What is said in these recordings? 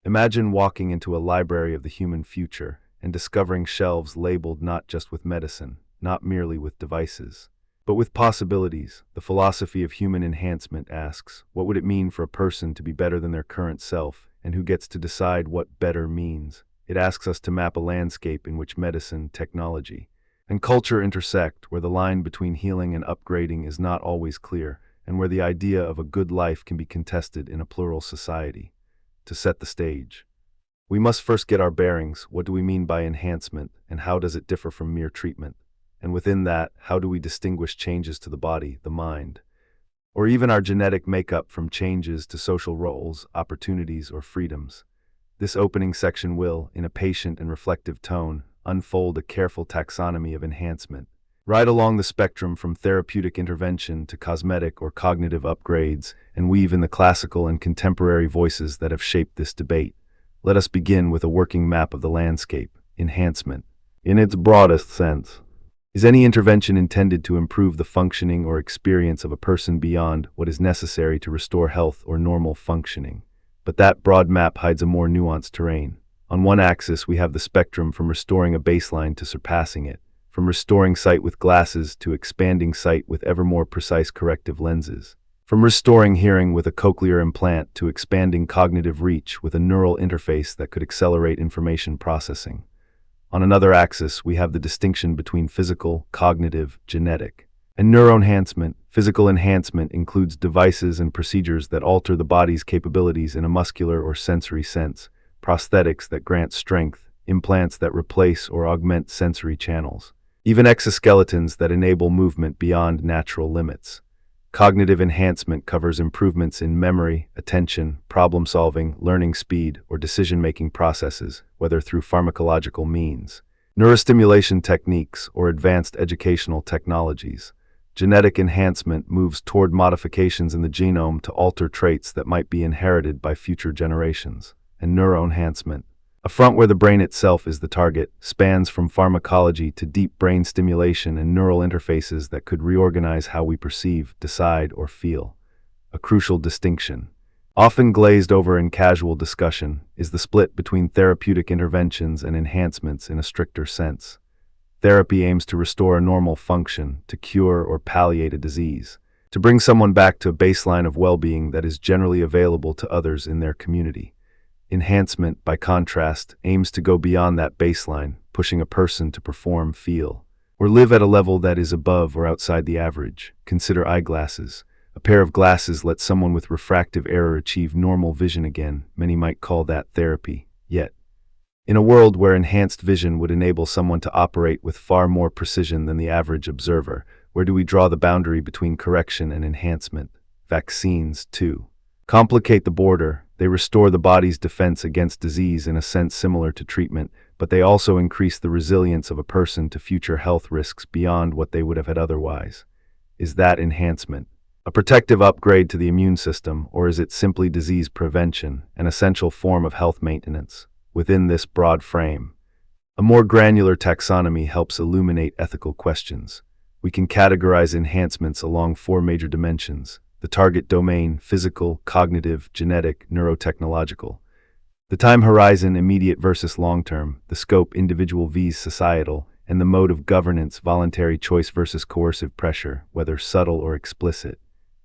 Imagine walking into a library of the human future and discovering shelves labeled not just with medicine, not merely with devices, but with possibilities. The philosophy of human enhancement asks, what would it mean for a person to be better than their current self, and who gets to decide what better means? It asks us to map a landscape in which medicine, technology, and culture intersect, where the line between healing and upgrading is not always clear, and where the idea of a good life can be contested in a plural society. To set the stage, we must first get our bearings. What do we mean by enhancement, and how does it differ from mere treatment? And within that, how do we distinguish changes to the body, the mind, or even our genetic makeup from changes to social roles, opportunities, or freedoms? This opening section will, in a patient and reflective tone, unfold a careful taxonomy of enhancement, right along the spectrum from therapeutic intervention to cosmetic or cognitive upgrades, and weave in the classical and contemporary voices that have shaped this debate. Let us begin with a working map of the landscape. Enhancement, in its broadest sense, is any intervention intended to improve the functioning or experience of a person beyond what is necessary to restore health or normal functioning. But that broad map hides a more nuanced terrain. On one axis, we have the spectrum from restoring a baseline to surpassing it, from restoring sight with glasses to expanding sight with ever more precise corrective lenses, from restoring hearing with a cochlear implant to expanding cognitive reach with a neural interface that could accelerate information processing. On another axis, we have the distinction between physical, cognitive, genetic, and neuroenhancement. Physical enhancement includes devices and procedures that alter the body's capabilities in a muscular or sensory sense, prosthetics that grant strength, implants that replace or augment sensory channels, even exoskeletons that enable movement beyond natural limits. Cognitive enhancement covers improvements in memory, attention, problem-solving, learning speed, or decision-making processes, whether through pharmacological means, neurostimulation techniques, or advanced educational technologies. Genetic enhancement moves toward modifications in the genome to alter traits that might be inherited by future generations. And neuroenhancement, a front where the brain itself is the target, spans from pharmacology to deep brain stimulation and neural interfaces that could reorganize how we perceive, decide, or feel. A crucial distinction, often glazed over in casual discussion, is the split between therapeutic interventions and enhancements in a stricter sense. Therapy aims to restore a normal function, to cure or palliate a disease, to bring someone back to a baseline of well-being that is generally available to others in their community. Enhancement, by contrast, aims to go beyond that baseline, pushing a person to perform, feel, or live at a level that is above or outside the average. Consider eyeglasses. A pair of glasses lets someone with refractive error achieve normal vision again. Many might call that therapy. Yet, in a world where enhanced vision would enable someone to operate with far more precision than the average observer, where do we draw the boundary between correction and enhancement? Vaccines, too, complicate the border. They restore the body's defense against disease in a sense similar to treatment, but they also increase the resilience of a person to future health risks beyond what they would have had otherwise. Is that enhancement, a protective upgrade to the immune system, or is it simply disease prevention, an essential form of health maintenance? Within this broad frame, a more granular taxonomy helps illuminate ethical questions. We can categorize enhancements along 4 major dimensions: the target domain, physical, cognitive, genetic, neurotechnological; the time horizon, immediate versus long-term; the scope, individual vs societal; and the mode of governance, voluntary choice versus coercive pressure, whether subtle or explicit.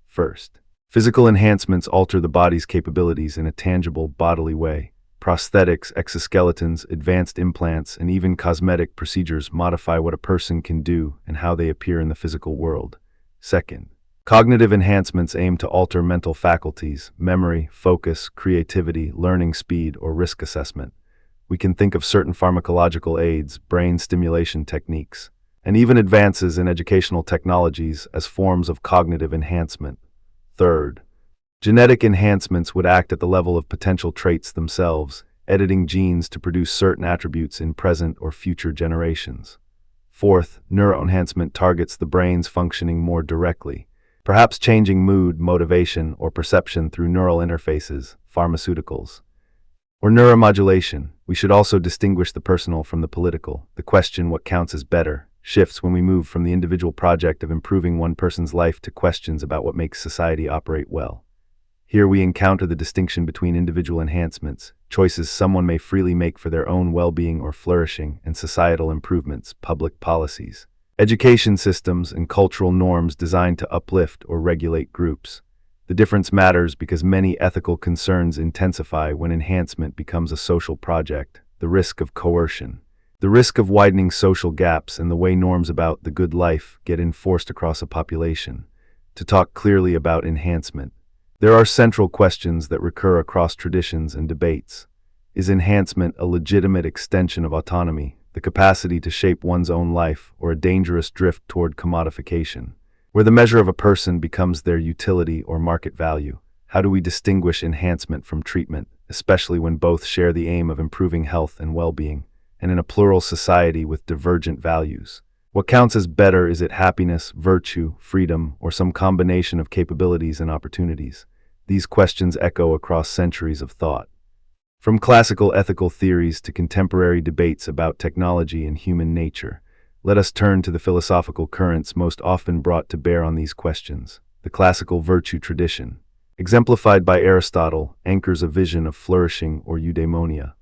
First, physical enhancements alter the body's capabilities in a tangible, bodily way. Prosthetics, exoskeletons, advanced implants, and even cosmetic procedures modify what a person can do and how they appear in the physical world. Second, cognitive enhancements aim to alter mental faculties, memory, focus, creativity, learning speed, or risk assessment. We can think of certain pharmacological aids, brain stimulation techniques, and even advances in educational technologies as forms of cognitive enhancement. Third, genetic enhancements would act at the level of potential traits themselves, editing genes to produce certain attributes in present or future generations. Fourth, neuroenhancement targets the brain's functioning more directly, perhaps changing mood, motivation, or perception through neural interfaces, pharmaceuticals, or neuromodulation. We should also distinguish the personal from the political. The question, what counts as better, shifts when we move from the individual project of improving one person's life to questions about what makes society operate well. Here we encounter the distinction between individual enhancements, choices someone may freely make for their own well-being or flourishing, and societal improvements, public policies, education systems, and cultural norms designed to uplift or regulate groups. The difference matters because many ethical concerns intensify when enhancement becomes a social project: the risk of coercion, the risk of widening social gaps, and the way norms about the good life get enforced across a population. To talk clearly about enhancement, there are central questions that recur across traditions and debates. Is enhancement a legitimate extension of autonomy, the capacity to shape one's own life, or a dangerous drift toward commodification, where the measure of a person becomes their utility or market value? How do we distinguish enhancement from treatment, especially when both share the aim of improving health and well-being, and in a plural society with divergent values? What counts as better? Is it happiness, virtue, freedom, or some combination of capabilities and opportunities? These questions echo across centuries of thought. From classical ethical theories to contemporary debates about technology and human nature, let us turn to the philosophical currents most often brought to bear on these questions. The classical virtue tradition, exemplified by Aristotle, anchors a vision of flourishing or eudaimonia,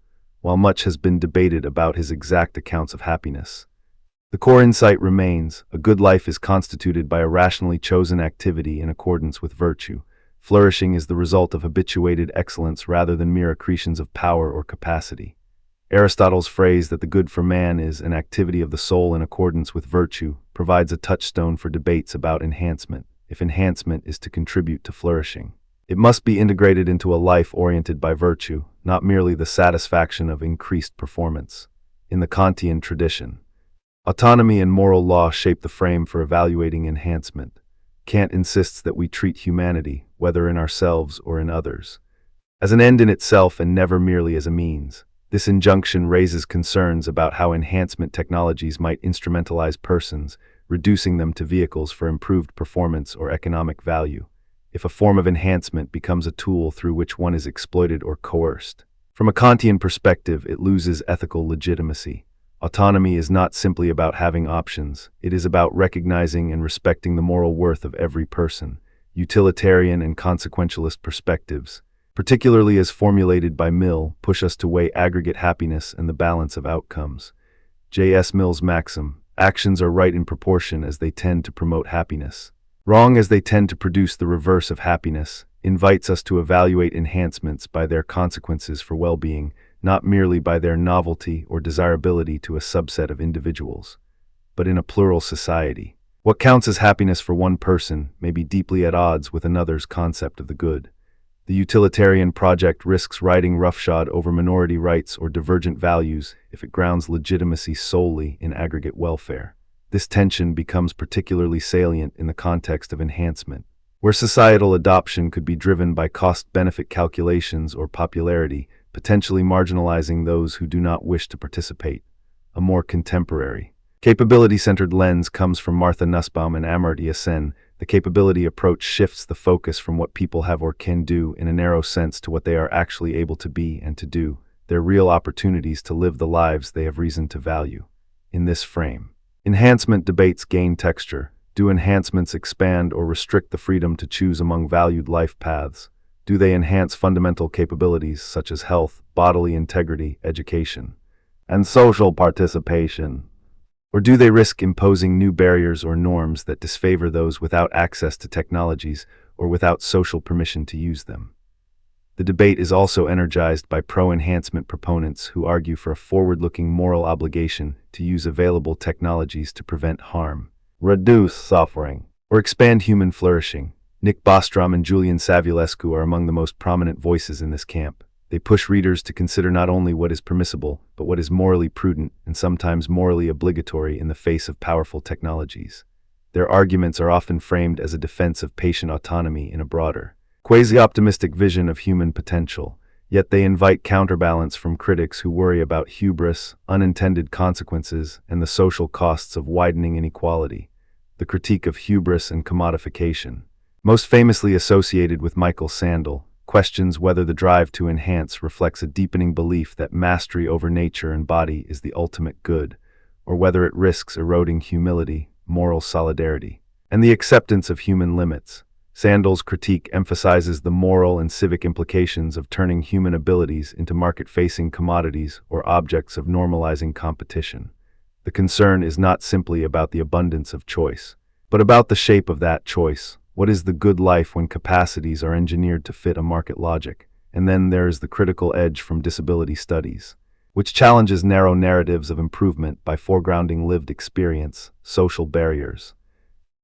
while much has been debated about his exact accounts of happiness. The core insight remains: a good life is constituted by a rationally chosen activity in accordance with virtue. Flourishing is the result of habituated excellence rather than mere accretions of power or capacity. Aristotle's phrase that the good for man is an activity of the soul in accordance with virtue provides a touchstone for debates about enhancement. If enhancement is to contribute to flourishing, it must be integrated into a life oriented by virtue, not merely the satisfaction of increased performance. In the Kantian tradition, autonomy and moral law shape the frame for evaluating enhancement. Kant insists that we treat humanity, whether in ourselves or in others, as an end in itself and never merely as a means. This injunction raises concerns about how enhancement technologies might instrumentalize persons, reducing them to vehicles for improved performance or economic value. If a form of enhancement becomes a tool through which one is exploited or coerced, from a Kantian perspective, it loses ethical legitimacy. Autonomy is not simply about having options, it is about recognizing and respecting the moral worth of every person. Utilitarian and consequentialist perspectives, particularly as formulated by Mill, push us to weigh aggregate happiness and the balance of outcomes. J.S. Mill's maxim, actions are right in proportion as they tend to promote happiness, wrong as they tend to produce the reverse of happiness, invites us to evaluate enhancements by their consequences for well-being, not merely by their novelty or desirability to a subset of individuals, but in a plural society. What counts as happiness for one person may be deeply at odds with another's concept of the good. The utilitarian project risks riding roughshod over minority rights or divergent values if it grounds legitimacy solely in aggregate welfare. This tension becomes particularly salient in the context of enhancement, where societal adoption could be driven by cost-benefit calculations or popularity, potentially marginalizing those who do not wish to participate. A more contemporary, capability-centered lens comes from Martha Nussbaum and Amartya Sen. The capability approach shifts the focus from what people have or can do in a narrow sense to what they are actually able to be and to do, their real opportunities to live the lives they have reason to value. In this frame, enhancement debates gain texture. Do enhancements expand or restrict the freedom to choose among valued life paths? Do they enhance fundamental capabilities such as health, bodily integrity, education, and social participation? Or do they risk imposing new barriers or norms that disfavor those without access to technologies or without social permission to use them? The debate is also energized by pro-enhancement proponents who argue for a forward-looking moral obligation to use available technologies to prevent harm, reduce suffering, or expand human flourishing. Nick Bostrom and Julian Savulescu are among the most prominent voices in this camp. They push readers to consider not only what is permissible, but what is morally prudent and sometimes morally obligatory in the face of powerful technologies. Their arguments are often framed as a defense of patient autonomy in a broader, quasi-optimistic vision of human potential, yet they invite counterbalance from critics who worry about hubris, unintended consequences, and the social costs of widening inequality. The critique of hubris and commodification, most famously associated with Michael Sandel, questions whether the drive to enhance reflects a deepening belief that mastery over nature and body is the ultimate good, or whether it risks eroding humility, moral solidarity, and the acceptance of human limits. Sandel's critique emphasizes the moral and civic implications of turning human abilities into market-facing commodities or objects of normalizing competition. The concern is not simply about the abundance of choice, but about the shape of that choice. What is the good life when capacities are engineered to fit a market logic? And then there is the critical edge from disability studies, which challenges narrow narratives of improvement by foregrounding lived experience, social barriers,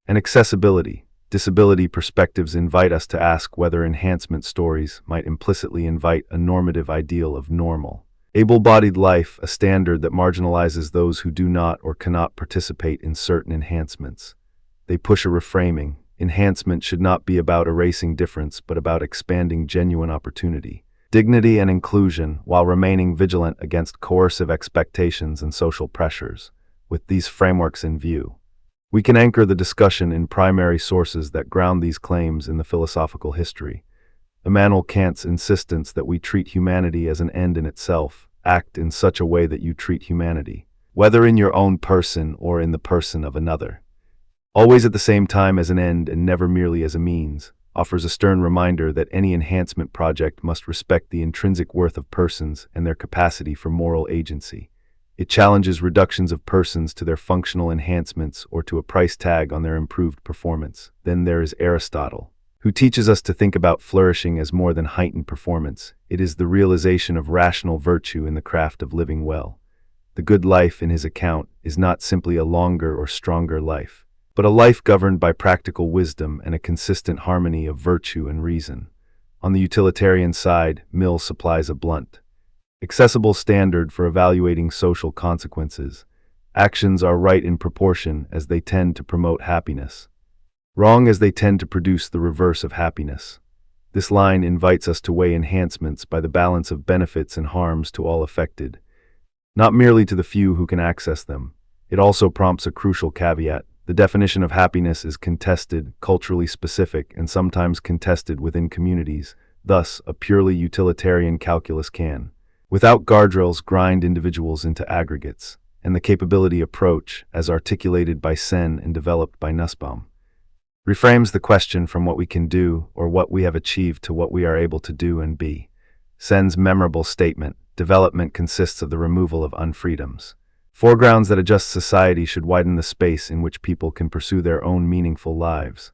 and accessibility. Disability perspectives invite us to ask whether enhancement stories might implicitly invite a normative ideal of normal, able-bodied life, a standard that marginalizes those who do not or cannot participate in certain enhancements. They push a reframing. Enhancement should not be about erasing difference, but about expanding genuine opportunity, dignity, and inclusion, while remaining vigilant against coercive expectations and social pressures. With these frameworks in view, we can anchor the discussion in primary sources that ground these claims in the philosophical history. Immanuel Kant's insistence that we treat humanity as an end in itself, act in such a way that you treat humanity, whether in your own person or in the person of another, always at the same time as an end and never merely as a means, offers a stern reminder that any enhancement project must respect the intrinsic worth of persons and their capacity for moral agency. It challenges reductions of persons to their functional enhancements or to a price tag on their improved performance. Then there is Aristotle, who teaches us to think about flourishing as more than heightened performance. It is the realization of rational virtue in the craft of living well. The good life, in his account, is not simply a longer or stronger life, but a life governed by practical wisdom and a consistent harmony of virtue and reason. On the utilitarian side, Mill supplies a blunt, accessible standard for evaluating social consequences. Actions are right in proportion as they tend to promote happiness, wrong as they tend to produce the reverse of happiness. This line invites us to weigh enhancements by the balance of benefits and harms to all affected, not merely to the few who can access them. It also prompts a crucial caveat. The definition of happiness is contested, culturally specific, and sometimes contested within communities. Thus, a purely utilitarian calculus can, without guardrails, grind individuals into aggregates, and the capability approach, as articulated by Sen and developed by Nussbaum, reframes the question from what we can do or what we have achieved to what we are able to do and be. Sen's memorable statement, "Development consists of the removal of unfreedoms," foregrounds that a just society should widen the space in which people can pursue their own meaningful lives.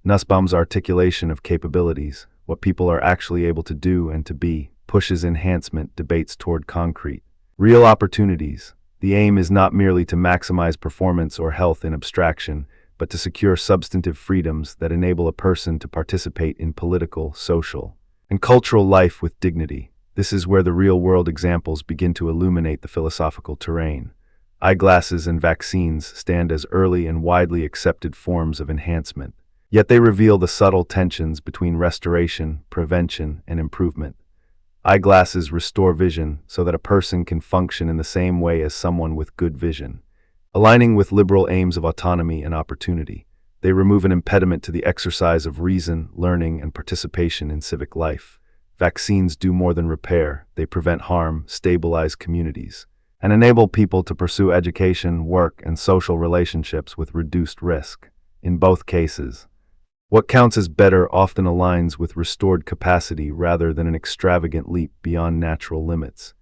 Nussbaum's articulation of capabilities, what people are actually able to do and to be, pushes enhancement debates toward concrete, real opportunities. The aim is not merely to maximize performance or health in abstraction, but to secure substantive freedoms that enable a person to participate in political, social, and cultural life with dignity. This is where the real-world examples begin to illuminate the philosophical terrain. Eyeglasses and vaccines stand as early and widely accepted forms of enhancement, yet they reveal the subtle tensions between restoration, prevention, and improvement. Eyeglasses restore vision so that a person can function in the same way as someone with good vision, aligning with liberal aims of autonomy and opportunity. They remove an impediment to the exercise of reason, learning, and participation in civic life. Vaccines do more than repair. They prevent harm, stabilize communities, and enable people to pursue education, work, and social relationships with reduced risk. In both cases, what counts as better often aligns with restored capacity rather than an extravagant leap beyond natural limits.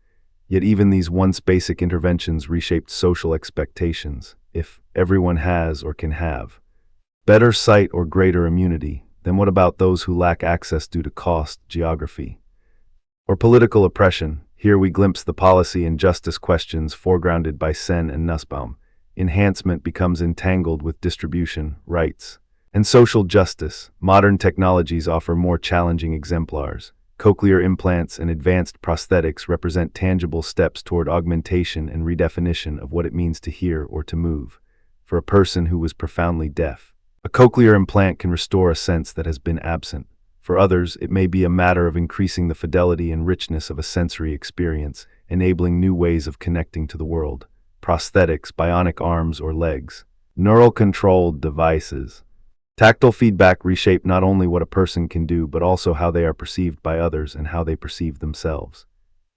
Yet even these once basic interventions reshaped social expectations. If everyone has or can have better sight or greater immunity, then what about those who lack access due to cost, geography, or political oppression? Here we glimpse the policy and justice questions foregrounded by Sen and Nussbaum. Enhancement becomes entangled with distribution, rights, and social justice. Modern technologies offer more challenging exemplars. Cochlear implants and advanced prosthetics represent tangible steps toward augmentation and redefinition of what it means to hear or to move. For a person who was profoundly deaf, a cochlear implant can restore a sense that has been absent. For others, it may be a matter of increasing the fidelity and richness of a sensory experience, enabling new ways of connecting to the world. Prosthetics, bionic arms or legs, neural-controlled devices. Tactile feedback reshape not only what a person can do, but also how they are perceived by others and how they perceive themselves.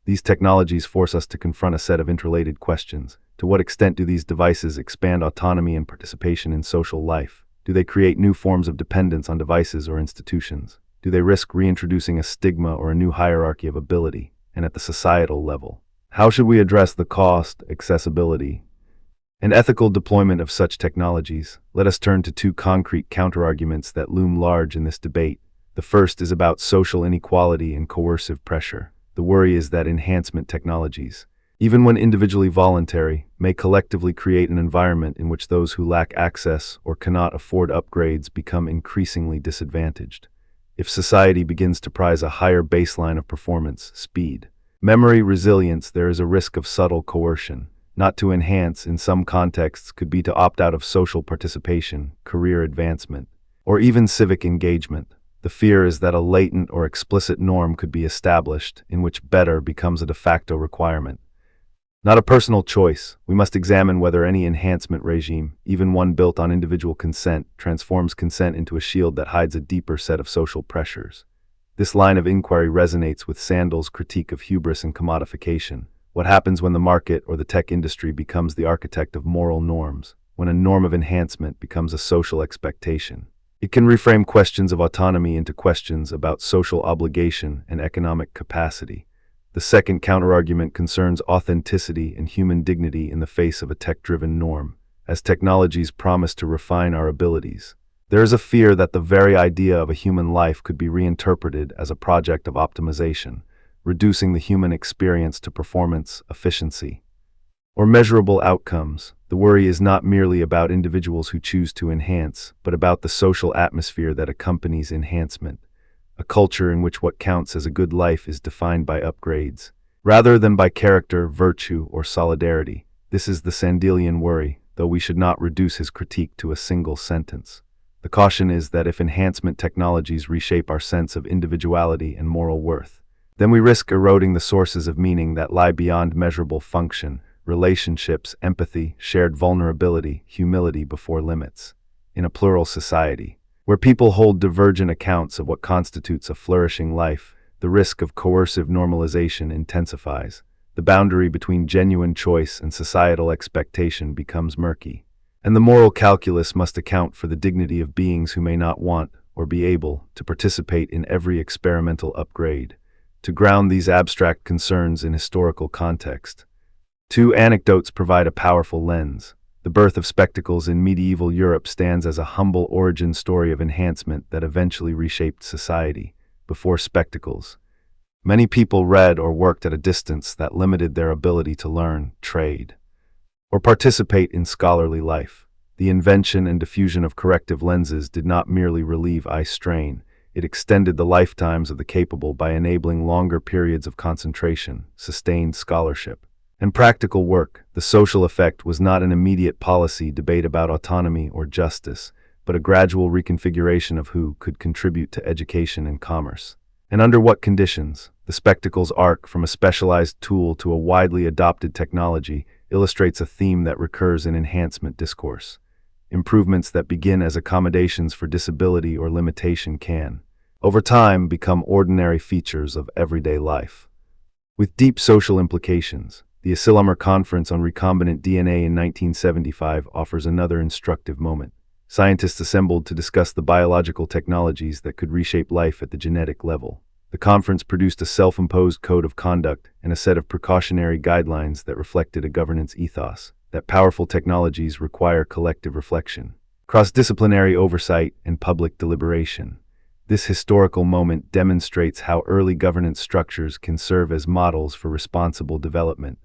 These technologies force us to confront a set of interrelated questions. To what extent do these devices expand autonomy and participation in social life? Do they create new forms of dependence on devices or institutions? Do they risk reintroducing a stigma or a new hierarchy of ability? And at the societal level, how should we address the cost, accessibility, and ethical deployment of such technologies? Let us turn to two concrete counterarguments that loom large in this debate. The first is about social inequality and coercive pressure. The worry is that enhancement technologies, even when individually voluntary, may collectively create an environment in which those who lack access or cannot afford upgrades become increasingly disadvantaged. If society begins to prize a higher baseline of performance, speed, memory, resilience, there is a risk of subtle coercion. Not to enhance, in some contexts, could be to opt out of social participation, career advancement, or even civic engagement. The fear is that a latent or explicit norm could be established in which better becomes a de facto requirement. Not a personal choice. We must examine whether any enhancement regime, even one built on individual consent, transforms consent into a shield that hides a deeper set of social pressures. This line of inquiry resonates with Sandel's critique of hubris and commodification. What happens when the market or the tech industry becomes the architect of moral norms, when a norm of enhancement becomes a social expectation? It can reframe questions of autonomy into questions about social obligation and economic capacity. The second counterargument concerns authenticity and human dignity in the face of a tech-driven norm. As technologies promise to refine our abilities, there is a fear that the very idea of a human life could be reinterpreted as a project of optimization, reducing the human experience to performance, efficiency, or measurable outcomes. The worry is not merely about individuals who choose to enhance, but about the social atmosphere that accompanies enhancement. A culture in which what counts as a good life is defined by upgrades, rather than by character, virtue, or solidarity. This is the Sandelian worry, though we should not reduce his critique to a single sentence. The caution is that if enhancement technologies reshape our sense of individuality and moral worth, then we risk eroding the sources of meaning that lie beyond measurable function: relationships, empathy, shared vulnerability, humility before limits. In a plural society, where people hold divergent accounts of what constitutes a flourishing life, the risk of coercive normalization intensifies. The boundary between genuine choice and societal expectation becomes murky, and the moral calculus must account for the dignity of beings who may not want or be able to participate in every experimental upgrade. To ground these abstract concerns in historical context, two anecdotes provide a powerful lens. The birth of spectacles in medieval Europe stands as a humble origin story of enhancement that eventually reshaped society. Before spectacles, many people read or worked at a distance that limited their ability to learn, trade, or participate in scholarly life. The invention and diffusion of corrective lenses did not merely relieve eye strain, it extended the lifetimes of the capable by enabling longer periods of concentration, sustained scholarship, and practical work. The social effect was not an immediate policy debate about autonomy or justice, but a gradual reconfiguration of who could contribute to education and commerce, and under what conditions. The spectacle's arc from a specialized tool to a widely adopted technology illustrates a theme that recurs in enhancement discourse. Improvements that begin as accommodations for disability or limitation can, over time, become ordinary features of everyday life, with deep social implications. The Asilomar Conference on Recombinant DNA in 1975 offers another instructive moment. Scientists assembled to discuss the biological technologies that could reshape life at the genetic level. The conference produced a self-imposed code of conduct and a set of precautionary guidelines that reflected a governance ethos, that powerful technologies require collective reflection, cross-disciplinary oversight, and public deliberation. This historical moment demonstrates how early governance structures can serve as models for responsible development,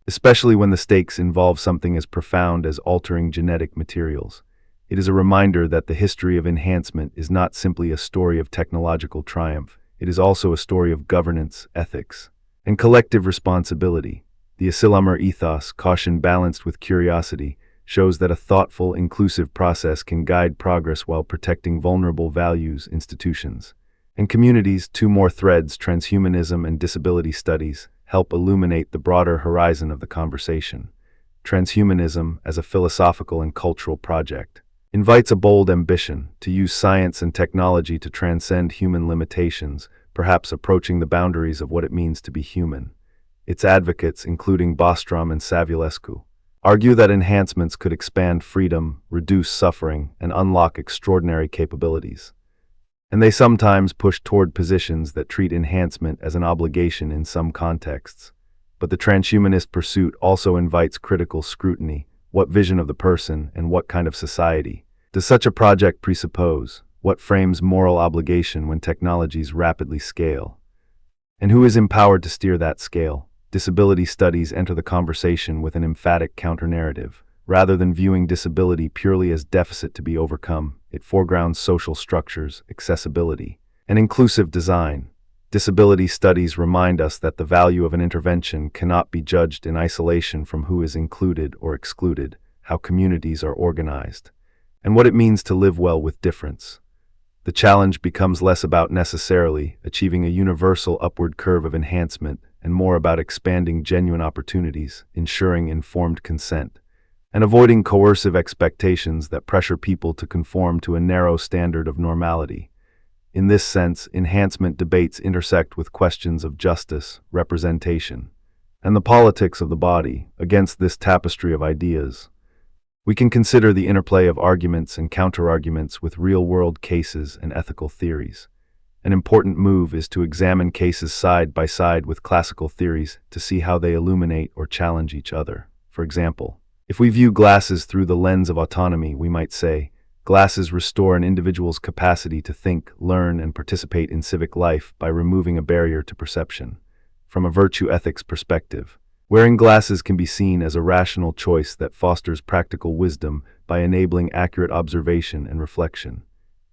especially when the stakes involve something as profound as altering genetic materials. It is a reminder that the history of enhancement is not simply a story of technological triumph, it is also a story of governance, ethics, and collective responsibility. The Asilomar ethos, caution balanced with curiosity, shows that a thoughtful, inclusive process can guide progress while protecting vulnerable values, institutions, and communities. Two more threads, transhumanism and disability studies, help illuminate the broader horizon of the conversation. Transhumanism, as a philosophical and cultural project, invites a bold ambition to use science and technology to transcend human limitations, perhaps approaching the boundaries of what it means to be human. Its advocates, including Bostrom and Savulescu, argue that enhancements could expand freedom, reduce suffering, and unlock extraordinary capabilities. And they sometimes push toward positions that treat enhancement as an obligation in some contexts. But the transhumanist pursuit also invites critical scrutiny. What vision of the person and what kind of society does such a project presuppose? What frames moral obligation when technologies rapidly scale? And who is empowered to steer that scale? Disability studies enter the conversation with an emphatic counter-narrative. Rather than viewing disability purely as deficit to be overcome, it foregrounds social structures, accessibility, and inclusive design. Disability studies remind us that the value of an intervention cannot be judged in isolation from who is included or excluded, how communities are organized, and what it means to live well with difference. The challenge becomes less about necessarily achieving a universal upward curve of enhancement and more about expanding genuine opportunities, ensuring informed consent, and avoiding coercive expectations that pressure people to conform to a narrow standard of normality. In this sense, enhancement debates intersect with questions of justice, representation, and the politics of the body. Against this tapestry of ideas, we can consider the interplay of arguments and counterarguments with real-world cases and ethical theories. An important move is to examine cases side by side with classical theories to see how they illuminate or challenge each other. For example, if we view glasses through the lens of autonomy, we might say, glasses restore an individual's capacity to think, learn, and participate in civic life by removing a barrier to perception. From a virtue ethics perspective, wearing glasses can be seen as a rational choice that fosters practical wisdom by enabling accurate observation and reflection.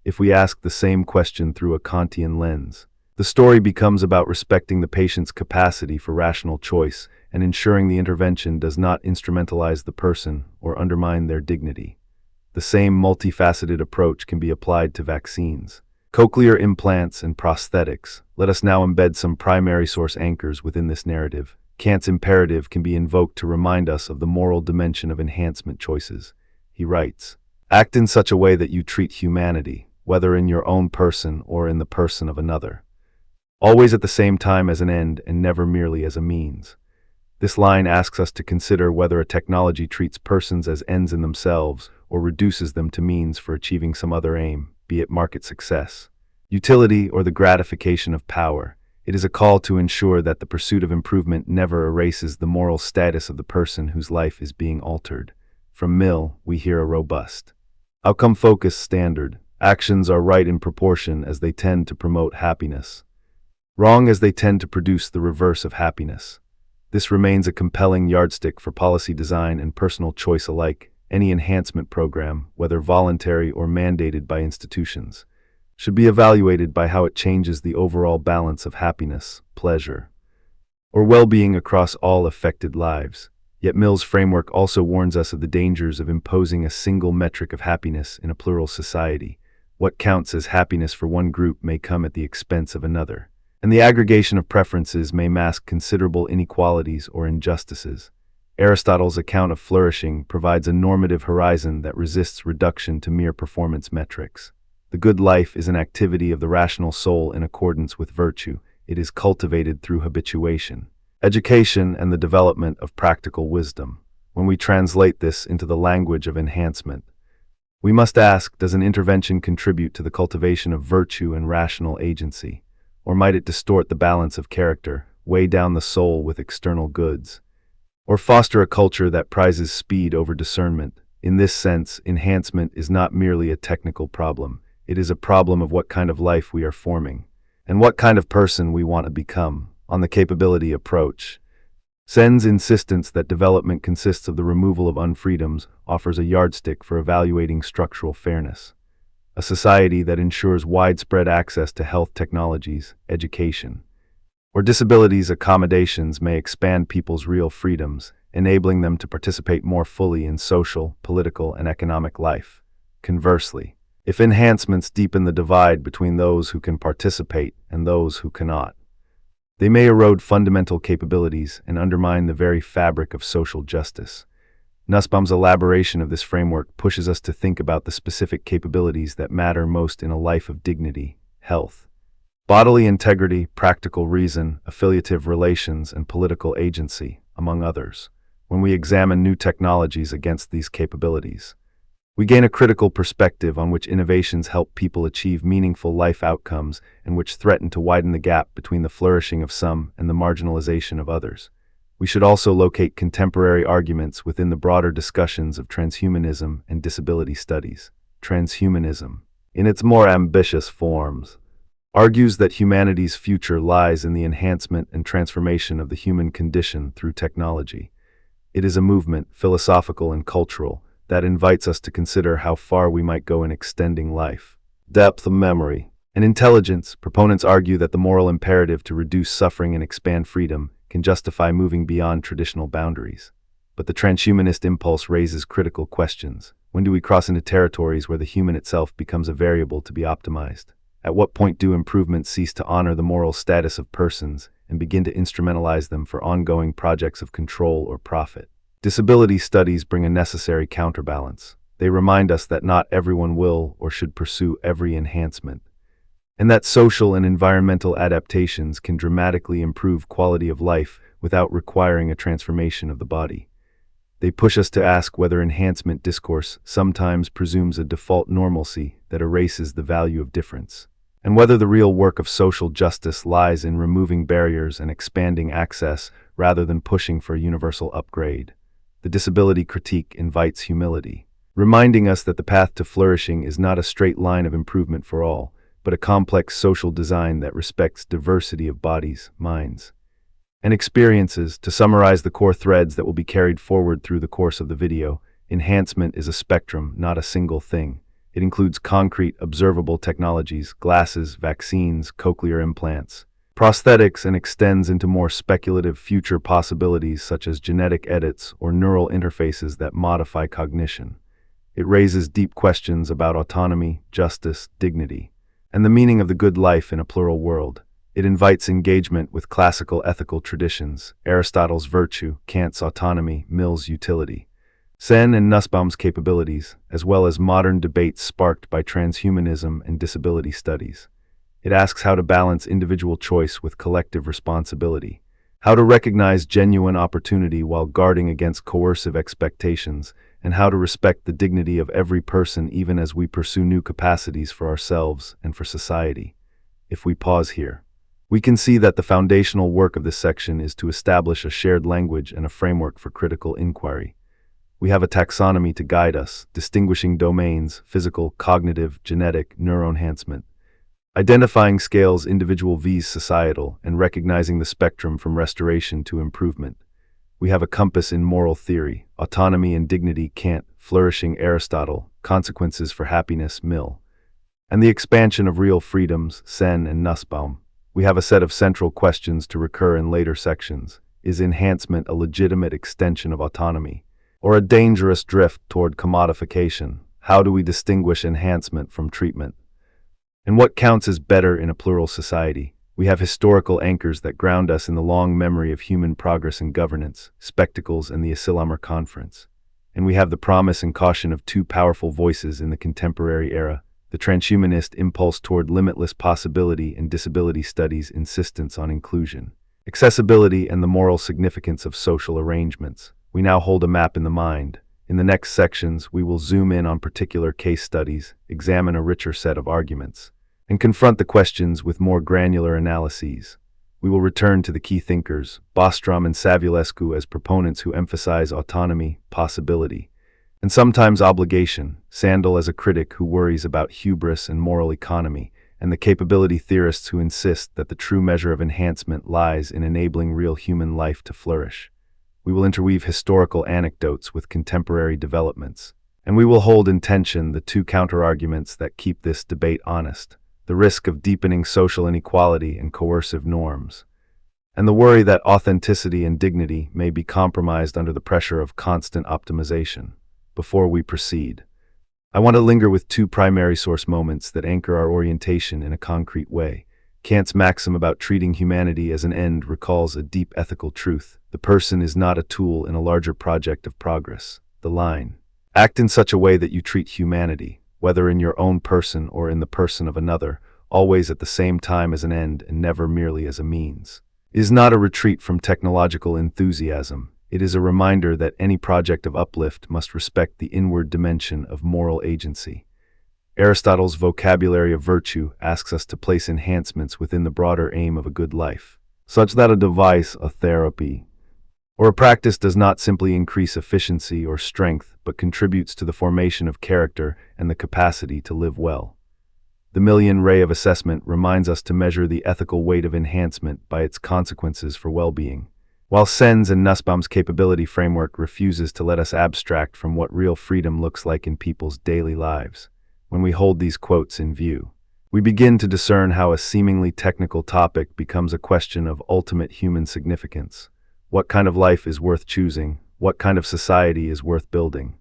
If we ask the same question through a Kantian lens, the story becomes about respecting the patient's capacity for rational choice and ensuring the intervention does not instrumentalize the person or undermine their dignity. The same multifaceted approach can be applied to vaccines, cochlear implants, and prosthetics. Let us now embed some primary source anchors within this narrative. Kant's imperative can be invoked to remind us of the moral dimension of enhancement choices. He writes, "Act in such a way that you treat humanity, whether in your own person or in the person of another, always at the same time as an end and never merely as a means." This line asks us to consider whether a technology treats persons as ends in themselves or reduces them to means for achieving some other aim, be it market success, utility, or the gratification of power. It is a call to ensure that the pursuit of improvement never erases the moral status of the person whose life is being altered. From Mill, we hear a robust, outcome-focused standard. Actions are right in proportion as they tend to promote happiness, wrong as they tend to produce the reverse of happiness. This remains a compelling yardstick for policy design and personal choice alike. Any enhancement program, whether voluntary or mandated by institutions, should be evaluated by how it changes the overall balance of happiness, pleasure, or well-being across all affected lives. Yet Mill's framework also warns us of the dangers of imposing a single metric of happiness in a plural society. What counts as happiness for one group may come at the expense of another, and the aggregation of preferences may mask considerable inequalities or injustices. Aristotle's account of flourishing provides a normative horizon that resists reduction to mere performance metrics. The good life is an activity of the rational soul in accordance with virtue. It is cultivated through habituation, education, and the development of practical wisdom. When we translate this into the language of enhancement, we must ask, does an intervention contribute to the cultivation of virtue and rational agency? Or might it distort the balance of character, weigh down the soul with external goods, or foster a culture that prizes speed over discernment? In this sense, enhancement is not merely a technical problem. It is a problem of what kind of life we are forming, and what kind of person we want to become. On the capability approach, Sen's insistence that development consists of the removal of unfreedoms offers a yardstick for evaluating structural fairness. A society that ensures widespread access to health technologies, education, or disabilities accommodations may expand people's real freedoms, enabling them to participate more fully in social, political, and economic life. Conversely, if enhancements deepen the divide between those who can participate and those who cannot, they may erode fundamental capabilities and undermine the very fabric of social justice. Nussbaum's elaboration of this framework pushes us to think about the specific capabilities that matter most in a life of dignity, health, bodily integrity, practical reason, affiliative relations, and political agency, among others. when we examine new technologies against these capabilities. We gain a critical perspective on which innovations help people achieve meaningful life outcomes and which threaten to widen the gap between the flourishing of some and the marginalization of others. We should also locate contemporary arguments within the broader discussions of transhumanism and disability studies. Transhumanism, in its more ambitious forms, argues that humanity's future lies in the enhancement and transformation of the human condition through technology. It is a movement, philosophical and cultural, that invites us to consider how far we might go in extending life, depth of memory, and intelligence. Proponents argue that the moral imperative to reduce suffering and expand freedom can justify moving beyond traditional boundaries. But the transhumanist impulse raises critical questions. When do we cross into territories where the human itself becomes a variable to be optimized? At what point do improvements cease to honor the moral status of persons and begin to instrumentalize them for ongoing projects of control or profit? Disability studies bring a necessary counterbalance. They remind us that not everyone will or should pursue every enhancement, and that social and environmental adaptations can dramatically improve quality of life without requiring a transformation of the body. They push us to ask whether enhancement discourse sometimes presumes a default normalcy that erases the value of difference, and whether the real work of social justice lies in removing barriers and expanding access rather than pushing for a universal upgrade. The disability critique invites humility, reminding us that the path to flourishing is not a straight line of improvement for all, but a complex social design that respects diversity of bodies, minds, and experiences. To summarize the core threads that will be carried forward through the course of the video, enhancement is a spectrum, not a single thing. It includes concrete, observable technologies, glasses, vaccines, cochlear implants, prosthetics, and extends into more speculative future possibilities such as genetic edits or neural interfaces that modify cognition. It raises deep questions about autonomy, justice, dignity, and the meaning of the good life in a plural world. It invites engagement with classical ethical traditions, Aristotle's virtue, Kant's autonomy, Mill's utility, Sen and Nussbaum's capabilities, as well as modern debates sparked by transhumanism and disability studies. It asks how to balance individual choice with collective responsibility, how to recognize genuine opportunity while guarding against coercive expectations, and how to respect the dignity of every person even as we pursue new capacities for ourselves and for society. If we pause here, we can see that the foundational work of this section is to establish a shared language and a framework for critical inquiry. We have a taxonomy to guide us, distinguishing domains: physical, cognitive, genetic, neuroenhancement, identifying scales individual vs societal, and recognizing the spectrum from restoration to improvement. We have a compass in moral theory: autonomy and dignity, Kant; flourishing, Aristotle; consequences for happiness, Mill; and the expansion of real freedoms, Sen and Nussbaum. We have a set of central questions to recur in later sections. Is enhancement a legitimate extension of autonomy, or a dangerous drift toward commodification? How do we distinguish enhancement from treatment? And what counts as better in a plural society? We have historical anchors that ground us in the long memory of human progress and governance, Spectacles and the Asilhammer Conference. And we have the promise and caution of two powerful voices in the contemporary era: the transhumanist impulse toward limitless possibility and disability studies' insistence on inclusion, accessibility, and the moral significance of social arrangements. We now hold a map in the mind. In the next sections, we will zoom in on particular case studies, examine a richer set of arguments, and confront the questions with more granular analyses. We will return to the key thinkers, Bostrom and Savulescu, as proponents who emphasize autonomy, possibility, and sometimes obligation; Sandel as a critic who worries about hubris and moral economy, and the capability theorists who insist that the true measure of enhancement lies in enabling real human life to flourish. We will interweave historical anecdotes with contemporary developments, and we will hold in tension the two counterarguments that keep this debate honest: the risk of deepening social inequality and coercive norms, and the worry that authenticity and dignity may be compromised under the pressure of constant optimization. Before we proceed, I want to linger with two primary source moments that anchor our orientation in a concrete way. Kant's maxim about treating humanity as an end recalls a deep ethical truth: the person is not a tool in a larger project of progress. The line, "Act in such a way that you treat humanity, whether in your own person or in the person of another, always at the same time as an end and never merely as a means," is not a retreat from technological enthusiasm. it is a reminder that any project of uplift must respect the inward dimension of moral agency. Aristotle's vocabulary of virtue asks us to place enhancements within the broader aim of a good life, such that a device, a therapy, or a practice does not simply increase efficiency or strength, but contributes to the formation of character and the capacity to live well. The million ray of assessment reminds us to measure the ethical weight of enhancement by its consequences for well-being, while Sen's and Nussbaum's capability framework refuses to let us abstract from what real freedom looks like in people's daily lives. When we hold these quotes in view, we begin to discern how a seemingly technical topic becomes a question of ultimate human significance. What kind of life is worth choosing? What kind of society is worth building?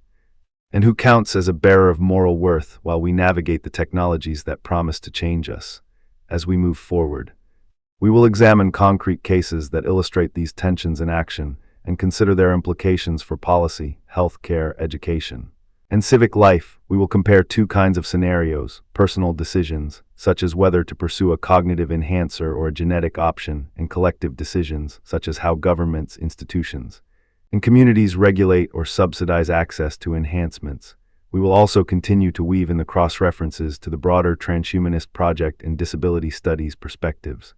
And who counts as a bearer of moral worth while we navigate the technologies that promise to change us? As we move forward, we will examine concrete cases that illustrate these tensions in action and consider their implications for policy, healthcare, education, and civic life. We will compare two kinds of scenarios: personal decisions, such as whether to pursue a cognitive enhancer or a genetic option, and collective decisions, such as how governments, institutions, and communities regulate or subsidize access to enhancements. We will also continue to weave in the cross-references to the broader transhumanist project and disability studies perspectives.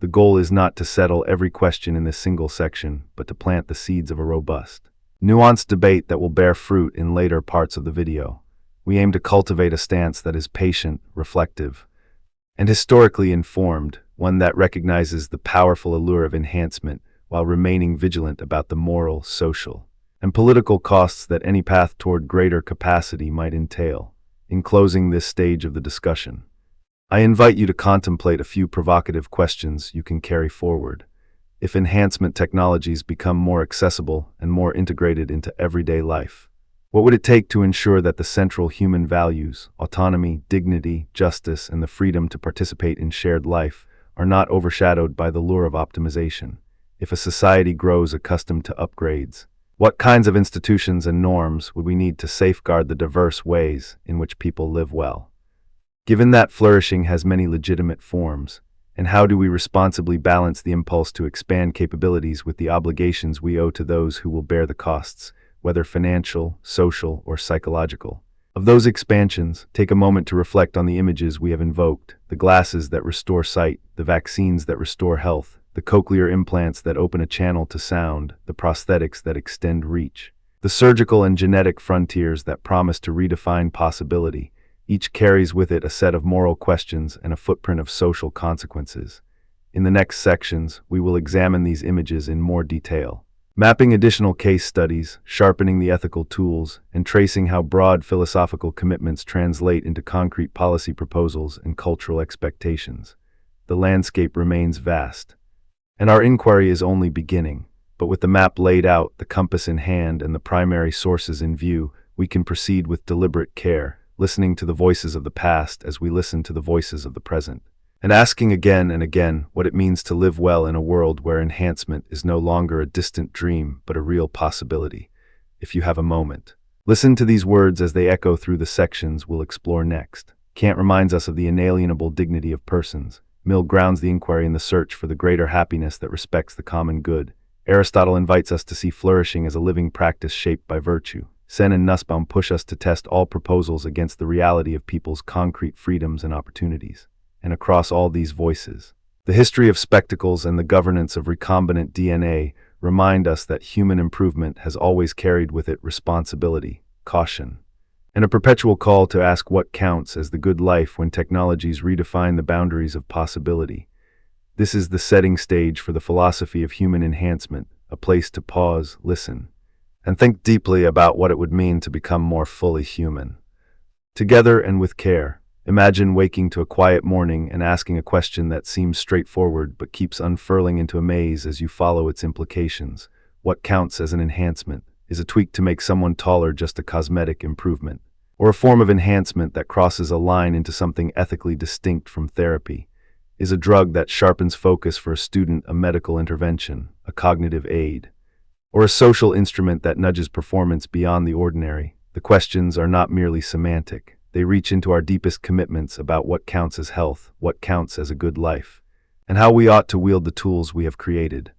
The goal is not to settle every question in this single section, but to plant the seeds of a robust, nuanced debate that will bear fruit in later parts of the video. We aim to cultivate a stance that is patient, reflective, and historically informed, one that recognizes the powerful allure of enhancement while remaining vigilant about the moral, social, and political costs that any path toward greater capacity might entail. In closing this stage of the discussion, I invite you to contemplate a few provocative questions you can carry forward. If enhancement technologies become more accessible and more integrated into everyday life, what would it take to ensure that the central human values, autonomy, dignity, justice, and the freedom to participate in shared life, are not overshadowed by the lure of optimization? If a society grows accustomed to upgrades, what kinds of institutions and norms would we need to safeguard the diverse ways in which people live well? Given that flourishing has many legitimate forms, and how do we responsibly balance the impulse to expand capabilities with the obligations we owe to those who will bear the costs, whether financial, social, or psychological? Of those expansions, take a moment to reflect on the images we have invoked: the glasses that restore sight, the vaccines that restore health, the cochlear implants that open a channel to sound, the prosthetics that extend reach, the surgical and genetic frontiers that promise to redefine possibility. Each carries with it a set of moral questions and a footprint of social consequences. In the next sections, we will examine these images in more detail, mapping additional case studies, sharpening the ethical tools, and tracing how broad philosophical commitments translate into concrete policy proposals and cultural expectations. The landscape remains vast, and our inquiry is only beginning. But with the map laid out, the compass in hand, and the primary sources in view, we can proceed with deliberate care, listening to the voices of the past as we listen to the voices of the present, and asking again and again what it means to live well in a world where enhancement is no longer a distant dream but a real possibility. If you have a moment, listen to these words as they echo through the sections we'll explore next. Kant reminds us of the inalienable dignity of persons. Mill grounds the inquiry in the search for the greater happiness that respects the common good. Aristotle invites us to see flourishing as a living practice shaped by virtue. Sen and Nussbaum push us to test all proposals against the reality of people's concrete freedoms and opportunities. And across all these voices, the history of spectacles and the governance of recombinant DNA remind us that human improvement has always carried with it responsibility, caution, and a perpetual call to ask what counts as the good life when technologies redefine the boundaries of possibility. This is the setting stage for the philosophy of human enhancement, a place to pause, listen, and think deeply about what it would mean to become more fully human. Together and with care, imagine waking to a quiet morning and asking a question that seems straightforward but keeps unfurling into a maze as you follow its implications. What counts as an enhancement? Is a tweak to make someone taller just a cosmetic improvement, or a form of enhancement that crosses a line into something ethically distinct from therapy? Is a drug that sharpens focus for a student a medical intervention, a cognitive aid, or a social instrument that nudges performance beyond the ordinary? The questions are not merely semantic. They reach into our deepest commitments about what counts as health, what counts as a good life, and how we ought to wield the tools we have created.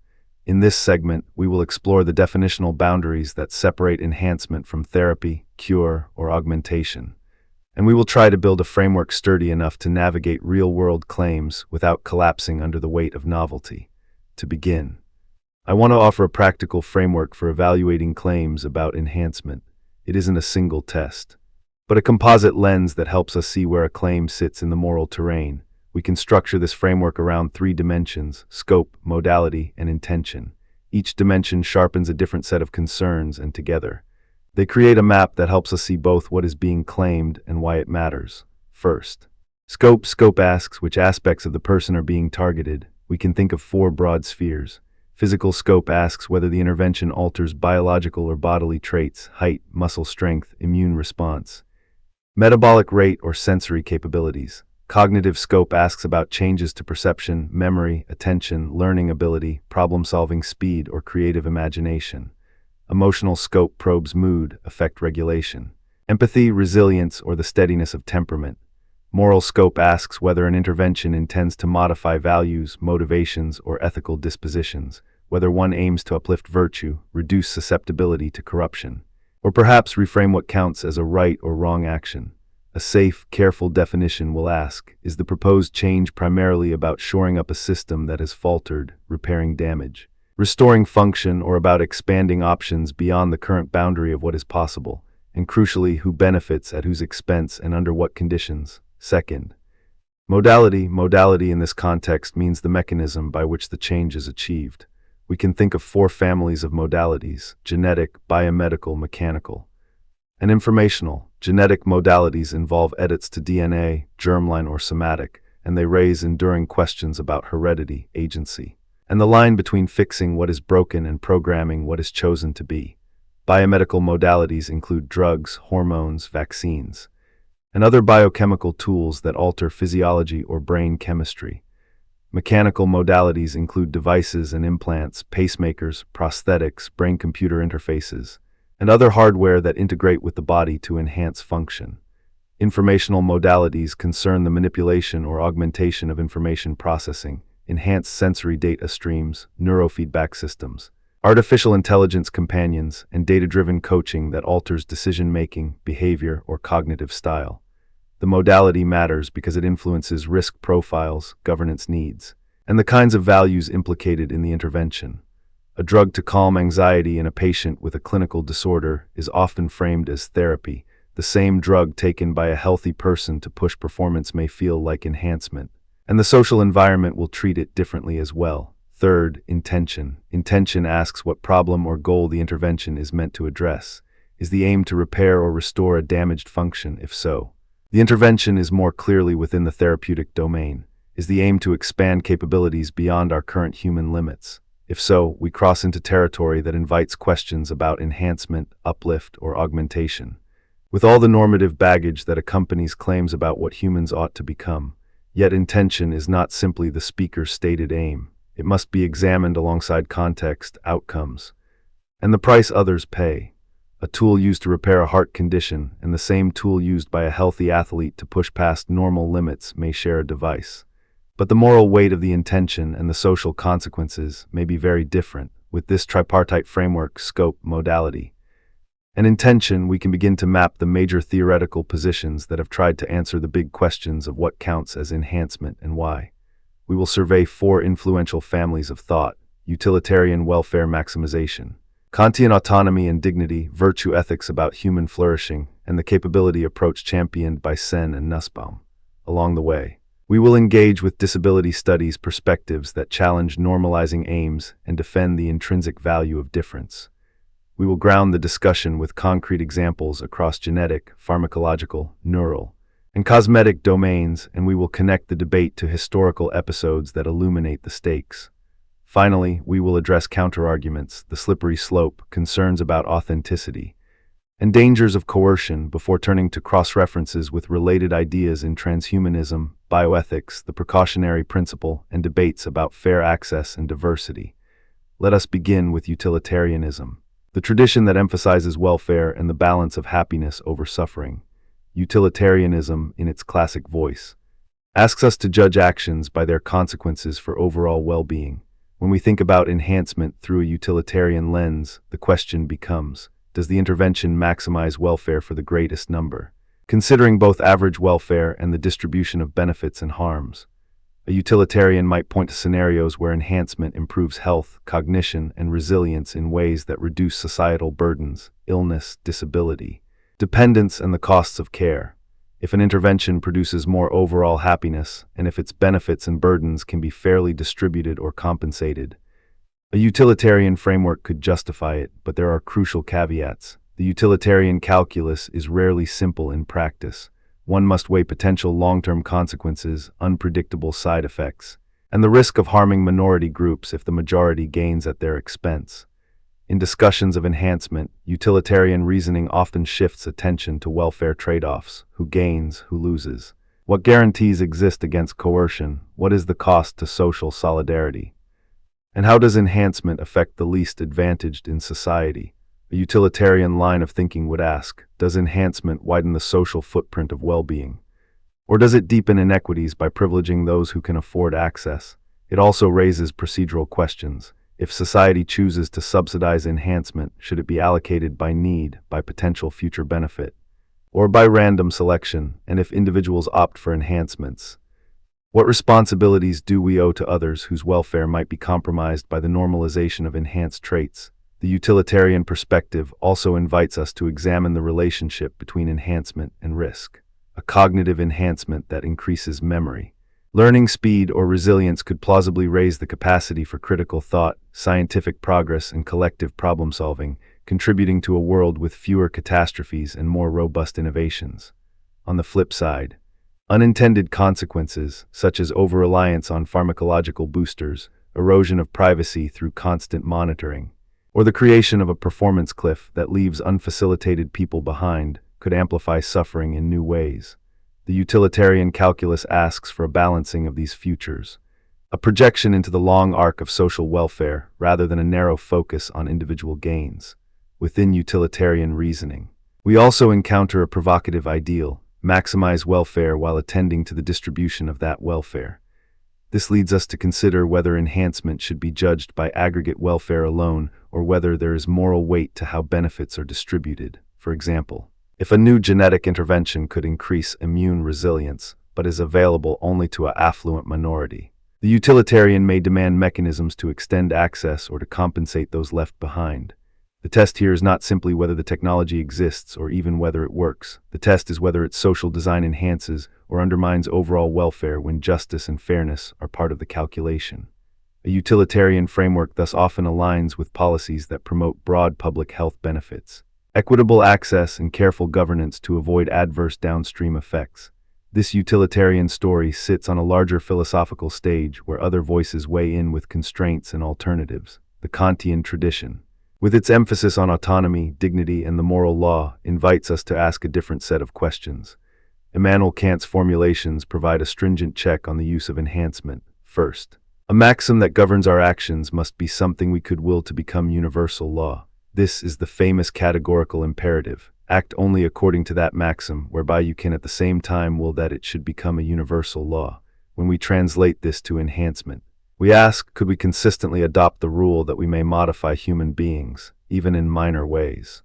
In this segment, we will explore the definitional boundaries that separate enhancement from therapy, cure, or augmentation. And we will try to build a framework sturdy enough to navigate real-world claims without collapsing under the weight of novelty. To begin, I want to offer a practical framework for evaluating claims about enhancement. It isn't a single test, but a composite lens that helps us see where a claim sits in the moral terrain. We can structure this framework around 3 dimensions: scope, modality, and intention. Each dimension sharpens a different set of concerns, and together, they create a map that helps us see both what is being claimed and why it matters. First, scope. Scope asks which aspects of the person are being targeted. We can think of 4 broad spheres. Physical scope asks whether the intervention alters biological or bodily traits, height, muscle strength, immune response, metabolic rate, or sensory capabilities. Cognitive scope asks about changes to perception, memory, attention, learning ability, problem-solving speed, or creative imagination. Emotional scope probes mood, affect regulation, empathy, resilience, or the steadiness of temperament. Moral scope asks whether an intervention intends to modify values, motivations, or ethical dispositions, whether one aims to uplift virtue, reduce susceptibility to corruption, or perhaps reframe what counts as a right or wrong action. A safe, careful definition will ask, is the proposed change primarily about shoring up a system that has faltered, repairing damage, restoring function, or about expanding options beyond the current boundary of what is possible? And crucially, who benefits at whose expense and under what conditions? Second, modality. Modality in this context means the mechanism by which the change is achieved. We can think of 4 families of modalities: genetic, biomedical, mechanical, and informational. Genetic modalities involve edits to DNA, germline, or somatic, and they raise enduring questions about heredity, agency, and the line between fixing what is broken and programming what is chosen to be. Biomedical modalities include drugs, hormones, vaccines, and other biochemical tools that alter physiology or brain chemistry. Mechanical modalities include devices and implants, pacemakers, prosthetics, brain-computer interfaces, and other hardware that integrate with the body to enhance function. Informational modalities concern the manipulation or augmentation of information processing, enhanced sensory data streams, neurofeedback systems, artificial intelligence companions, and data-driven coaching that alters decision-making, behavior, or cognitive style. The modality matters because it influences risk profiles, governance needs, and the kinds of values implicated in the intervention. A drug to calm anxiety in a patient with a clinical disorder is often framed as therapy. The same drug taken by a healthy person to push performance may feel like enhancement, and the social environment will treat it differently as well. Third, intention. Intention asks what problem or goal the intervention is meant to address. Is the aim to repair or restore a damaged function? If so, the intervention is more clearly within the therapeutic domain. Is the aim to expand capabilities beyond our current human limits? If so, we cross into territory that invites questions about enhancement, uplift, or augmentation. With all the normative baggage that accompanies claims about what humans ought to become, yet intention is not simply the speaker's stated aim. It must be examined alongside context, outcomes, and the price others pay. A tool used to repair a heart condition and the same tool used by a healthy athlete to push past normal limits may share a device. But the moral weight of the intention and the social consequences may be very different. With this tripartite framework, scope, modality, and intention, we can begin to map the major theoretical positions that have tried to answer the big questions of what counts as enhancement and why. We will survey 4 influential families of thought: utilitarian welfare maximization, Kantian autonomy and dignity, virtue ethics about human flourishing, and the capability approach championed by Sen and Nussbaum. Along the way, we will engage with disability studies perspectives that challenge normalizing aims and defend the intrinsic value of difference. We will ground the discussion with concrete examples across genetic, pharmacological, neural, and cosmetic domains, and we will connect the debate to historical episodes that illuminate the stakes. Finally, we will address counterarguments, the slippery slope, concerns about authenticity, and dangers of coercion before turning to cross-references with related ideas in transhumanism, bioethics, the precautionary principle, and debates about fair access and diversity. Let us begin with utilitarianism, the tradition that emphasizes welfare and the balance of happiness over suffering. Utilitarianism, in its classic voice, asks us to judge actions by their consequences for overall well-being. When we think about enhancement through a utilitarian lens, the question becomes, does the intervention maximize welfare for the greatest number? Considering both average welfare and the distribution of benefits and harms, a utilitarian might point to scenarios where enhancement improves health, cognition, and resilience in ways that reduce societal burdens, illness, disability, dependence, and the costs of care. If an intervention produces more overall happiness, and if its benefits and burdens can be fairly distributed or compensated, a utilitarian framework could justify it, but there are crucial caveats. The utilitarian calculus is rarely simple in practice. One must weigh potential long-term consequences, unpredictable side effects, and the risk of harming minority groups if the majority gains at their expense. In discussions of enhancement, utilitarian reasoning often shifts attention to welfare trade-offs: who gains, who loses, what guarantees exist against coercion, what is the cost to social solidarity, and how does enhancement affect the least advantaged in society? A utilitarian line of thinking would ask, does enhancement widen the social footprint of well-being? Or does it deepen inequities by privileging those who can afford access? It also raises procedural questions. If society chooses to subsidize enhancement, should it be allocated by need, by potential future benefit, or by random selection? And if individuals opt for enhancements, what responsibilities do we owe to others whose welfare might be compromised by the normalization of enhanced traits? The utilitarian perspective also invites us to examine the relationship between enhancement and risk. A cognitive enhancement that increases memory, learning speed, or resilience could plausibly raise the capacity for critical thought, scientific progress, and collective problem-solving, contributing to a world with fewer catastrophes and more robust innovations. On the flip side, unintended consequences, such as over-reliance on pharmacological boosters, erosion of privacy through constant monitoring, or the creation of a performance cliff that leaves unfacilitated people behind, could amplify suffering in new ways. The utilitarian calculus asks for a balancing of these futures, a projection into the long arc of social welfare rather than a narrow focus on individual gains. Within utilitarian reasoning, we also encounter a provocative ideal: maximize welfare while attending to the distribution of that welfare. This leads us to consider whether enhancement should be judged by aggregate welfare alone, or whether there is moral weight to how benefits are distributed. For example, if a new genetic intervention could increase immune resilience, but is available only to an affluent minority, the utilitarian may demand mechanisms to extend access or to compensate those left behind. The test here is not simply whether the technology exists or even whether it works. The test is whether its social design enhances or undermines overall welfare when justice and fairness are part of the calculation. A utilitarian framework thus often aligns with policies that promote broad public health benefits, equitable access, and careful governance to avoid adverse downstream effects. This utilitarian story sits on a larger philosophical stage where other voices weigh in with constraints and alternatives. The Kantian tradition, with its emphasis on autonomy, dignity, and the moral law, invites us to ask a different set of questions. Immanuel Kant's formulations provide a stringent check on the use of enhancement. First, a maxim that governs our actions must be something we could will to become universal law. This is the famous categorical imperative: act only according to that maxim, whereby you can at the same time will that it should become a universal law. When we translate this to enhancement, we ask, could we consistently adopt the rule that we may modify human beings, even in minor ways?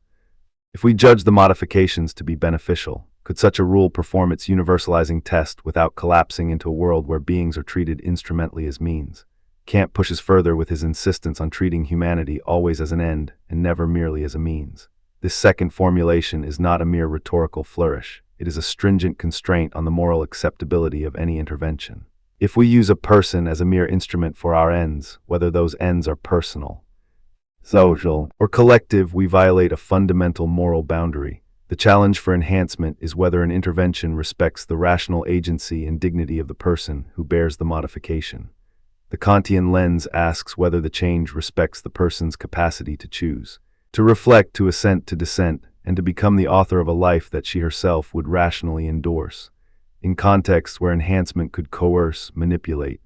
If we judge the modifications to be beneficial, could such a rule perform its universalizing test without collapsing into a world where beings are treated instrumentally as means? Kant pushes further with his insistence on treating humanity always as an end and never merely as a means. This second formulation is not a mere rhetorical flourish. It is a stringent constraint on the moral acceptability of any intervention. If we use a person as a mere instrument for our ends, whether those ends are personal, social, or collective, we violate a fundamental moral boundary. The challenge for enhancement is whether an intervention respects the rational agency and dignity of the person who bears the modification. The Kantian lens asks whether the change respects the person's capacity to choose, to reflect, to assent, to dissent, and to become the author of a life that she herself would rationally endorse. In contexts where enhancement could coerce, manipulate,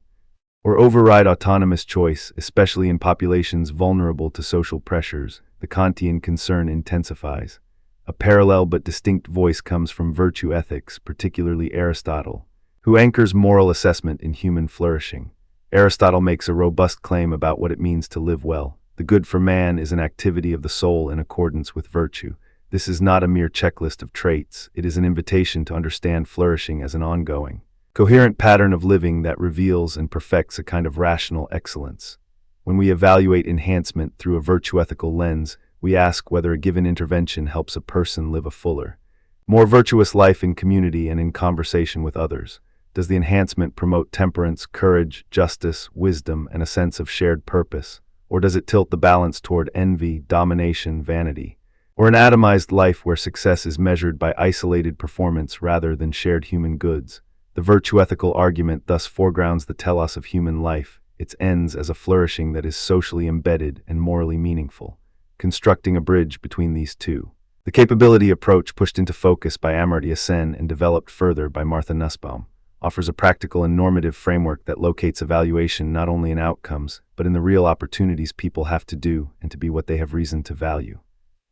or override autonomous choice, especially in populations vulnerable to social pressures, the Kantian concern intensifies. A parallel but distinct voice comes from virtue ethics, particularly Aristotle, who anchors moral assessment in human flourishing. Aristotle makes a robust claim about what it means to live well. The good for man is an activity of the soul in accordance with virtue. This is not a mere checklist of traits, it is an invitation to understand flourishing as an ongoing, coherent pattern of living that reveals and perfects a kind of rational excellence. When we evaluate enhancement through a virtue-ethical lens, we ask whether a given intervention helps a person live a fuller, more virtuous life in community and in conversation with others. Does the enhancement promote temperance, courage, justice, wisdom, and a sense of shared purpose? Or does it tilt the balance toward envy, domination, vanity? Or an atomized life where success is measured by isolated performance rather than shared human goods? The virtue-ethical argument thus foregrounds the telos of human life, its ends as a flourishing that is socially embedded and morally meaningful, constructing a bridge between these two. The capability approach, pushed into focus by Amartya Sen and developed further by Martha Nussbaum, offers a practical and normative framework that locates evaluation not only in outcomes, but in the real opportunities people have to do and to be what they have reason to value.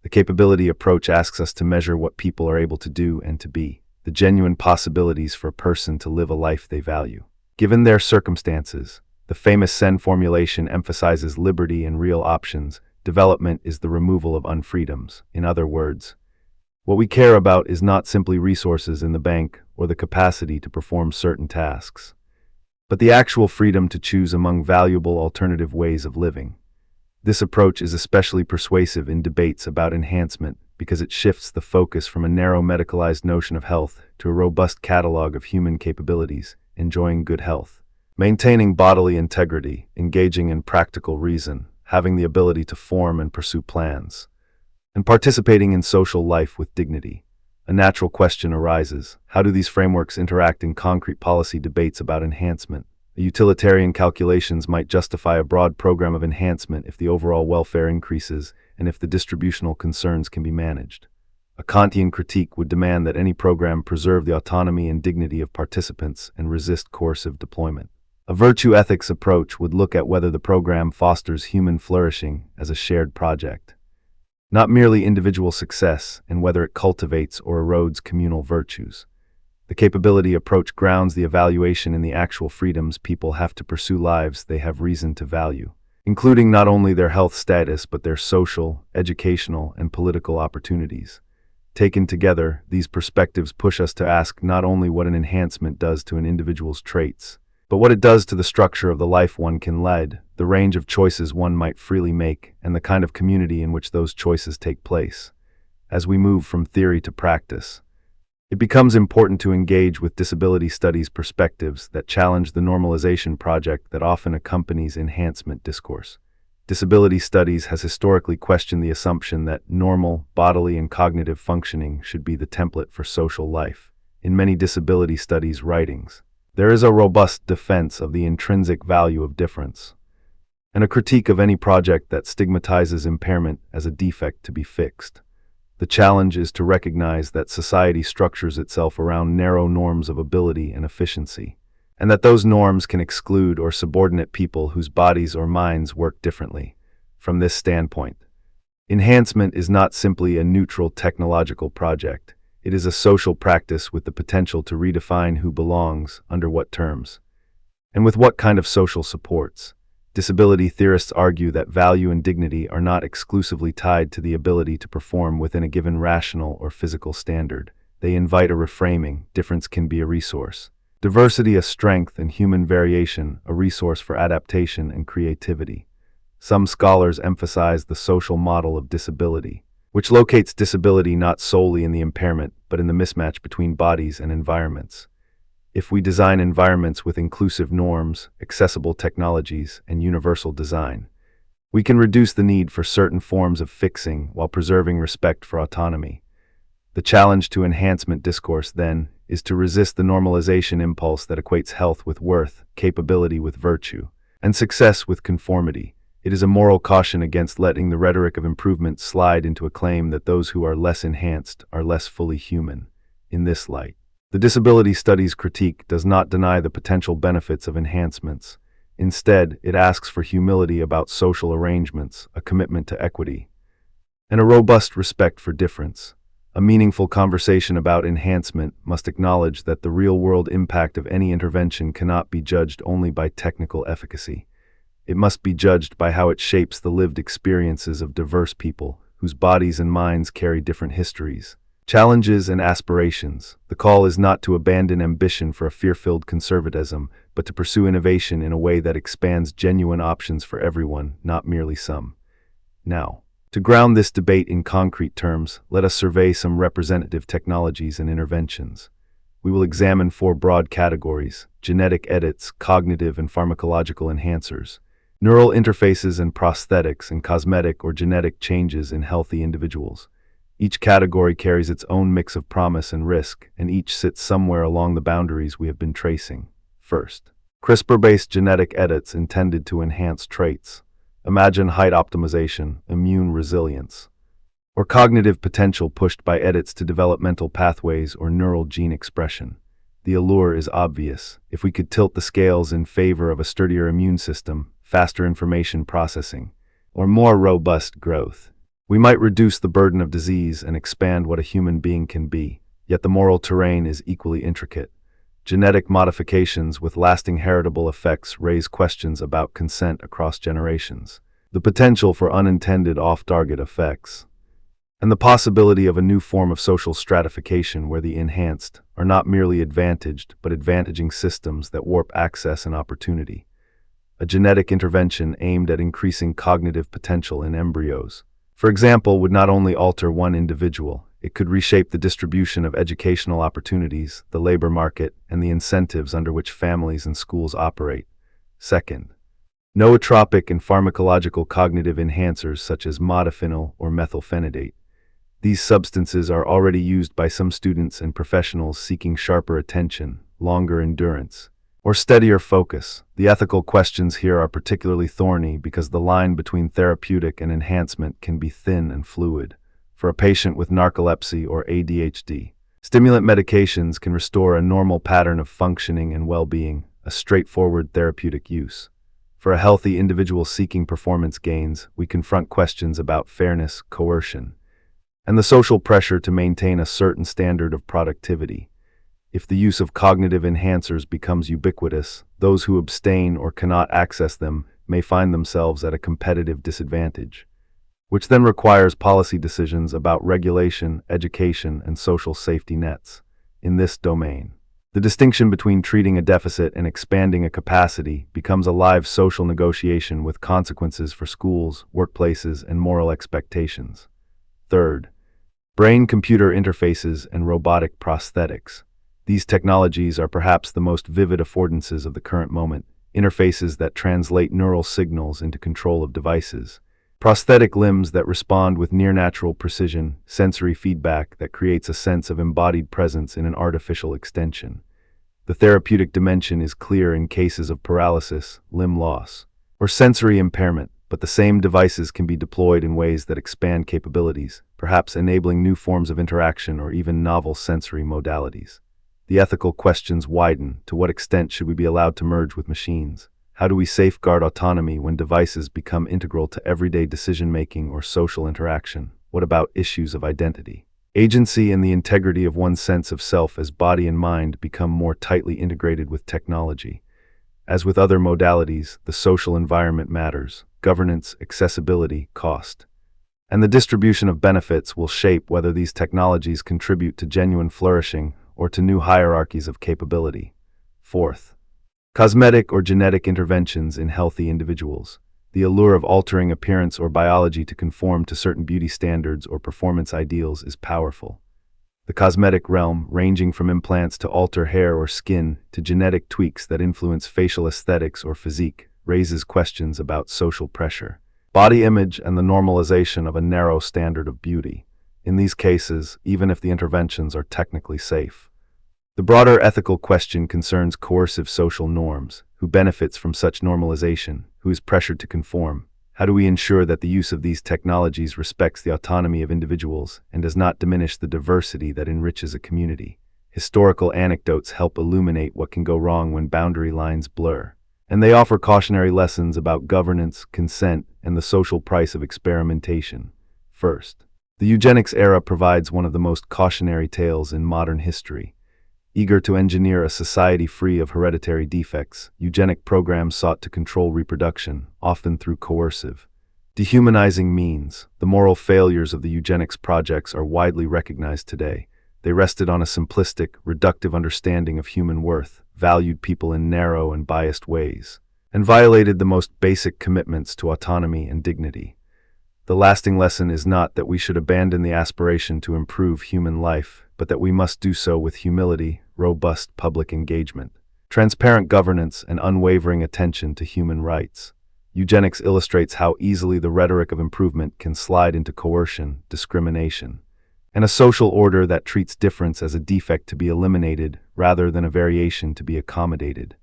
The capability approach asks us to measure what people are able to do and to be, the genuine possibilities for a person to live a life they value. Given their circumstances, the famous Sen formulation emphasizes liberty and real options. Development is the removal of unfreedoms. In other words, what we care about is not simply resources in the bank or the capacity to perform certain tasks, but the actual freedom to choose among valuable alternative ways of living. This approach is especially persuasive in debates about enhancement because it shifts the focus from a narrow medicalized notion of health to a robust catalog of human capabilities, enjoying good health, maintaining bodily integrity, engaging in practical reason, having the ability to form and pursue plans, and participating in social life with dignity. A natural question arises: how do these frameworks interact in concrete policy debates about enhancement? The utilitarian calculations might justify a broad program of enhancement if the overall welfare increases and if the distributional concerns can be managed. A Kantian critique would demand that any program preserve the autonomy and dignity of participants and resist coercive deployment. A virtue ethics approach would look at whether the program fosters human flourishing as a shared project, not merely individual success, and whether it cultivates or erodes communal virtues. The capability approach grounds the evaluation in the actual freedoms people have to pursue lives they have reason to value, including not only their health status but their social, educational, and political opportunities. Taken together, these perspectives push us to ask not only what an enhancement does to an individual's traits, but what it does to the structure of the life one can lead, the range of choices one might freely make, and the kind of community in which those choices take place. As we move from theory to practice, it becomes important to engage with disability studies perspectives that challenge the normalization project that often accompanies enhancement discourse. Disability studies has historically questioned the assumption that normal, bodily, and cognitive functioning should be the template for social life. In many disability studies writings, there is a robust defense of the intrinsic value of difference, and a critique of any project that stigmatizes impairment as a defect to be fixed. The challenge is to recognize that society structures itself around narrow norms of ability and efficiency, and that those norms can exclude or subordinate people whose bodies or minds work differently. From this standpoint, enhancement is not simply a neutral technological project. It is a social practice with the potential to redefine who belongs, under what terms, and with what kind of social supports. Disability theorists argue that value and dignity are not exclusively tied to the ability to perform within a given rational or physical standard. They invite a reframing. Difference can be a resource, diversity a strength, and human variation a resource for adaptation and creativity. Some scholars emphasize the social model of disability, which locates disability not solely in the impairment, but in the mismatch between bodies and environments. If we design environments with inclusive norms, accessible technologies, and universal design, we can reduce the need for certain forms of fixing while preserving respect for autonomy. The challenge to enhancement discourse, then, is to resist the normalization impulse that equates health with worth, capability with virtue, and success with conformity. It is a moral caution against letting the rhetoric of improvement slide into a claim that those who are less enhanced are less fully human. In this light, the disability studies critique does not deny the potential benefits of enhancements. Instead, it asks for humility about social arrangements, a commitment to equity, and a robust respect for difference. A meaningful conversation about enhancement must acknowledge that the real-world impact of any intervention cannot be judged only by technical efficacy. It must be judged by how it shapes the lived experiences of diverse people whose bodies and minds carry different histories, challenges, and aspirations. The call is not to abandon ambition for a fear-filled conservatism, but to pursue innovation in a way that expands genuine options for everyone, not merely some. Now, to ground this debate in concrete terms, let us survey some representative technologies and interventions. We will examine 4 broad categories: genetic edits, cognitive and pharmacological enhancers, neural interfaces and prosthetics, and cosmetic or genetic changes in healthy individuals. Each category carries its own mix of promise and risk, and each sits somewhere along the boundaries we have been tracing. First, CRISPR-based genetic edits intended to enhance traits. Imagine height optimization, immune resilience, or cognitive potential pushed by edits to developmental pathways or neural gene expression. The allure is obvious. If we could tilt the scales in favor of a sturdier immune system, faster information processing, or more robust growth, we might reduce the burden of disease and expand what a human being can be. Yet the moral terrain is equally intricate. Genetic modifications with lasting heritable effects raise questions about consent across generations, the potential for unintended off-target effects, and the possibility of a new form of social stratification where the enhanced are not merely advantaged but advantaging systems that warp access and opportunity. A genetic intervention aimed at increasing cognitive potential in embryos, for example, would not only alter one individual, it could reshape the distribution of educational opportunities, the labor market, and the incentives under which families and schools operate. Second, nootropic and pharmacological cognitive enhancers such as modafinil or methylphenidate. These substances are already used by some students and professionals seeking sharper attention, longer endurance, or steadier focus. The ethical questions here are particularly thorny because the line between therapeutic and enhancement can be thin and fluid. For a patient with narcolepsy or ADHD, stimulant medications can restore a normal pattern of functioning and well-being, a straightforward therapeutic use. For a healthy individual seeking performance gains, we confront questions about fairness, coercion, and the social pressure to maintain a certain standard of productivity. If the use of cognitive enhancers becomes ubiquitous, those who abstain or cannot access them may find themselves at a competitive disadvantage, which then requires policy decisions about regulation, education, and social safety nets. In this domain, the distinction between treating a deficit and expanding a capacity becomes a live social negotiation with consequences for schools, workplaces, and moral expectations. Third, brain-computer interfaces and robotic prosthetics. These technologies are perhaps the most vivid affordances of the current moment, interfaces that translate neural signals into control of devices, prosthetic limbs that respond with near-natural precision, sensory feedback that creates a sense of embodied presence in an artificial extension. The therapeutic dimension is clear in cases of paralysis, limb loss, or sensory impairment, but the same devices can be deployed in ways that expand capabilities, perhaps enabling new forms of interaction or even novel sensory modalities. The ethical questions widen. To what extent should we be allowed to merge with machines? How do we safeguard autonomy when devices become integral to everyday decision-making or social interaction? What about issues of identity, agency, and the integrity of one's sense of self as body and mind become more tightly integrated with technology? As with other modalities, the social environment matters. Governance, accessibility, cost, and the distribution of benefits will shape whether these technologies contribute to genuine flourishing or to new hierarchies of capability. Fourth, cosmetic or genetic interventions in healthy individuals. The allure of altering appearance or biology to conform to certain beauty standards or performance ideals is powerful. The cosmetic realm, ranging from implants to alter hair or skin to genetic tweaks that influence facial aesthetics or physique, raises questions about social pressure, body image, and the normalization of a narrow standard of beauty. In these cases, even if the interventions are technically safe, the broader ethical question concerns coercive social norms. Who benefits from such normalization? Who is pressured to conform? How do we ensure that the use of these technologies respects the autonomy of individuals and does not diminish the diversity that enriches a community? Historical anecdotes help illuminate what can go wrong when boundary lines blur, and they offer cautionary lessons about governance, consent, and the social price of experimentation. First, The eugenics era provides one of the most cautionary tales in modern history. Eager to engineer a society free of hereditary defects, eugenic programs sought to control reproduction, often through coercive, dehumanizing means. The moral failures of the eugenics projects are widely recognized today. They rested on a simplistic, reductive understanding of human worth, valued people in narrow and biased ways, and violated the most basic commitments to autonomy and dignity. The lasting lesson is not that we should abandon the aspiration to improve human life, but that we must do so with humility, robust public engagement, transparent governance, and unwavering attention to human rights. Eugenics illustrates how easily the rhetoric of improvement can slide into coercion, discrimination, and a social order that treats difference as a defect to be eliminated rather than a variation to be accommodated.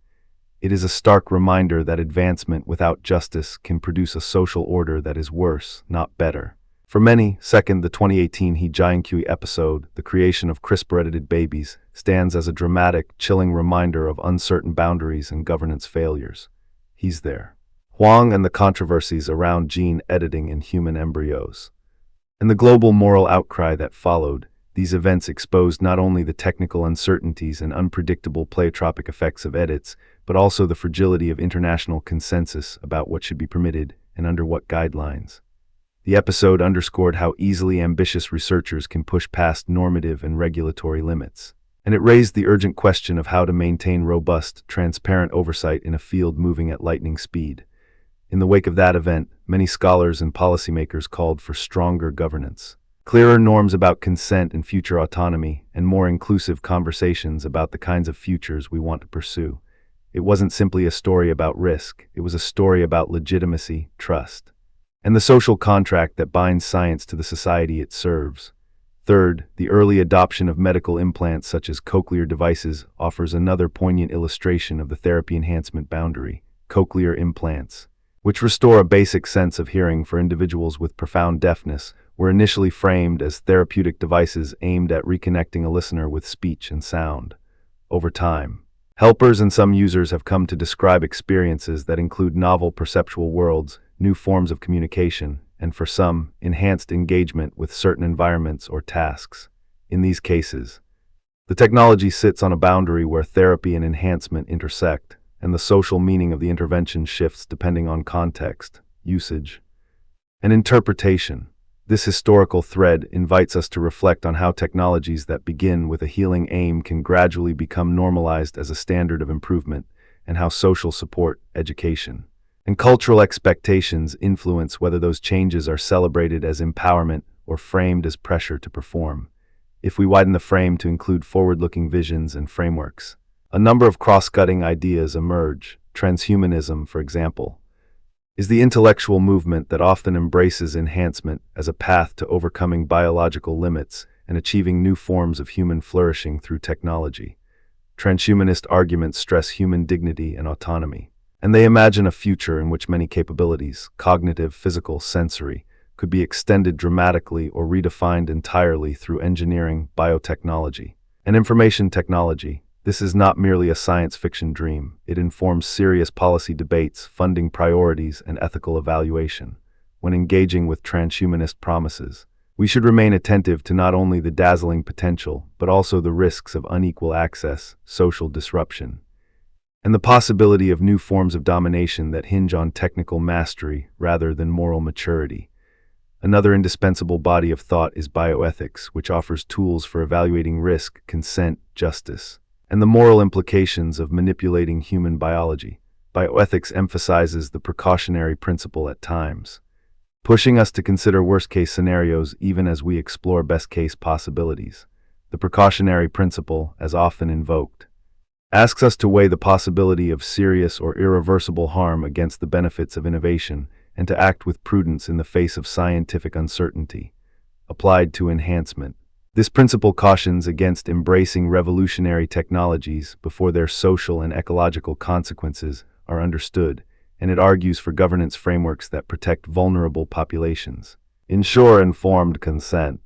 It is a stark reminder that advancement without justice can produce a social order that is worse, not better. For many, second, the 2018 Jiankui episode, The Creation of CRISPR-Edited Babies, stands as a dramatic, chilling reminder of uncertain boundaries and governance failures. He's there. Huang and the controversies around gene editing in human embryos. And the global moral outcry that followed, these events exposed not only the technical uncertainties and unpredictable pleiotropic effects of edits, but also the fragility of international consensus about what should be permitted and under what guidelines. The episode underscored how easily ambitious researchers can push past normative and regulatory limits, and it raised the urgent question of how to maintain robust, transparent oversight in a field moving at lightning speed. In the wake of that event, many scholars and policymakers called for stronger governance, clearer norms about consent and future autonomy, and more inclusive conversations about the kinds of futures we want to pursue. It wasn't simply a story about risk, it was a story about legitimacy, trust, and the social contract that binds science to the society it serves. Third, the early adoption of medical implants such as cochlear devices offers another poignant illustration of the therapy enhancement boundary. Cochlear implants, which restore a basic sense of hearing for individuals with profound deafness, were initially framed as therapeutic devices aimed at reconnecting a listener with speech and sound. Over time, helpers and some users have come to describe experiences that include novel perceptual worlds, new forms of communication, and for some, enhanced engagement with certain environments or tasks. In these cases, the technology sits on a boundary where therapy and enhancement intersect, and the social meaning of the intervention shifts depending on context, usage, and interpretation. This historical thread invites us to reflect on how technologies that begin with a healing aim can gradually become normalized as a standard of improvement, and how social support, education, and cultural expectations influence whether those changes are celebrated as empowerment or framed as pressure to perform. If we widen the frame to include forward-looking visions and frameworks, a number of cross-cutting ideas emerge. Transhumanism, for example, is the intellectual movement that often embraces enhancement as a path to overcoming biological limits and achieving new forms of human flourishing through technology. Transhumanist arguments stress human dignity and autonomy, and they imagine a future in which many capabilities, cognitive, physical, sensory, could be extended dramatically or redefined entirely through engineering, biotechnology, and information technology. This is not merely a science fiction dream. It informs serious policy debates, funding priorities, and ethical evaluation. When engaging with transhumanist promises, we should remain attentive to not only the dazzling potential, but also the risks of unequal access, social disruption, and the possibility of new forms of domination that hinge on technical mastery rather than moral maturity. Another indispensable body of thought is bioethics, which offers tools for evaluating risk, consent, justice, and the moral implications of manipulating human biology. Bioethics emphasizes the precautionary principle at times, pushing us to consider worst-case scenarios even as we explore best-case possibilities. The precautionary principle, as often invoked, asks us to weigh the possibility of serious or irreversible harm against the benefits of innovation and to act with prudence in the face of scientific uncertainty. Applied to enhancement, this principle cautions against embracing revolutionary technologies before their social and ecological consequences are understood, and it argues for governance frameworks that protect vulnerable populations, ensure informed consent,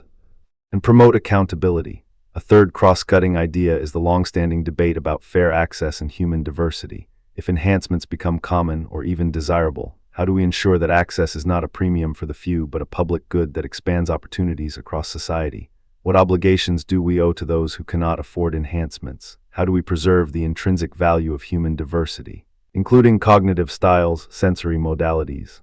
and promote accountability. A third cross-cutting idea is the long-standing debate about fair access and human diversity. If enhancements become common or even desirable, How do we ensure that access is not a premium for the few, but a public good that expands opportunities across society? What obligations do we owe to those who cannot afford enhancements? How do we preserve the intrinsic value of human diversity, including cognitive styles, sensory modalities,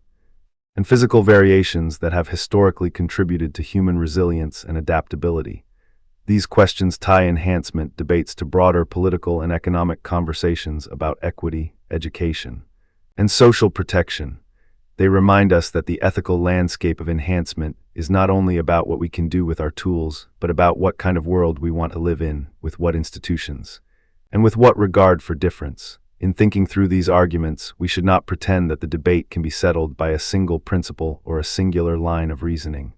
and physical variations that have historically contributed to human resilience and adaptability? These questions tie enhancement debates to broader political and economic conversations about equity, education, and social protection. They remind us that the ethical landscape of enhancement is not only about what we can do with our tools, but about what kind of world we want to live in, with what institutions, and with what regard for difference. In thinking through these arguments, we should not pretend that the debate can be settled by a single principle or a singular line of reasoning.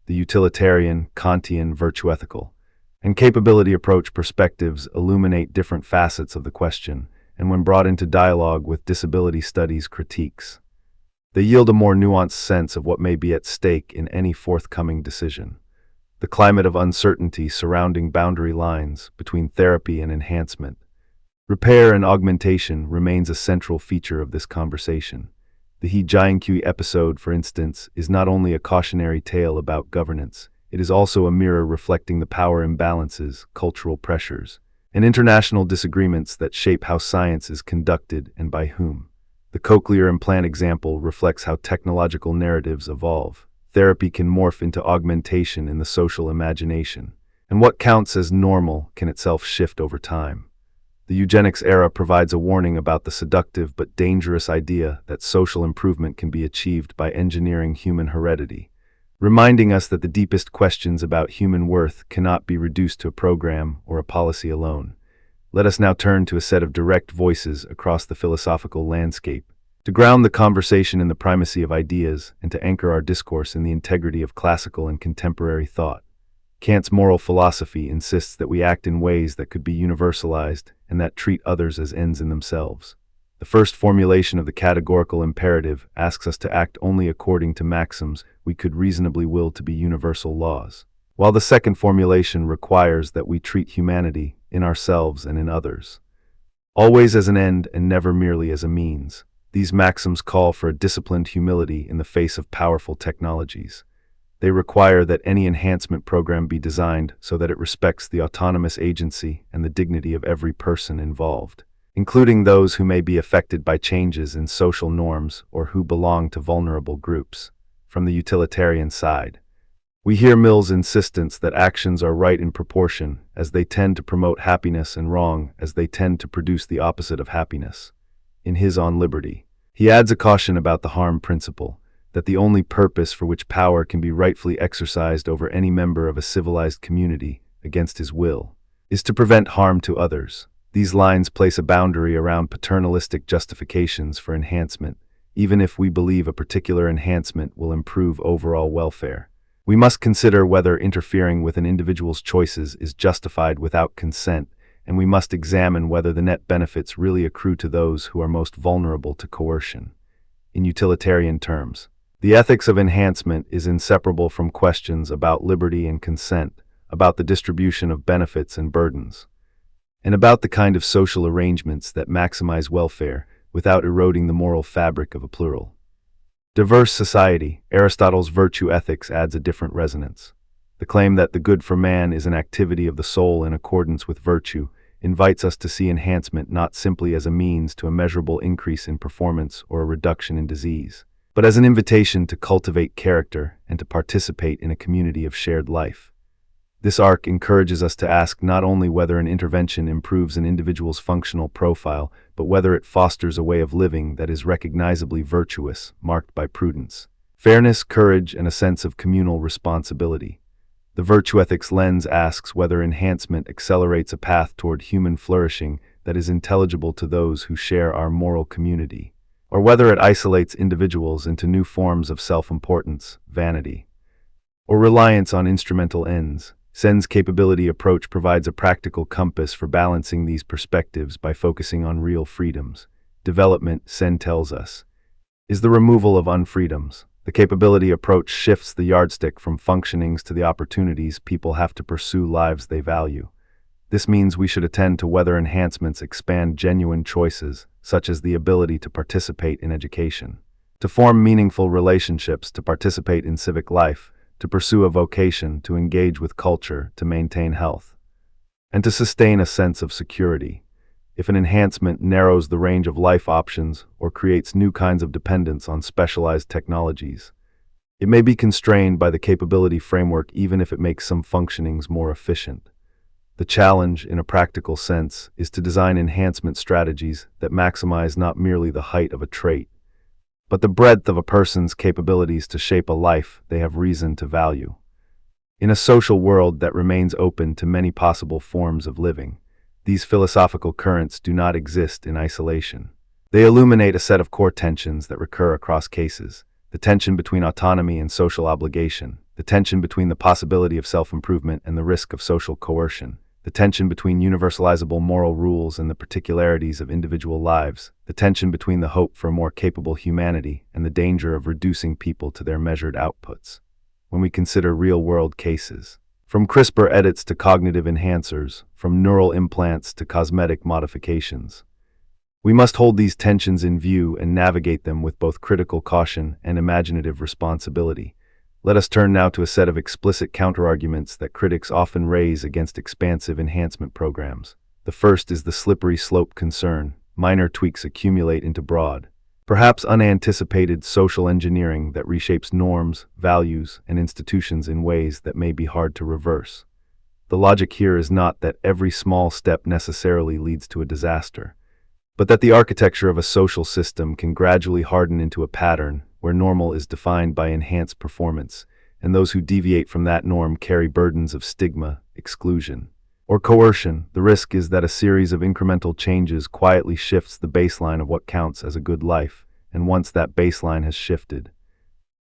The utilitarian, Kantian, virtue-ethical, and capability approach perspectives illuminate different facets of the question, and when brought into dialogue with disability studies critiques, they yield a more nuanced sense of what may be at stake in any forthcoming decision. The climate of uncertainty surrounding boundary lines between therapy and enhancement, repair and augmentation remains a central feature of this conversation. The He episode, for instance, is not only a cautionary tale about governance, it is also a mirror reflecting the power imbalances, cultural pressures, and international disagreements that shape how science is conducted and by whom. The cochlear implant example reflects how technological narratives evolve. Therapy can morph into augmentation in the social imagination, and what counts as normal can itself shift over time. The eugenics era provides a warning about the seductive but dangerous idea that social improvement can be achieved by engineering human heredity, reminding us that the deepest questions about human worth cannot be reduced to a program or a policy alone. Let us now turn to a set of direct voices across the philosophical landscape, to ground the conversation in the primacy of ideas and to anchor our discourse in the integrity of classical and contemporary thought. Kant's moral philosophy insists that we act in ways that could be universalized and that treat others as ends in themselves. The first formulation of the categorical imperative asks us to act only according to maxims we could reasonably will to be universal laws, while the second formulation requires that we treat humanity, in ourselves and in others, always as an end and never merely as a means. These maxims call for a disciplined humility in the face of powerful technologies. They require that any enhancement program be designed so that it respects the autonomous agency and the dignity of every person involved, including those who may be affected by changes in social norms or who belong to vulnerable groups. From the utilitarian side, we hear Mill's insistence that actions are right in proportion as they tend to promote happiness and wrong as they tend to produce the opposite of happiness. In his On Liberty, he adds a caution about the harm principle, that the only purpose for which power can be rightfully exercised over any member of a civilized community against his will is to prevent harm to others. These lines place a boundary around paternalistic justifications for enhancement, even if we believe a particular enhancement will improve overall welfare. We must consider whether interfering with an individual's choices is justified without consent, and we must examine whether the net benefits really accrue to those who are most vulnerable to coercion. In utilitarian terms, the ethics of enhancement is inseparable from questions about liberty and consent, about the distribution of benefits and burdens, and about the kind of social arrangements that maximize welfare without eroding the moral fabric of a plural, diverse society. Aristotle's virtue ethics adds a different resonance. The claim that the good for man is an activity of the soul in accordance with virtue invites us to see enhancement not simply as a means to a measurable increase in performance or a reduction in disease, but as an invitation to cultivate character and to participate in a community of shared life. This arc encourages us to ask not only whether an intervention improves an individual's functional profile, but whether it fosters a way of living that is recognizably virtuous, marked by prudence, fairness, courage, and a sense of communal responsibility. The virtue ethics lens asks whether enhancement accelerates a path toward human flourishing that is intelligible to those who share our moral community, or whether it isolates individuals into new forms of self-importance, vanity, or reliance on instrumental ends. Sen's capability approach provides a practical compass for balancing these perspectives by focusing on real freedoms. Development, Sen tells us, is the removal of unfreedoms. The capability approach shifts the yardstick from functionings to the opportunities people have to pursue lives they value. This means we should attend to whether enhancements expand genuine choices, such as the ability to participate in education, to form meaningful relationships, to participate in civic life, to pursue a vocation, to engage with culture, to maintain health, and to sustain a sense of security. If an enhancement narrows the range of life options or creates new kinds of dependence on specialized technologies, it may be constrained by the capability framework even if it makes some functionings more efficient. The challenge, in a practical sense, is to design enhancement strategies that maximize not merely the height of a trait, but the breadth of a person's capabilities to shape a life they have reason to value. In a social world that remains open to many possible forms of living, these philosophical currents do not exist in isolation. They illuminate a set of core tensions that recur across cases: the tension between autonomy and social obligation, the tension between the possibility of self-improvement and the risk of social coercion, the tension between universalizable moral rules and the particularities of individual lives, the tension between the hope for a more capable humanity and the danger of reducing people to their measured outputs. When we consider real-world cases, from CRISPR edits to cognitive enhancers, from neural implants to cosmetic modifications, we must hold these tensions in view and navigate them with both critical caution and imaginative responsibility. Let us turn now to a set of explicit counterarguments that critics often raise against expansive enhancement programs. The first is the slippery slope concern. Minor tweaks accumulate into broad, perhaps unanticipated social engineering that reshapes norms, values, and institutions in ways that may be hard to reverse. The logic here is not that every small step necessarily leads to a disaster, but that the architecture of a social system can gradually harden into a pattern where normal is defined by enhanced performance, and those who deviate from that norm carry burdens of stigma, exclusion, or coercion. The risk is that a series of incremental changes quietly shifts the baseline of what counts as a good life, and once that baseline has shifted,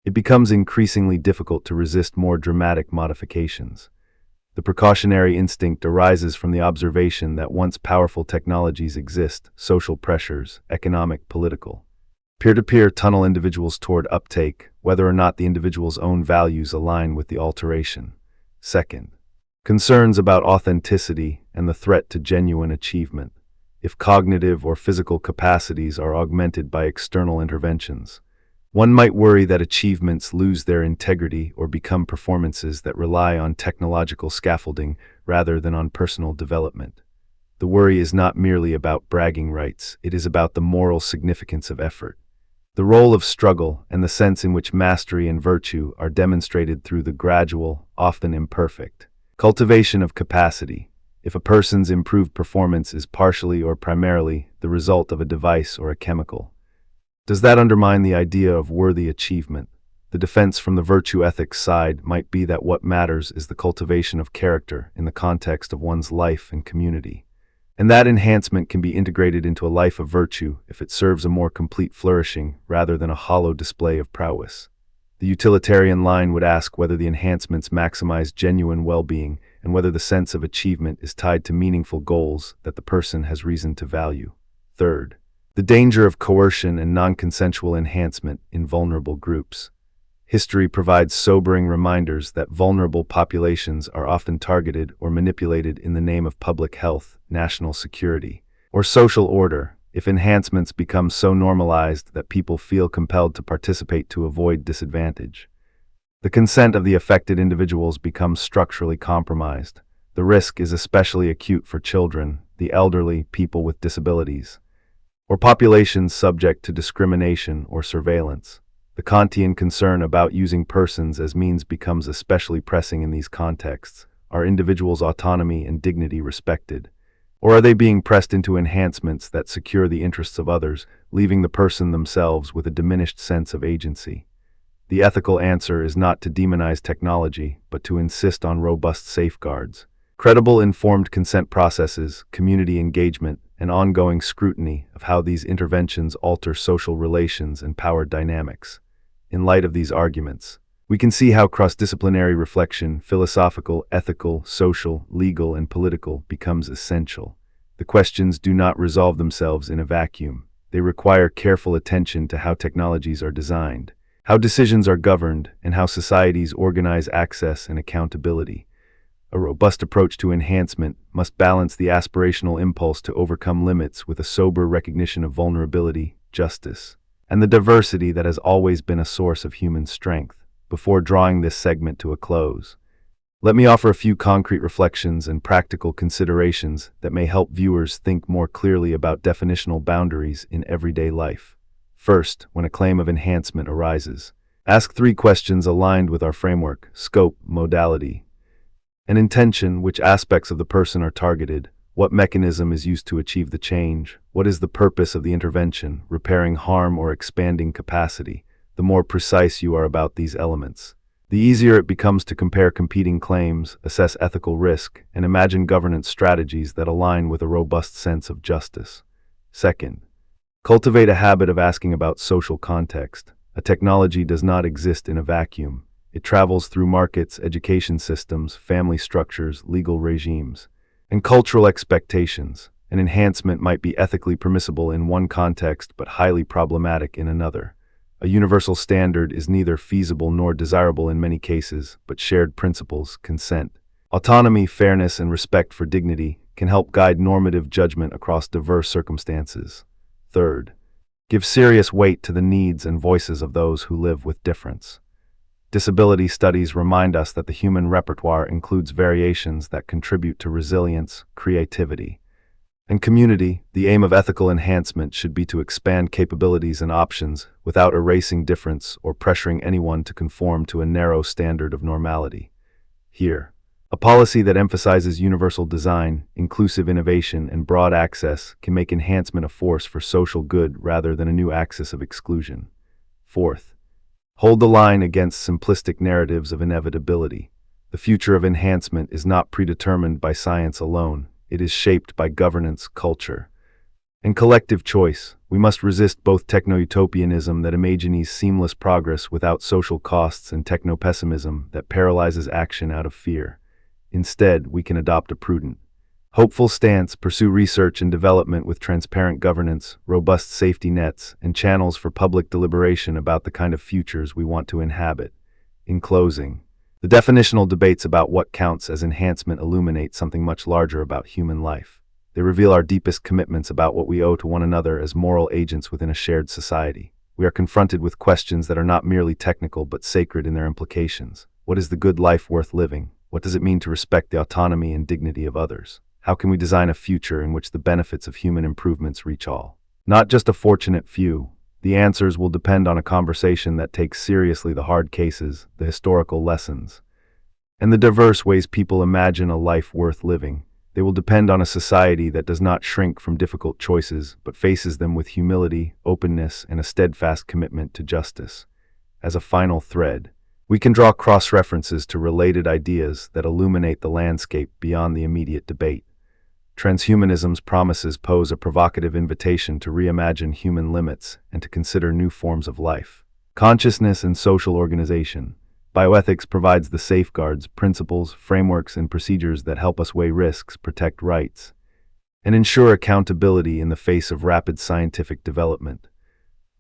it becomes increasingly difficult to resist more dramatic modifications. The precautionary instinct arises from the observation that once powerful technologies exist, social pressures, economic, political, peer-to-peer tunnel individuals toward uptake, whether or not the individual's own values align with the alteration. Second, concerns about authenticity and the threat to genuine achievement. If cognitive or physical capacities are augmented by external interventions, one might worry that achievements lose their integrity or become performances that rely on technological scaffolding rather than on personal development. The worry is not merely about bragging rights, it is about the moral significance of effort. The role of struggle and the sense in which mastery and virtue are demonstrated through the gradual, often imperfect, cultivation of capacity. If a person's improved performance is partially or primarily the result of a device or a chemical, does that undermine the idea of worthy achievement? The defense from the virtue ethics side might be that what matters is the cultivation of character in the context of one's life and community, and that enhancement can be integrated into a life of virtue if it serves a more complete flourishing rather than a hollow display of prowess. The utilitarian line would ask whether the enhancements maximize genuine well-being and whether the sense of achievement is tied to meaningful goals that the person has reason to value. Third, the danger of coercion and non-consensual enhancement in vulnerable groups. History provides sobering reminders that vulnerable populations are often targeted or manipulated in the name of public health, national security, or social order. If enhancements become so normalized that people feel compelled to participate to avoid disadvantage, the consent of the affected individuals becomes structurally compromised. The risk is especially acute for children, the elderly, people with disabilities, or populations subject to discrimination or surveillance. The Kantian concern about using persons as means becomes especially pressing in these contexts. Are individuals' autonomy and dignity respected? Or are they being pressed into enhancements that secure the interests of others, leaving the person themselves with a diminished sense of agency? The ethical answer is not to demonize technology, but to insist on robust safeguards, credible informed consent processes, community engagement, and ongoing scrutiny of how these interventions alter social relations and power dynamics. In light of these arguments, we can see how cross-disciplinary reflection, philosophical, ethical, social, legal, and political, becomes essential. The questions do not resolve themselves in a vacuum. They require careful attention to how technologies are designed, how decisions are governed, and how societies organize access and accountability. A robust approach to enhancement must balance the aspirational impulse to overcome limits with a sober recognition of vulnerability, justice, and the diversity that has always been a source of human strength. Before drawing this segment to a close, let me offer a few concrete reflections and practical considerations that may help viewers think more clearly about definitional boundaries in everyday life. First, when a claim of enhancement arises, ask 3 questions aligned with our framework: scope, modality, and intention. Which aspects of the person are targeted? What mechanism is used to achieve the change? What is the purpose of the intervention, repairing harm or expanding capacity? The more precise you are about these elements, the easier it becomes to compare competing claims, assess ethical risk, and imagine governance strategies that align with a robust sense of justice. Second, cultivate a habit of asking about social context. A technology does not exist in a vacuum. It travels through markets, education systems, family structures, legal regimes, and cultural expectations. An enhancement might be ethically permissible in one context but highly problematic in another. A universal standard is neither feasible nor desirable in many cases, but shared principles, consent, autonomy, fairness, and respect for dignity can help guide normative judgment across diverse circumstances. Third, give serious weight to the needs and voices of those who live with difference. Disability studies remind us that the human repertoire includes variations that contribute to resilience, creativity, and community. The aim of ethical enhancement should be to expand capabilities and options without erasing difference or pressuring anyone to conform to a narrow standard of normality. Here, a policy that emphasizes universal design, inclusive innovation, and broad access can make enhancement a force for social good rather than a new axis of exclusion. Fourth, hold the line against simplistic narratives of inevitability. The future of enhancement is not predetermined by science alone. It is shaped by governance, culture, and collective choice. We must resist both techno-utopianism that imagines seamless progress without social costs and techno-pessimism that paralyzes action out of fear. Instead, we can adopt a prudent, hopeful stance, pursue research and development with transparent governance, robust safety nets, and channels for public deliberation about the kind of futures we want to inhabit. In closing, the definitional debates about what counts as enhancement illuminate something much larger about human life. They reveal our deepest commitments about what we owe to one another as moral agents within a shared society. We are confronted with questions that are not merely technical but sacred in their implications. What is the good life worth living? What does it mean to respect the autonomy and dignity of others? How can we design a future in which the benefits of human improvements reach all, not just a fortunate few? The answers will depend on a conversation that takes seriously the hard cases, the historical lessons, and the diverse ways people imagine a life worth living. They will depend on a society that does not shrink from difficult choices, but faces them with humility, openness, and a steadfast commitment to justice. As a final thread, we can draw cross-references to related ideas that illuminate the landscape beyond the immediate debate. Transhumanism's promises pose a provocative invitation to reimagine human limits and to consider new forms of life, consciousness, and social organization. Bioethics provides the safeguards, principles, frameworks, and procedures that help us weigh risks, protect rights, and ensure accountability in the face of rapid scientific development.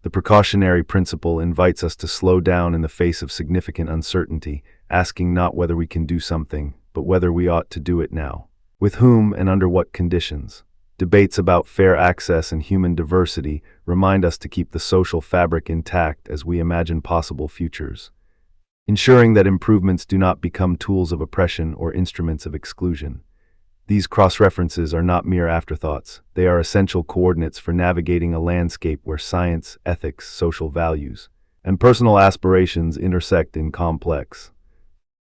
The precautionary principle invites us to slow down in the face of significant uncertainty, asking not whether we can do something, but whether we ought to do it now. With whom and under what conditions? Debates about fair access and human diversity remind us to keep the social fabric intact as we imagine possible futures, ensuring that improvements do not become tools of oppression or instruments of exclusion. These cross-references are not mere afterthoughts. They are essential coordinates for navigating a landscape where science, ethics, social values, and personal aspirations intersect in complex,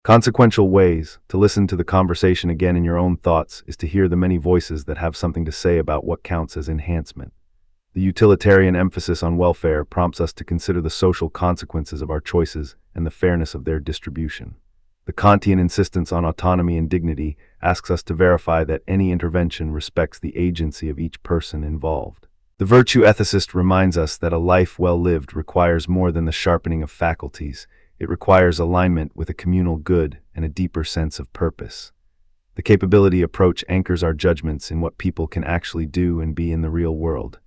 consequential ways. To listen to the conversation again in your own thoughts is to hear the many voices that have something to say about what counts as enhancement. The utilitarian emphasis on welfare prompts us to consider the social consequences of our choices and the fairness of their distribution. The Kantian insistence on autonomy and dignity asks us to verify that any intervention respects the agency of each person involved. The virtue ethicist reminds us that a life well lived requires more than the sharpening of faculties. It requires alignment with a communal good and a deeper sense of purpose. The capability approach anchors our judgments in what people can actually do and be in the real world,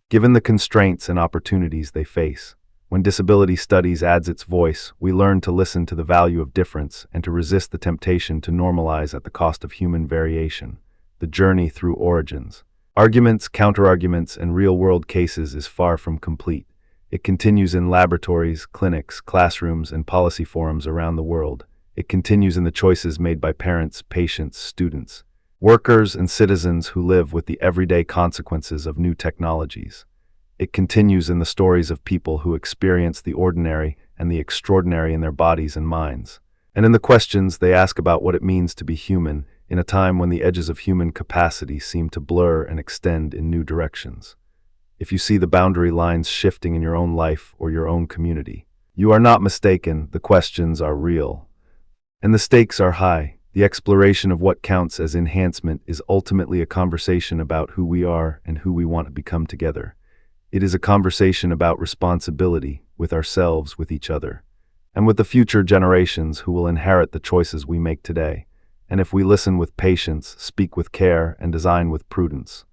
given the constraints and opportunities they face. When disability studies adds its voice, we learn to listen to the value of difference and to resist the temptation to normalize at the cost of human variation. The journey through origins, arguments, counterarguments, and real-world cases is far from complete. It continues in laboratories, clinics, classrooms, and policy forums around the world. It continues in the choices made by parents, patients, students, workers, and citizens who live with the everyday consequences of new technologies. It continues in the stories of people who experience the ordinary and the extraordinary in their bodies and minds, and in the questions they ask about what it means to be human in a time when the edges of human capacity seem to blur and extend in new directions. If you see the boundary lines shifting in your own life or your own community, you are not mistaken. The questions are real, and the stakes are high. The exploration of what counts as enhancement is ultimately a conversation about who we are and who we want to become together. It is a conversation about responsibility with ourselves, with each other, and with the future generations who will inherit the choices we make today. And if we listen with patience, speak with care, and design with prudence,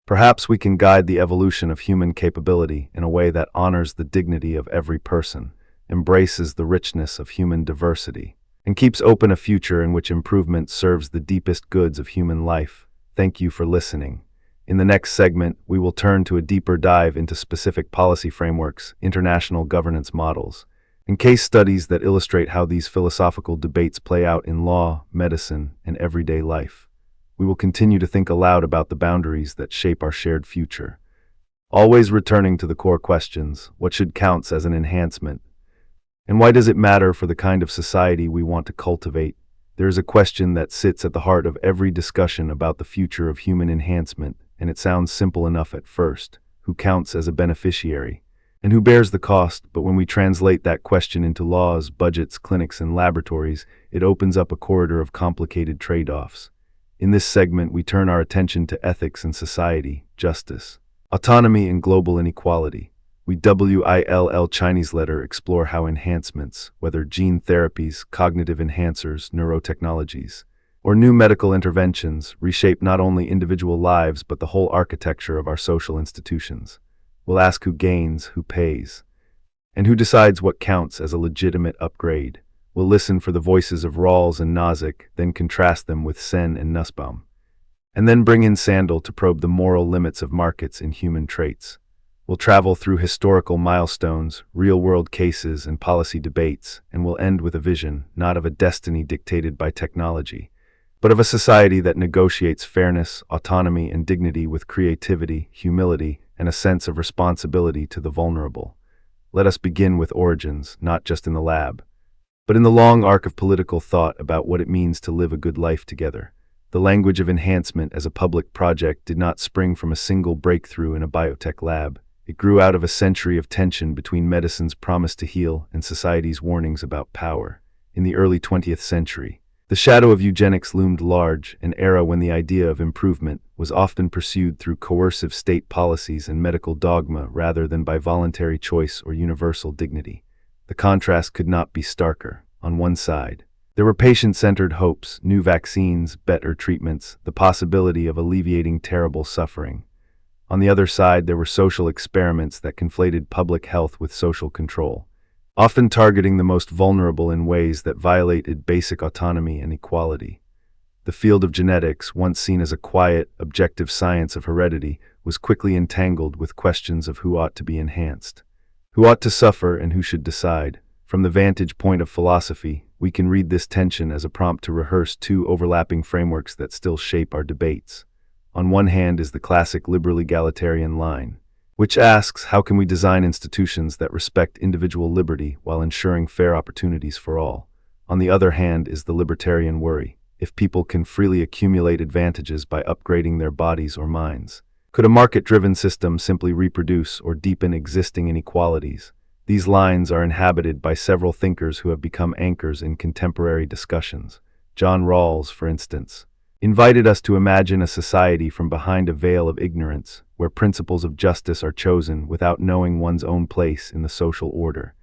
perhaps we can guide the evolution of human capability in a way that honors the dignity of every person, embraces the richness of human diversity, and keeps open a future in which improvement serves the deepest goods of human life. Thank you for listening. In the next segment, we will turn to a deeper dive into specific policy frameworks, international governance models, and case studies that illustrate how these philosophical debates play out in law, medicine, and everyday life. We will continue to think aloud about the boundaries that shape our shared future, always returning to the core questions: what should count as an enhancement? And why does it matter for the kind of society we want to cultivate? There is a question that sits at the heart of every discussion about the future of human enhancement, and it sounds simple enough at first: who counts as a beneficiary? And who bears the cost? But when we translate that question into laws, budgets, clinics, and laboratories, it opens up a corridor of complicated trade-offs. In this segment, we turn our attention to ethics and society, justice, autonomy, and global inequality. We WILL Chinese letter explore how enhancements, whether gene therapies, cognitive enhancers, neurotechnologies, or new medical interventions, reshape not only individual lives but the whole architecture of our social institutions. We'll ask who gains, who pays, and who decides what counts as a legitimate upgrade. We'll listen for the voices of Rawls and Nozick, then contrast them with Sen and Nussbaum, and then bring in Sandel to probe the moral limits of markets in human traits. We'll travel through historical milestones, real-world cases, and policy debates, and we'll end with a vision, not of a destiny dictated by technology, but of a society that negotiates fairness, autonomy, and dignity with creativity, humility, and a sense of responsibility to the vulnerable. Let us begin with origins, not just in the lab, but in the long arc of political thought about what it means to live a good life together. The language of enhancement as a public project did not spring from a single breakthrough in a biotech lab. It grew out of a century of tension between medicine's promise to heal and society's warnings about power. In the early 20th century, the shadow of eugenics loomed large, an era when the idea of improvement was often pursued through coercive state policies and medical dogma rather than by voluntary choice or universal dignity. The contrast could not be starker. On one side, there were patient-centered hopes, new vaccines, better treatments, the possibility of alleviating terrible suffering. On the other side, there were social experiments that conflated public health with social control, often targeting the most vulnerable in ways that violated basic autonomy and equality. The field of genetics, once seen as a quiet, objective science of heredity, was quickly entangled with questions of who ought to be enhanced, who ought to suffer, and who should decide. From the vantage point of philosophy, we can read this tension as a prompt to rehearse two overlapping frameworks that still shape our debates. On one hand is the classic liberal egalitarian line, which asks, how can we design institutions that respect individual liberty while ensuring fair opportunities for all? On the other hand is the libertarian worry: if people can freely accumulate advantages by upgrading their bodies or minds, could a market-driven system simply reproduce or deepen existing inequalities? These lines are inhabited by several thinkers who have become anchors in contemporary discussions. John Rawls, for instance, invited us to imagine a society from behind a veil of ignorance, where principles of justice are chosen without knowing one's own place in the social order.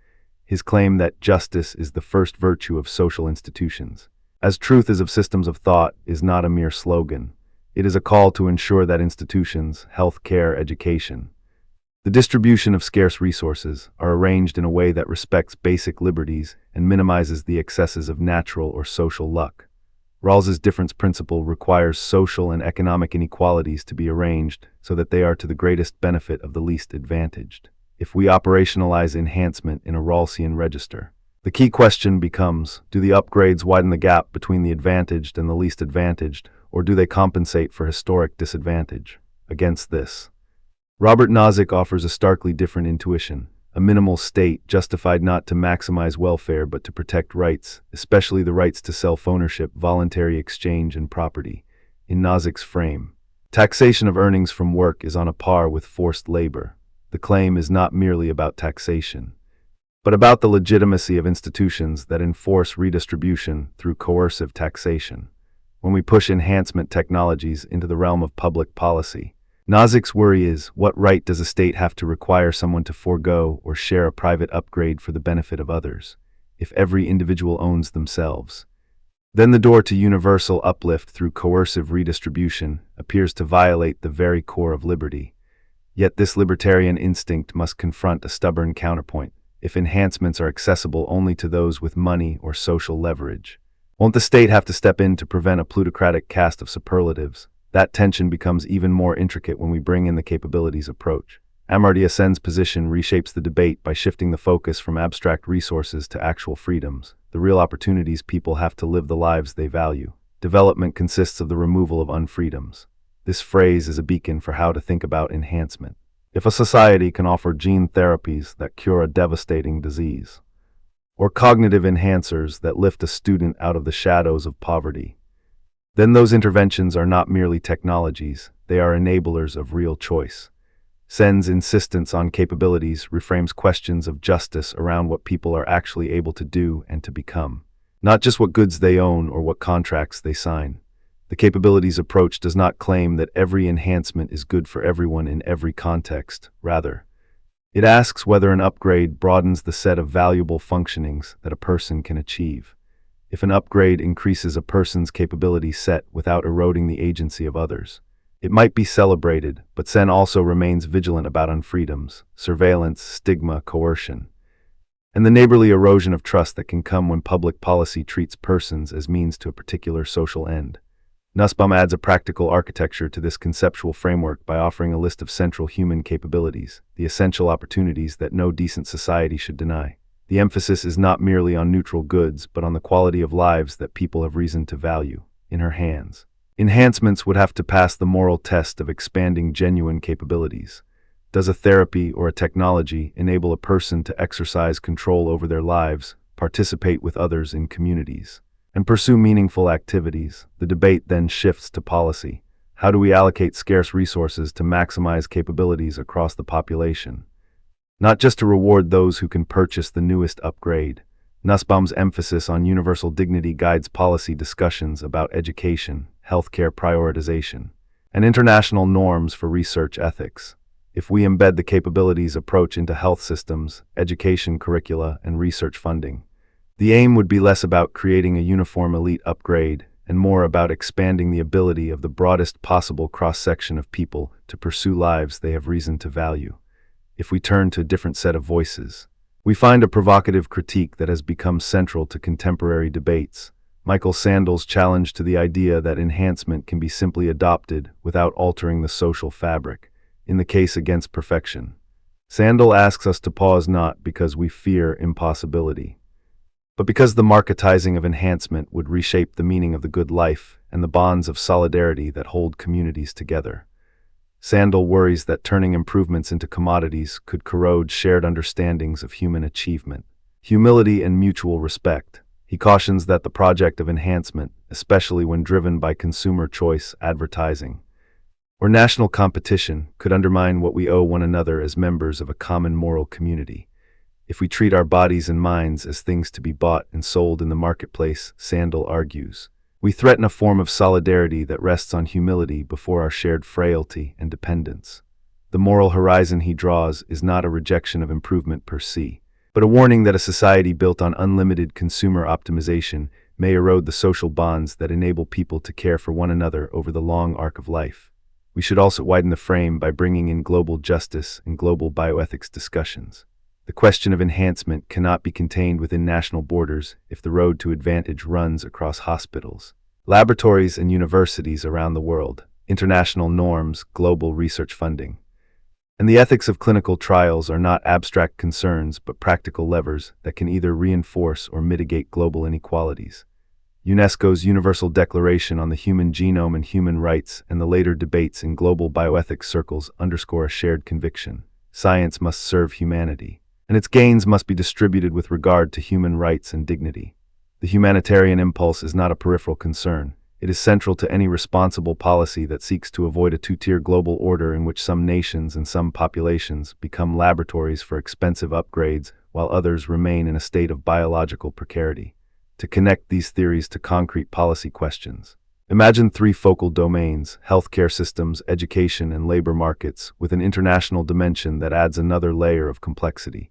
His claim that justice is the first virtue of social institutions, as truth is of systems of thought, is not a mere slogan. It is a call to ensure that institutions, health care, education, the distribution of scarce resources, are arranged in a way that respects basic liberties and minimizes the excesses of natural or social luck. Rawls's difference principle requires social and economic inequalities to be arranged so that they are to the greatest benefit of the least advantaged. if we operationalize enhancement in a Rawlsian register. The key question becomes, do the upgrades widen the gap between the advantaged and the least advantaged, or do they compensate for historic disadvantage? Against this, Robert Nozick offers a starkly different intuition, a minimal state justified not to maximize welfare but to protect rights, especially the rights to self-ownership, voluntary exchange, and property. In Nozick's frame, taxation of earnings from work is on a par with forced labor. The claim is not merely about taxation, but about the legitimacy of institutions that enforce redistribution through coercive taxation. When we push enhancement technologies into the realm of public policy, Nozick's worry is, what right does a state have to require someone to forego or share a private upgrade for the benefit of others, if every individual owns themselves? Then the door to universal uplift through coercive redistribution appears to violate the very core of liberty. Yet this libertarian instinct must confront a stubborn counterpoint. If enhancements are accessible only to those with money or social leverage, won't the state have to step in to prevent a plutocratic cast of superlatives? That tension becomes even more intricate when we bring in the capabilities approach. Amartya Sen's position reshapes the debate by shifting the focus from abstract resources to actual freedoms, the real opportunities people have to live the lives they value. Development consists of the removal of unfreedoms. This phrase is a beacon for how to think about enhancement. If a society can offer gene therapies that cure a devastating disease, or cognitive enhancers that lift a student out of the shadows of poverty, then those interventions are not merely technologies, they are enablers of real choice. Sen's insistence on capabilities reframes questions of justice around what people are actually able to do and to become, not just what goods they own or what contracts they sign. The capabilities approach does not claim that every enhancement is good for everyone in every context. Rather, it asks whether an upgrade broadens the set of valuable functionings that a person can achieve. If an upgrade increases a person's capability set without eroding the agency of others, it might be celebrated, but Sen also remains vigilant about unfreedoms, surveillance, stigma, coercion, and the neighborly erosion of trust that can come when public policy treats persons as means to a particular social end. Nussbaum adds a practical architecture to this conceptual framework by offering a list of central human capabilities, the essential opportunities that no decent society should deny. The emphasis is not merely on neutral goods, but on the quality of lives that people have reason to value. In her hands, enhancements would have to pass the moral test of expanding genuine capabilities. Does a therapy or a technology enable a person to exercise control over their lives, participate with others in communities, and pursue meaningful activities? The debate then shifts to policy. How do we allocate scarce resources to maximize capabilities across the population? Not just to reward those who can purchase the newest upgrade. Nussbaum's emphasis on universal dignity guides policy discussions about education, healthcare prioritization, and international norms for research ethics. If we embed the capabilities approach into health systems, education curricula, and research funding, the aim would be less about creating a uniform elite upgrade and more about expanding the ability of the broadest possible cross-section of people to pursue lives they have reason to value. If we turn to a different set of voices, we find a provocative critique that has become central to contemporary debates. Michael Sandel's challenge to the idea that enhancement can be simply adopted without altering the social fabric. In the case against perfection, Sandel asks us to pause not because we fear impossibility, but because the marketizing of enhancement would reshape the meaning of the good life and the bonds of solidarity that hold communities together. Sandel worries that turning improvements into commodities could corrode shared understandings of human achievement, humility, and mutual respect. He cautions that the project of enhancement, especially when driven by consumer choice, advertising, or national competition, could undermine what we owe one another as members of a common moral community. If we treat our bodies and minds as things to be bought and sold in the marketplace, Sandel argues, we threaten a form of solidarity that rests on humility before our shared frailty and dependence. The moral horizon he draws is not a rejection of improvement per se, but a warning that a society built on unlimited consumer optimization may erode the social bonds that enable people to care for one another over the long arc of life. We should also widen the frame by bringing in global justice and global bioethics discussions. The question of enhancement cannot be contained within national borders if the road to advantage runs across hospitals, laboratories, and universities around the world, international norms, global research funding, And the ethics of clinical trials are not abstract concerns but practical levers that can either reinforce or mitigate global inequalities. UNESCO's Universal Declaration on the Human Genome and Human Rights and the later debates in global bioethics circles underscore a shared conviction. Science must serve humanity, and its gains must be distributed with regard to human rights and dignity. The humanitarian impulse is not a peripheral concern. It is central to any responsible policy that seeks to avoid a two-tier global order in which some nations and some populations become laboratories for expensive upgrades while others remain in a state of biological precarity. To connect these theories to concrete policy questions, imagine three focal domains: healthcare systems, education, and labor markets, with an international dimension that adds another layer of complexity.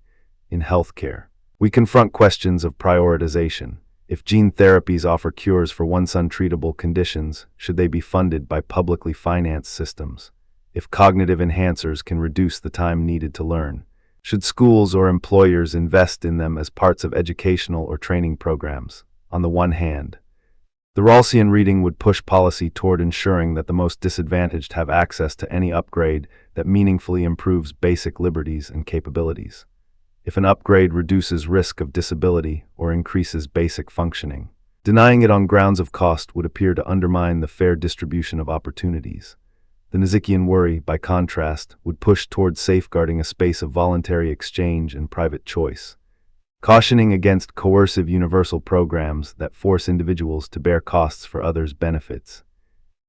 In healthcare, we confront questions of prioritization. If gene therapies offer cures for once untreatable conditions, should they be funded by publicly financed systems? If cognitive enhancers can reduce the time needed to learn, should schools or employers invest in them as parts of educational or training programs? On the one hand, the Rawlsian reading would push policy toward ensuring that the most disadvantaged have access to any upgrade that meaningfully improves basic liberties and capabilities. If an upgrade reduces risk of disability or increases basic functioning, denying it on grounds of cost would appear to undermine the fair distribution of opportunities. The Nizikian worry, by contrast, would push toward safeguarding a space of voluntary exchange and private choice, cautioning against coercive universal programs that force individuals to bear costs for others' benefits.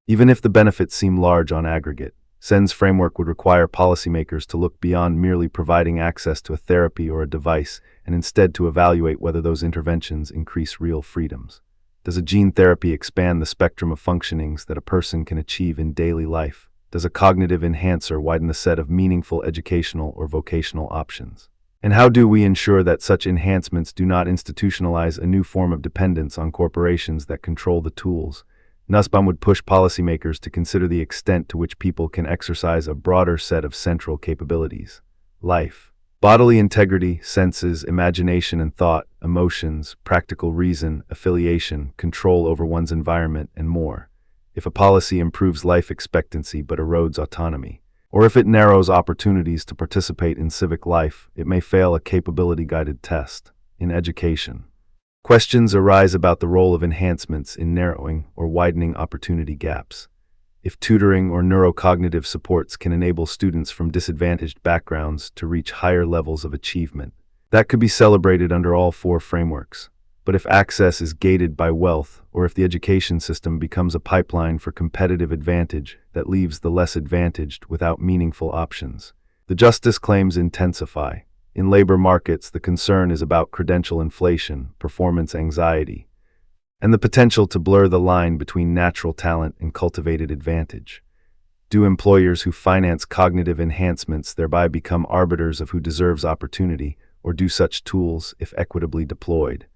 Even if the benefits seem large on aggregate, Sen's framework would require policymakers to look beyond merely providing access to a therapy or a device and instead to evaluate whether those interventions increase real freedoms. Does a gene therapy expand the spectrum of functionings that a person can achieve in daily life? Does a cognitive enhancer widen the set of meaningful educational or vocational options? And how do we ensure that such enhancements do not institutionalize a new form of dependence on corporations that control the tools? Nussbaum would push policymakers to consider the extent to which people can exercise a broader set of central capabilities: life, bodily integrity, senses, imagination and thought, emotions, practical reason, affiliation, control over one's environment, and more. If a policy improves life expectancy but erodes autonomy, or if it narrows opportunities to participate in civic life, it may fail a capability-guided test. In education, questions arise about the role of enhancements in narrowing or widening opportunity gaps. If tutoring or neurocognitive supports can enable students from disadvantaged backgrounds to reach higher levels of achievement, that could be celebrated under all four frameworks. But if access is gated by wealth, or if the education system becomes a pipeline for competitive advantage that leaves the less advantaged without meaningful options, the justice claims intensify. In labor markets, the concern is about credential inflation, performance anxiety, and the potential to blur the line between natural talent and cultivated advantage. Do employers who finance cognitive enhancements thereby become arbiters of who deserves opportunity, or do such tools, if equitably deployed,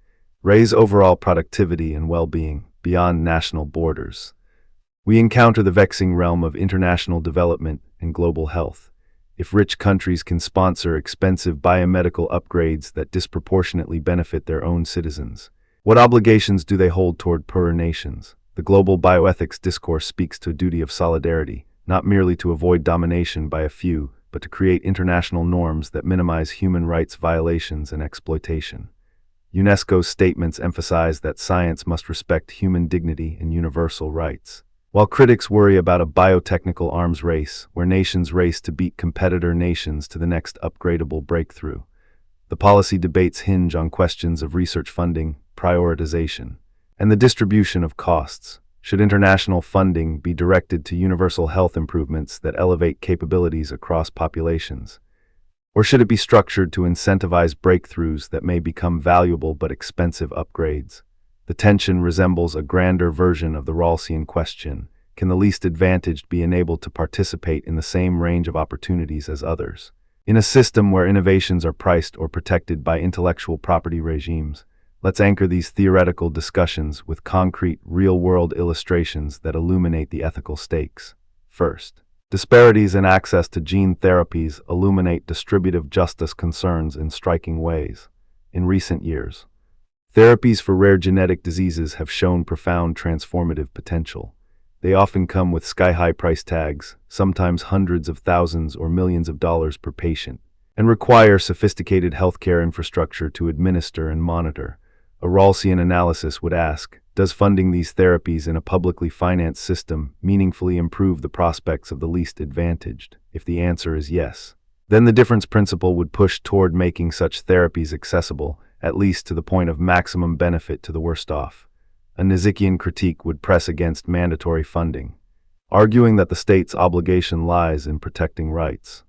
raise overall productivity and well-being beyond national borders? We encounter the vexing realm of international development and global health. If rich countries can sponsor expensive biomedical upgrades that disproportionately benefit their own citizens, what obligations do they hold toward poorer nations? The global bioethics discourse speaks to a duty of solidarity, not merely to avoid domination by a few, but to create international norms that minimize human rights violations and exploitation. UNESCO's statements emphasize that science must respect human dignity and universal rights. While critics worry about a biotechnical arms race, where nations race to beat competitor nations to the next upgradable breakthrough, the policy debates hinge on questions of research funding, prioritization, and the distribution of costs. Should international funding be directed to universal health improvements that elevate capabilities across populations? Or should it be structured to incentivize breakthroughs that may become valuable but expensive upgrades? The tension resembles a grander version of the Rawlsian question: can the least advantaged be enabled to participate in the same range of opportunities as others? In a system where innovations are priced or protected by intellectual property regimes, let's anchor these theoretical discussions with concrete, real-world illustrations that illuminate the ethical stakes. First, disparities in access to gene therapies illuminate distributive justice concerns in striking ways. In recent years, therapies for rare genetic diseases have shown profound transformative potential. They often come with sky-high price tags, sometimes hundreds of thousands or millions of dollars per patient, and require sophisticated healthcare infrastructure to administer and monitor. A Rawlsian analysis would ask, does funding these therapies in a publicly financed system meaningfully improve the prospects of the least advantaged? If the answer is yes, then the difference principle would push toward making such therapies accessible, at least to the point of maximum benefit to the worst off. A Nizikian critique would press against mandatory funding, arguing that the state's obligation lies in protecting rights,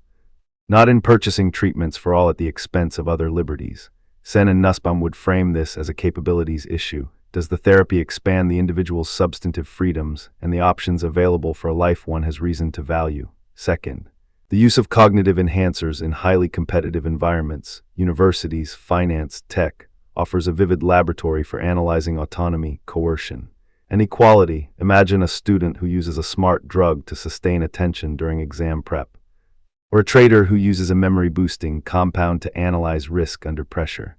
not in purchasing treatments for all at the expense of other liberties. Sen and Nussbaum would frame this as a capabilities issue. Does the therapy expand the individual's substantive freedoms and the options available for a life one has reason to value? Second, the use of cognitive enhancers in highly competitive environments, universities, finance, tech, offers a vivid laboratory for analyzing autonomy, coercion, and equality. Imagine a student who uses a smart drug to sustain attention during exam prep, or a trader who uses a memory-boosting compound to analyze risk under pressure.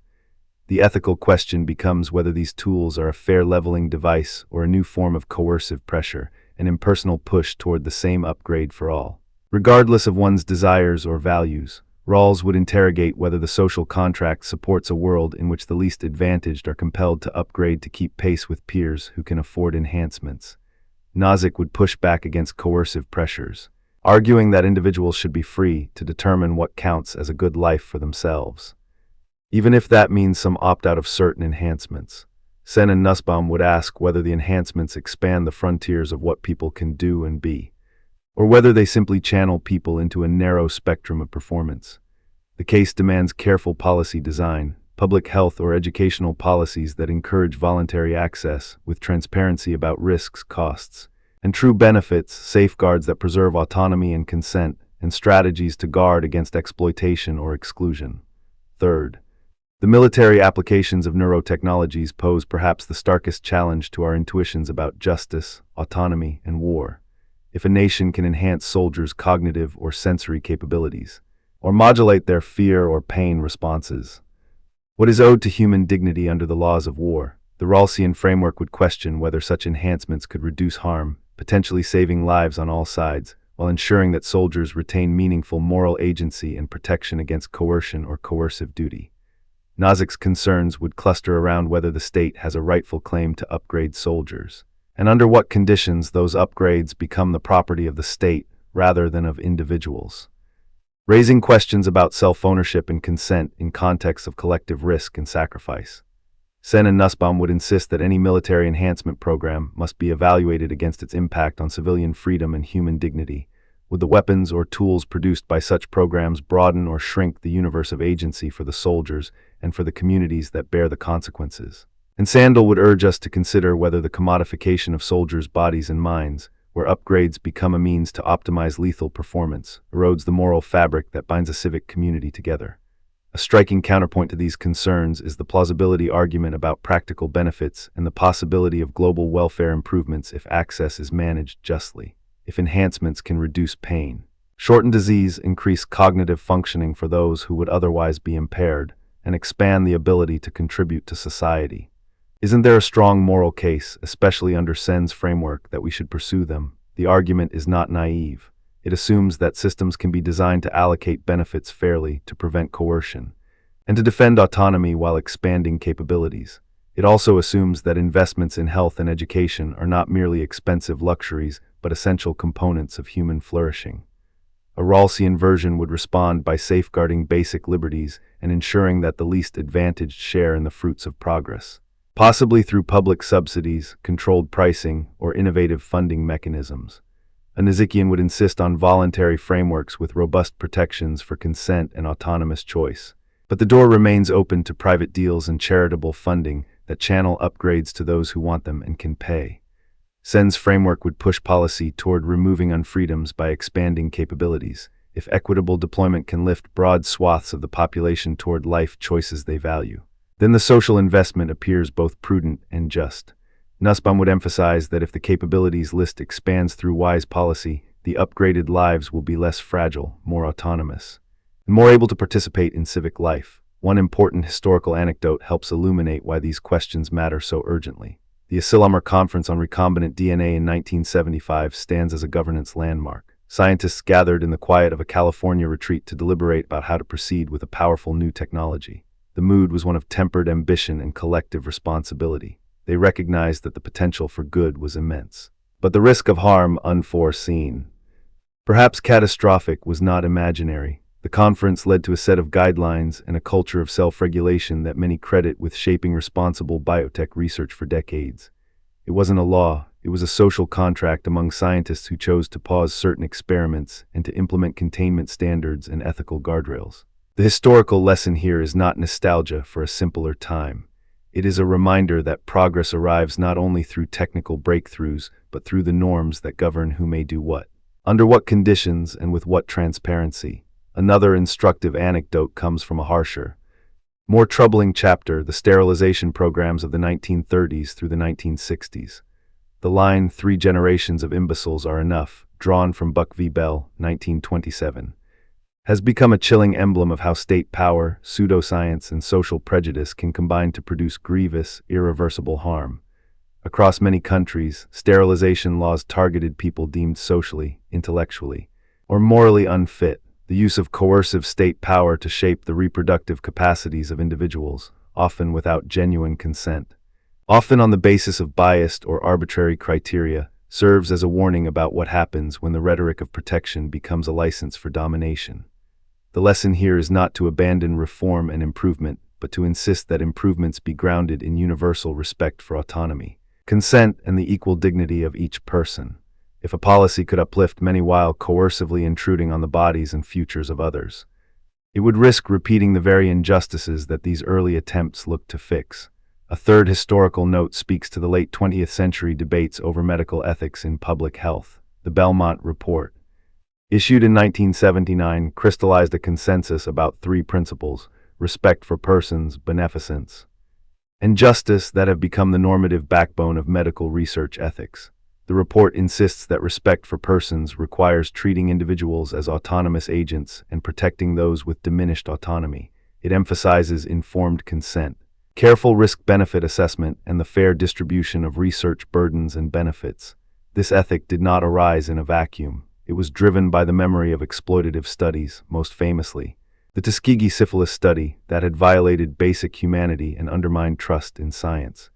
The ethical question becomes whether these tools are a fair leveling device or a new form of coercive pressure, an impersonal push toward the same upgrade for all. Regardless of one's desires or values, Rawls would interrogate whether the social contract supports a world in which the least advantaged are compelled to upgrade to keep pace with peers who can afford enhancements. Nozick would push back against coercive pressures, arguing that individuals should be free to determine what counts as a good life for themselves, even if that means some opt-out of certain enhancements. Sen and Nussbaum would ask whether the enhancements expand the frontiers of what people can do and be, or whether they simply channel people into a narrow spectrum of performance. The case demands careful policy design, public health or educational policies that encourage voluntary access, with transparency about risks, costs, and true benefits, safeguards that preserve autonomy and consent, and strategies to guard against exploitation or exclusion. Third, the military applications of neurotechnologies pose perhaps the starkest challenge to our intuitions about justice, autonomy, and war. If a nation can enhance soldiers' cognitive or sensory capabilities, or modulate their fear or pain responses, what is owed to human dignity under the laws of war? The Rawlsian framework would question whether such enhancements could reduce harm, potentially saving lives on all sides, while ensuring that soldiers retain meaningful moral agency and protection against coercion or coercive duty. Nozick's concerns would cluster around whether the state has a rightful claim to upgrade soldiers, and under what conditions those upgrades become the property of the state rather than of individuals, raising questions about self-ownership and consent in contexts of collective risk and sacrifice. Sen and Nussbaum would insist that any military enhancement program must be evaluated against its impact on civilian freedom and human dignity. Would the weapons or tools produced by such programs broaden or shrink the universe of agency for the soldiers and for the communities that bear the consequences? And Sandel would urge us to consider whether the commodification of soldiers' bodies and minds, where upgrades become a means to optimize lethal performance, erodes the moral fabric that binds a civic community together. A striking counterpoint to these concerns is the plausibility argument about practical benefits and the possibility of global welfare improvements if access is managed justly, if enhancements can reduce pain, shorten disease, increase cognitive functioning for those who would otherwise be impaired, and expand the ability to contribute to society. Isn't there a strong moral case, especially under Sen's framework, that we should pursue them? The argument is not naive. It assumes that systems can be designed to allocate benefits fairly, to prevent coercion, and to defend autonomy while expanding capabilities. It also assumes that investments in health and education are not merely expensive luxuries, but essential components of human flourishing. A Rawlsian version would respond by safeguarding basic liberties and ensuring that the least advantaged share in the fruits of progress, possibly through public subsidies, controlled pricing, or innovative funding mechanisms. A Nizikian would insist on voluntary frameworks with robust protections for consent and autonomous choice. But the door remains open to private deals and charitable funding that channel upgrades to those who want them and can pay. Sen's framework would push policy toward removing unfreedoms by expanding capabilities. If equitable deployment can lift broad swaths of the population toward life choices they value, then the social investment appears both prudent and just. Nussbaum would emphasize that if the capabilities list expands through wise policy, the upgraded lives will be less fragile, more autonomous, and more able to participate in civic life. One important historical anecdote helps illuminate why these questions matter so urgently. The Asilomar Conference on Recombinant DNA in 1975 stands as a governance landmark. Scientists gathered in the quiet of a California retreat to deliberate about how to proceed with a powerful new technology. The mood was one of tempered ambition and collective responsibility. They recognized that the potential for good was immense, but the risk of harm unforeseen, perhaps catastrophic, was not imaginary. The conference led to a set of guidelines and a culture of self-regulation that many credit with shaping responsible biotech research for decades. It wasn't a law, it was a social contract among scientists who chose to pause certain experiments and to implement containment standards and ethical guardrails. The historical lesson here is not nostalgia for a simpler time. It is a reminder that progress arrives not only through technical breakthroughs, but through the norms that govern who may do what, under what conditions, and with what transparency. Another instructive anecdote comes from a harsher, more troubling chapter: the sterilization programs of the 1930s through the 1960s. The line, "3 generations of imbeciles are enough," drawn from Buck v. Bell, 1927, has become a chilling emblem of how state power, pseudoscience, and social prejudice can combine to produce grievous, irreversible harm. Across many countries, sterilization laws targeted people deemed socially, intellectually, or morally unfit. The use of coercive state power to shape the reproductive capacities of individuals, often without genuine consent, often on the basis of biased or arbitrary criteria, serves as a warning about what happens when the rhetoric of protection becomes a license for domination. The lesson here is not to abandon reform and improvement, but to insist that improvements be grounded in universal respect for autonomy, consent, and the equal dignity of each person. If a policy could uplift many while coercively intruding on the bodies and futures of others, it would risk repeating the very injustices that these early attempts looked to fix. A third historical note speaks to the late 20th century debates over medical ethics in public health. The Belmont Report, issued in 1979, crystallized a consensus about 3 principles: respect for persons, beneficence, and justice, that have become the normative backbone of medical research ethics. The report insists that respect for persons requires treating individuals as autonomous agents and protecting those with diminished autonomy. It emphasizes informed consent, careful risk-benefit assessment, and the fair distribution of research burdens and benefits. This ethic did not arise in a vacuum. It was driven by the memory of exploitative studies, most famously the Tuskegee syphilis study that had violated basic humanity and undermined trust in science.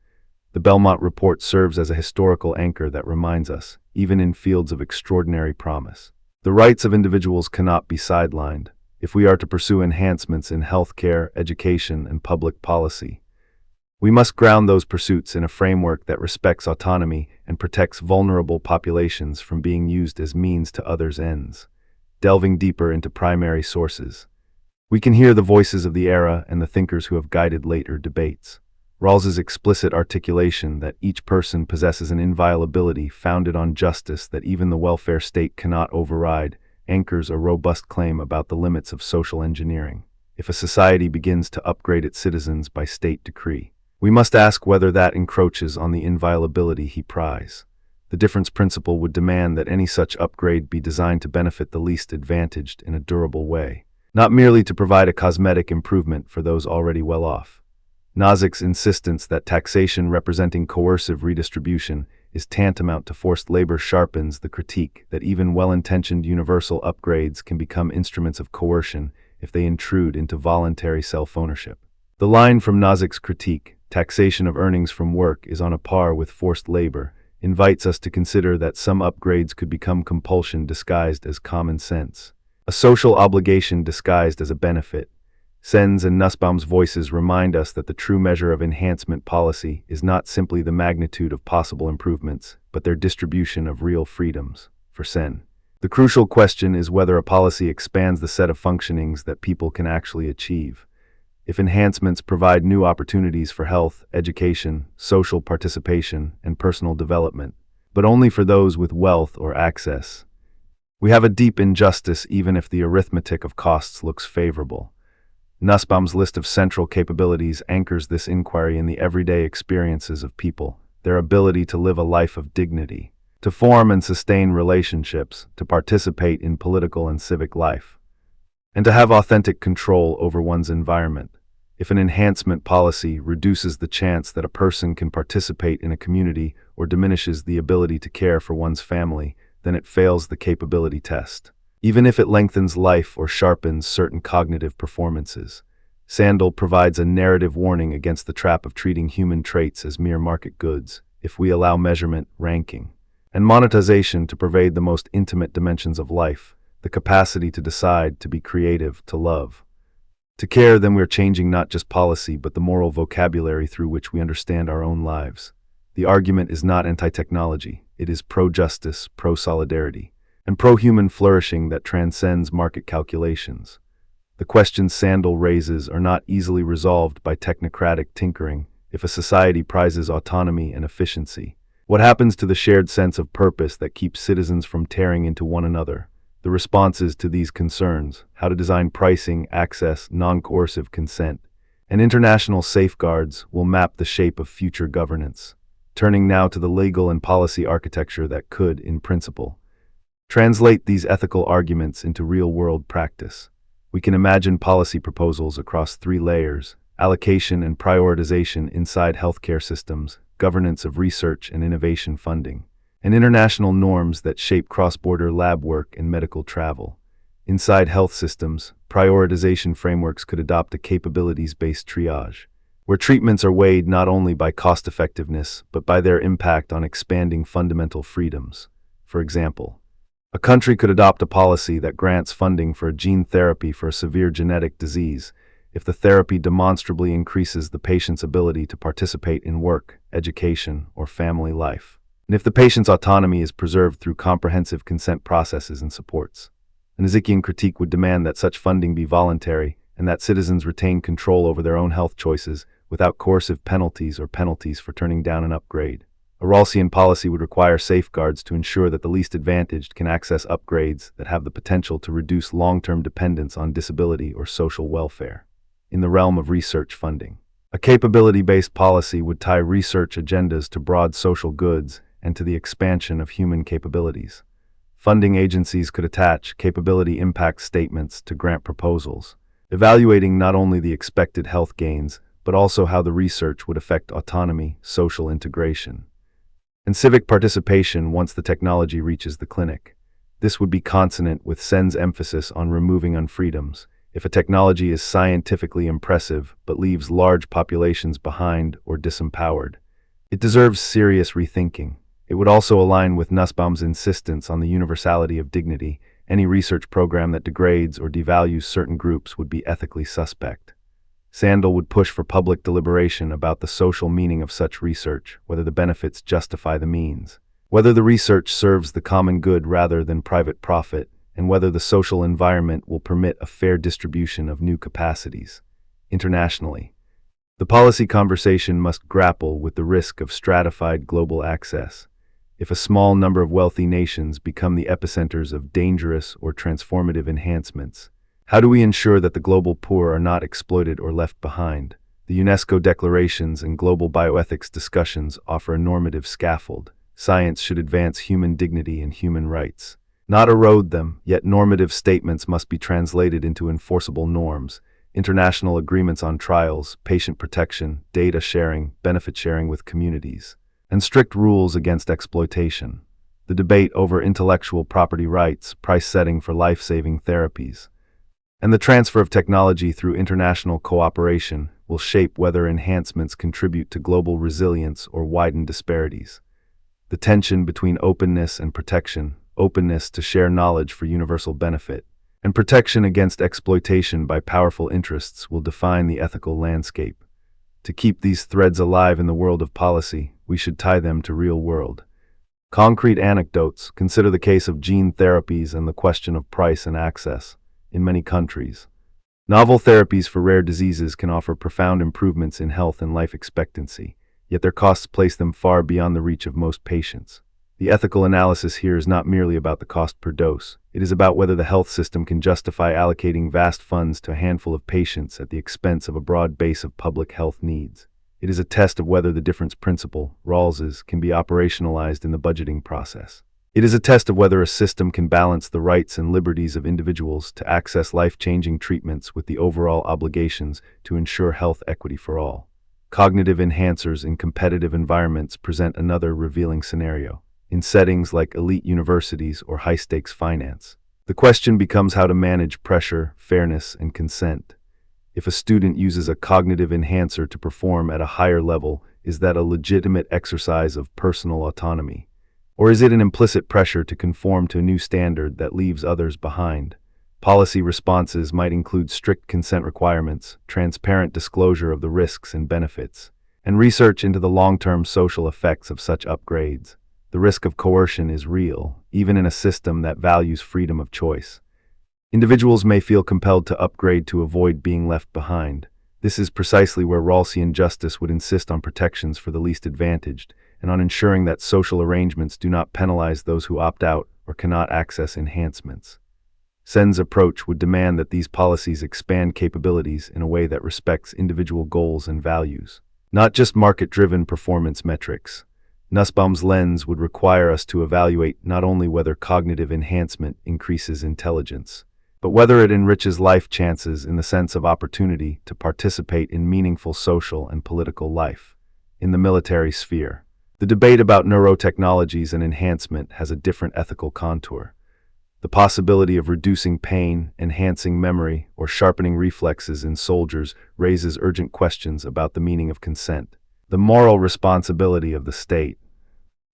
The Belmont Report serves as a historical anchor that reminds us, even in fields of extraordinary promise, the rights of individuals cannot be sidelined. If we are to pursue enhancements in healthcare, education, and public policy, we must ground those pursuits in a framework that respects autonomy and protects vulnerable populations from being used as means to others' ends. Delving deeper into primary sources, we can hear the voices of the era and the thinkers who have guided later debates. Rawls's explicit articulation that each person possesses an inviolability founded on justice that even the welfare state cannot override anchors a robust claim about the limits of social engineering. If a society begins to upgrade its citizens by state decree, we must ask whether that encroaches on the inviolability he prizes. The difference principle would demand that any such upgrade be designed to benefit the least advantaged in a durable way, not merely to provide a cosmetic improvement for those already well off. Nozick's insistence that taxation representing coercive redistribution is tantamount to forced labor sharpens the critique that even well-intentioned universal upgrades can become instruments of coercion if they intrude into voluntary self-ownership. The line from Nozick's critique, "Taxation of earnings from work is on a par with forced labor," invites us to consider that some upgrades could become compulsion disguised as common sense, a social obligation disguised as a benefit. Sen's and Nussbaum's voices remind us that the true measure of enhancement policy is not simply the magnitude of possible improvements, but their distribution of real freedoms. For Sen, the crucial question is whether a policy expands the set of functionings that people can actually achieve. If enhancements provide new opportunities for health, education, social participation, and personal development, but only for those with wealth or access, we have a deep injustice even if the arithmetic of costs looks favorable. Nussbaum's list of central capabilities anchors this inquiry in the everyday experiences of people, their ability to live a life of dignity, to form and sustain relationships, to participate in political and civic life, and to have authentic control over one's environment. If an enhancement policy reduces the chance that a person can participate in a community or diminishes the ability to care for one's family, then it fails the capability test. Even if it lengthens life or sharpens certain cognitive performances. Sandel provides a narrative warning against the trap of treating human traits as mere market goods, if we allow measurement, ranking, and monetization to pervade the most intimate dimensions of life, the capacity to decide, to be creative, to love. To care, then we're changing not just policy but the moral vocabulary through which we understand our own lives. The argument is not anti-technology, it is pro-justice, pro-solidarity, and pro-human flourishing that transcends market calculations. The questions Sandel raises are not easily resolved by technocratic tinkering. If a society prizes autonomy and efficiency, what happens to the shared sense of purpose that keeps citizens from tearing into one another? The responses to these concerns, how to design pricing, access, non-coercive consent, and international safeguards will map the shape of future governance. Turning now to the legal and policy architecture that could, in principle, translate these ethical arguments into real-world practice. We can imagine policy proposals across three layers: allocation and prioritization inside healthcare systems, governance of research and innovation funding, and international norms that shape cross-border lab work and medical travel. Inside health systems, prioritization frameworks could adopt a capabilities-based triage, where treatments are weighed not only by cost-effectiveness but by their impact on expanding fundamental freedoms. For example, a country could adopt a policy that grants funding for a gene therapy for a severe genetic disease if the therapy demonstrably increases the patient's ability to participate in work, education, or family life, and if the patient's autonomy is preserved through comprehensive consent processes and supports. An Nizikian critique would demand that such funding be voluntary and that citizens retain control over their own health choices without coercive penalties or penalties for turning down an upgrade. A Rawlsian policy would require safeguards to ensure that the least advantaged can access upgrades that have the potential to reduce long-term dependence on disability or social welfare. In the realm of research funding, a capability-based policy would tie research agendas to broad social goods and to the expansion of human capabilities. Funding agencies could attach capability impact statements to grant proposals, evaluating not only the expected health gains, but also how the research would affect autonomy, social integration, and civic participation once the technology reaches the clinic. This would be consonant with Sen's emphasis on removing unfreedoms. If a technology is scientifically impressive but leaves large populations behind or disempowered, it deserves serious rethinking. It would also align with Nussbaum's insistence on the universality of dignity. Any research program that degrades or devalues certain groups would be ethically suspect. Sandel would push for public deliberation about the social meaning of such research, whether the benefits justify the means, whether the research serves the common good rather than private profit, and whether the social environment will permit a fair distribution of new capacities. Internationally, the policy conversation must grapple with the risk of stratified global access. If a small number of wealthy nations become the epicenters of dangerous or transformative enhancements, how do we ensure that the global poor are not exploited or left behind? The UNESCO declarations and global bioethics discussions offer a normative scaffold. Science should advance human dignity and human rights, not erode them, yet normative statements must be translated into enforceable norms, international agreements on trials, patient protection, data sharing, benefit sharing with communities, and strict rules against exploitation. The debate over intellectual property rights, price setting for life-saving therapies, and the transfer of technology through international cooperation will shape whether enhancements contribute to global resilience or widen disparities. The tension between openness and protection, openness to share knowledge for universal benefit, and protection against exploitation by powerful interests will define the ethical landscape. To keep these threads alive in the world of policy, we should tie them to real-world concrete anecdotes. Consider the case of gene therapies and the question of price and access. In many countries, novel therapies for rare diseases can offer profound improvements in health and life expectancy, yet their costs place them far beyond the reach of most patients. The ethical analysis here is not merely about the cost per dose. It is about whether the health system can justify allocating vast funds to a handful of patients at the expense of a broad base of public health needs. It is a test of whether the difference principle, Rawls's, can be operationalized in the budgeting process. It is a test of whether a system can balance the rights and liberties of individuals to access life-changing treatments with the overall obligations to ensure health equity for all. Cognitive enhancers in competitive environments present another revealing scenario. In settings like elite universities or high-stakes finance, the question becomes how to manage pressure, fairness, and consent. If a student uses a cognitive enhancer to perform at a higher level, is that a legitimate exercise of personal autonomy? Or is it an implicit pressure to conform to a new standard that leaves others behind? Policy responses might include strict consent requirements, transparent disclosure of the risks and benefits, and research into the long-term social effects of such upgrades. The risk of coercion is real, even in a system that values freedom of choice. Individuals may feel compelled to upgrade to avoid being left behind. This is precisely where Rawlsian justice would insist on protections for the least advantaged, and on ensuring that social arrangements do not penalize those who opt out or cannot access enhancements. Sen's approach would demand that these policies expand capabilities in a way that respects individual goals and values, not just market-driven performance metrics. Nussbaum's lens would require us to evaluate not only whether cognitive enhancement increases intelligence, but whether it enriches life chances in the sense of opportunity to participate in meaningful social and political life. In the military sphere, the debate about neurotechnologies and enhancement has a different ethical contour. The possibility of reducing pain, enhancing memory, or sharpening reflexes in soldiers raises urgent questions about the meaning of consent, the moral responsibility of the state,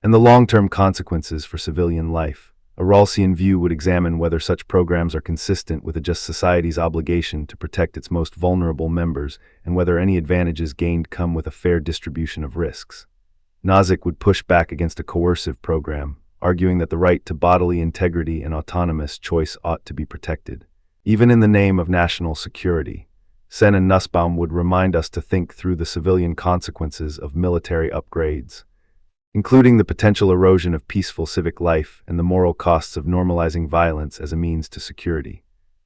and the long-term consequences for civilian life. A Rawlsian view would examine whether such programs are consistent with a just society's obligation to protect its most vulnerable members and whether any advantages gained come with a fair distribution of risks. Nozick would push back against a coercive program, arguing that the right to bodily integrity and autonomous choice ought to be protected, even in the name of national security. Sen and Nussbaum would remind us to think through the civilian consequences of military upgrades, including the potential erosion of peaceful civic life and the moral costs of normalizing violence as a means to security.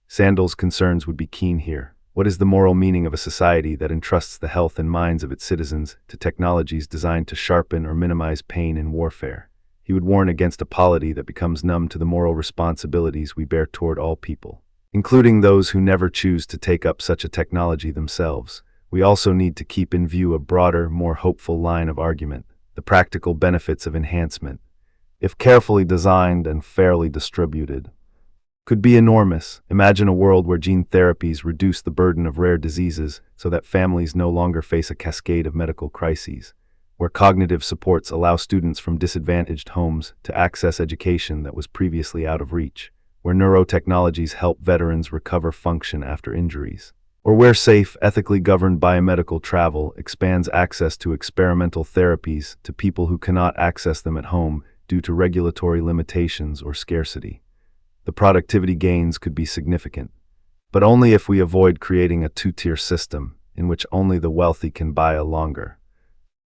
Sandal's concerns would be keen here. What is the moral meaning of a society that entrusts the health and minds of its citizens to technologies designed to sharpen or minimize pain in warfare? He would warn against a polity that becomes numb to the moral responsibilities we bear toward all people, including those who never choose to take up such a technology themselves. We also need to keep in view a broader, more hopeful line of argument: the practical benefits of enhancement, if carefully designed and fairly distributed, could be enormous. Imagine a world where gene therapies reduce the burden of rare diseases so that families no longer face a cascade of medical crises, where cognitive supports allow students from disadvantaged homes to access education that was previously out of reach, where neurotechnologies help veterans recover function after injuries, or where safe, ethically governed biomedical travel expands access to experimental therapies to people who cannot access them at home due to regulatory limitations or scarcity. The productivity gains could be significant, but only if we avoid creating a two-tier system in which only the wealthy can buy a longer,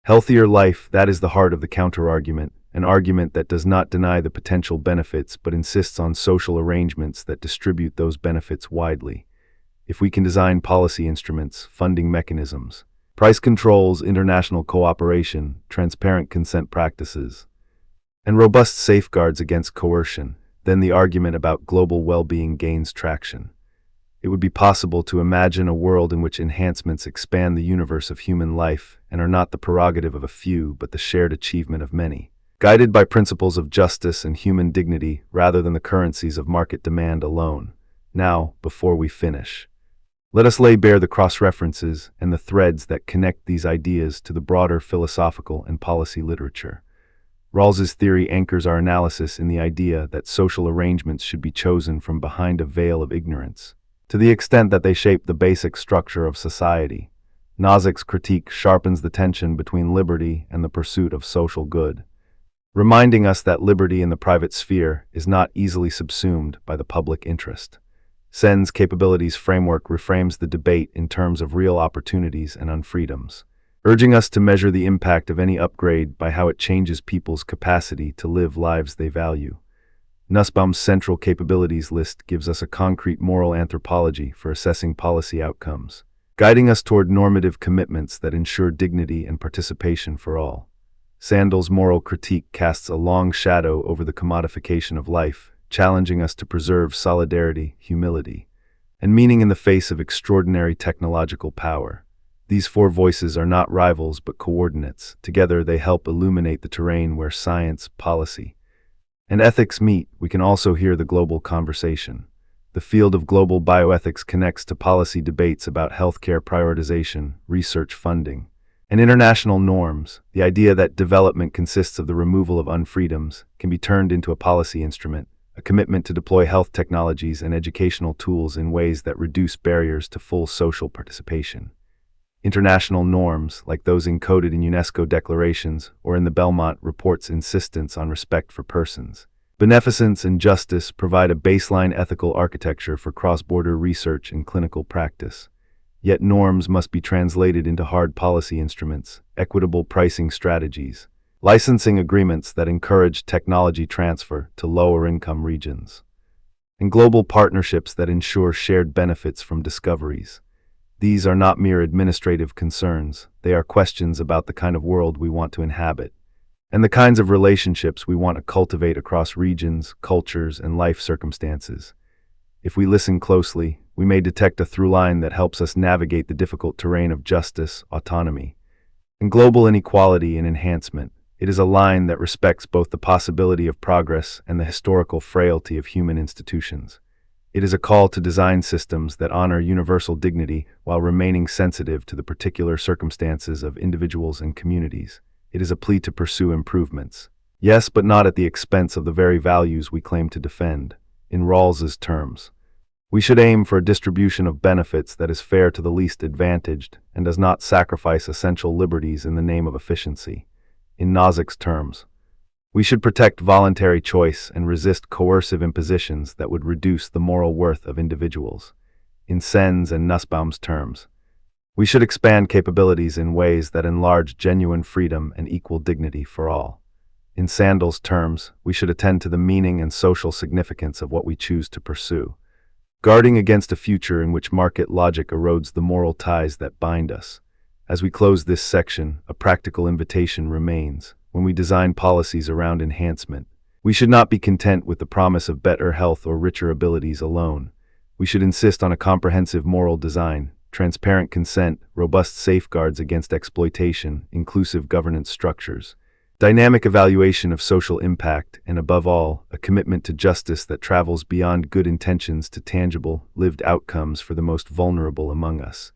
healthier life. That is the heart of the counterargument, an argument that does not deny the potential benefits but insists on social arrangements that distribute those benefits widely. If we can design policy instruments, funding mechanisms, price controls, international cooperation, transparent consent practices, and robust safeguards against coercion, then the argument about global well-being gains traction. It would be possible to imagine a world in which enhancements expand the universe of human life and are not the prerogative of a few but the shared achievement of many, guided by principles of justice and human dignity rather than the currencies of market demand alone. Now, before we finish, let us lay bare the cross-references and the threads that connect these ideas to the broader philosophical and policy literature. Rawls's theory anchors our analysis in the idea that social arrangements should be chosen from behind a veil of ignorance, to the extent that they shape the basic structure of society. Nozick's critique sharpens the tension between liberty and the pursuit of social good, reminding us that liberty in the private sphere is not easily subsumed by the public interest. Sen's capabilities framework reframes the debate in terms of real opportunities and unfreedoms, urging us to measure the impact of any upgrade by how it changes people's capacity to live lives they value. Nussbaum's central capabilities list gives us a concrete moral anthropology for assessing policy outcomes, guiding us toward normative commitments that ensure dignity and participation for all. Sandel's moral critique casts a long shadow over the commodification of life, challenging us to preserve solidarity, humility, and meaning in the face of extraordinary technological power. These four voices are not rivals but coordinates. Together they help illuminate the terrain where science, policy, and ethics meet. We can also hear the global conversation. The field of global bioethics connects to policy debates about healthcare prioritization, research funding, and international norms. The idea that development consists of the removal of unfreedoms can be turned into a policy instrument, a commitment to deploy health technologies and educational tools in ways that reduce barriers to full social participation. International norms, like those encoded in UNESCO declarations or in the Belmont Report's insistence on respect for persons, beneficence, and justice, provide a baseline ethical architecture for cross-border research and clinical practice. Yet norms must be translated into hard policy instruments, equitable pricing strategies, licensing agreements that encourage technology transfer to lower-income regions, and global partnerships that ensure shared benefits from discoveries. These are not mere administrative concerns. They are questions about the kind of world we want to inhabit, and the kinds of relationships we want to cultivate across regions, cultures, and life circumstances. If we listen closely, we may detect a through line that helps us navigate the difficult terrain of justice, autonomy, and global inequality and enhancement. It is a line that respects both the possibility of progress and the historical frailty of human institutions. It is a call to design systems that honor universal dignity while remaining sensitive to the particular circumstances of individuals and communities. It is a plea to pursue improvements. Yes, but not at the expense of the very values we claim to defend. In Rawls's terms, we should aim for a distribution of benefits that is fair to the least advantaged and does not sacrifice essential liberties in the name of efficiency. In Nozick's terms, we should protect voluntary choice and resist coercive impositions that would reduce the moral worth of individuals. In Sen's and Nussbaum's terms, we should expand capabilities in ways that enlarge genuine freedom and equal dignity for all. In Sandel's terms, we should attend to the meaning and social significance of what we choose to pursue, guarding against a future in which market logic erodes the moral ties that bind us. As we close this section, a practical invitation remains. When we design policies around enhancement, we should not be content with the promise of better health or richer abilities alone. We should insist on a comprehensive moral design, transparent consent, robust safeguards against exploitation, inclusive governance structures, dynamic evaluation of social impact, and above all, a commitment to justice that travels beyond good intentions to tangible, lived outcomes for the most vulnerable among us.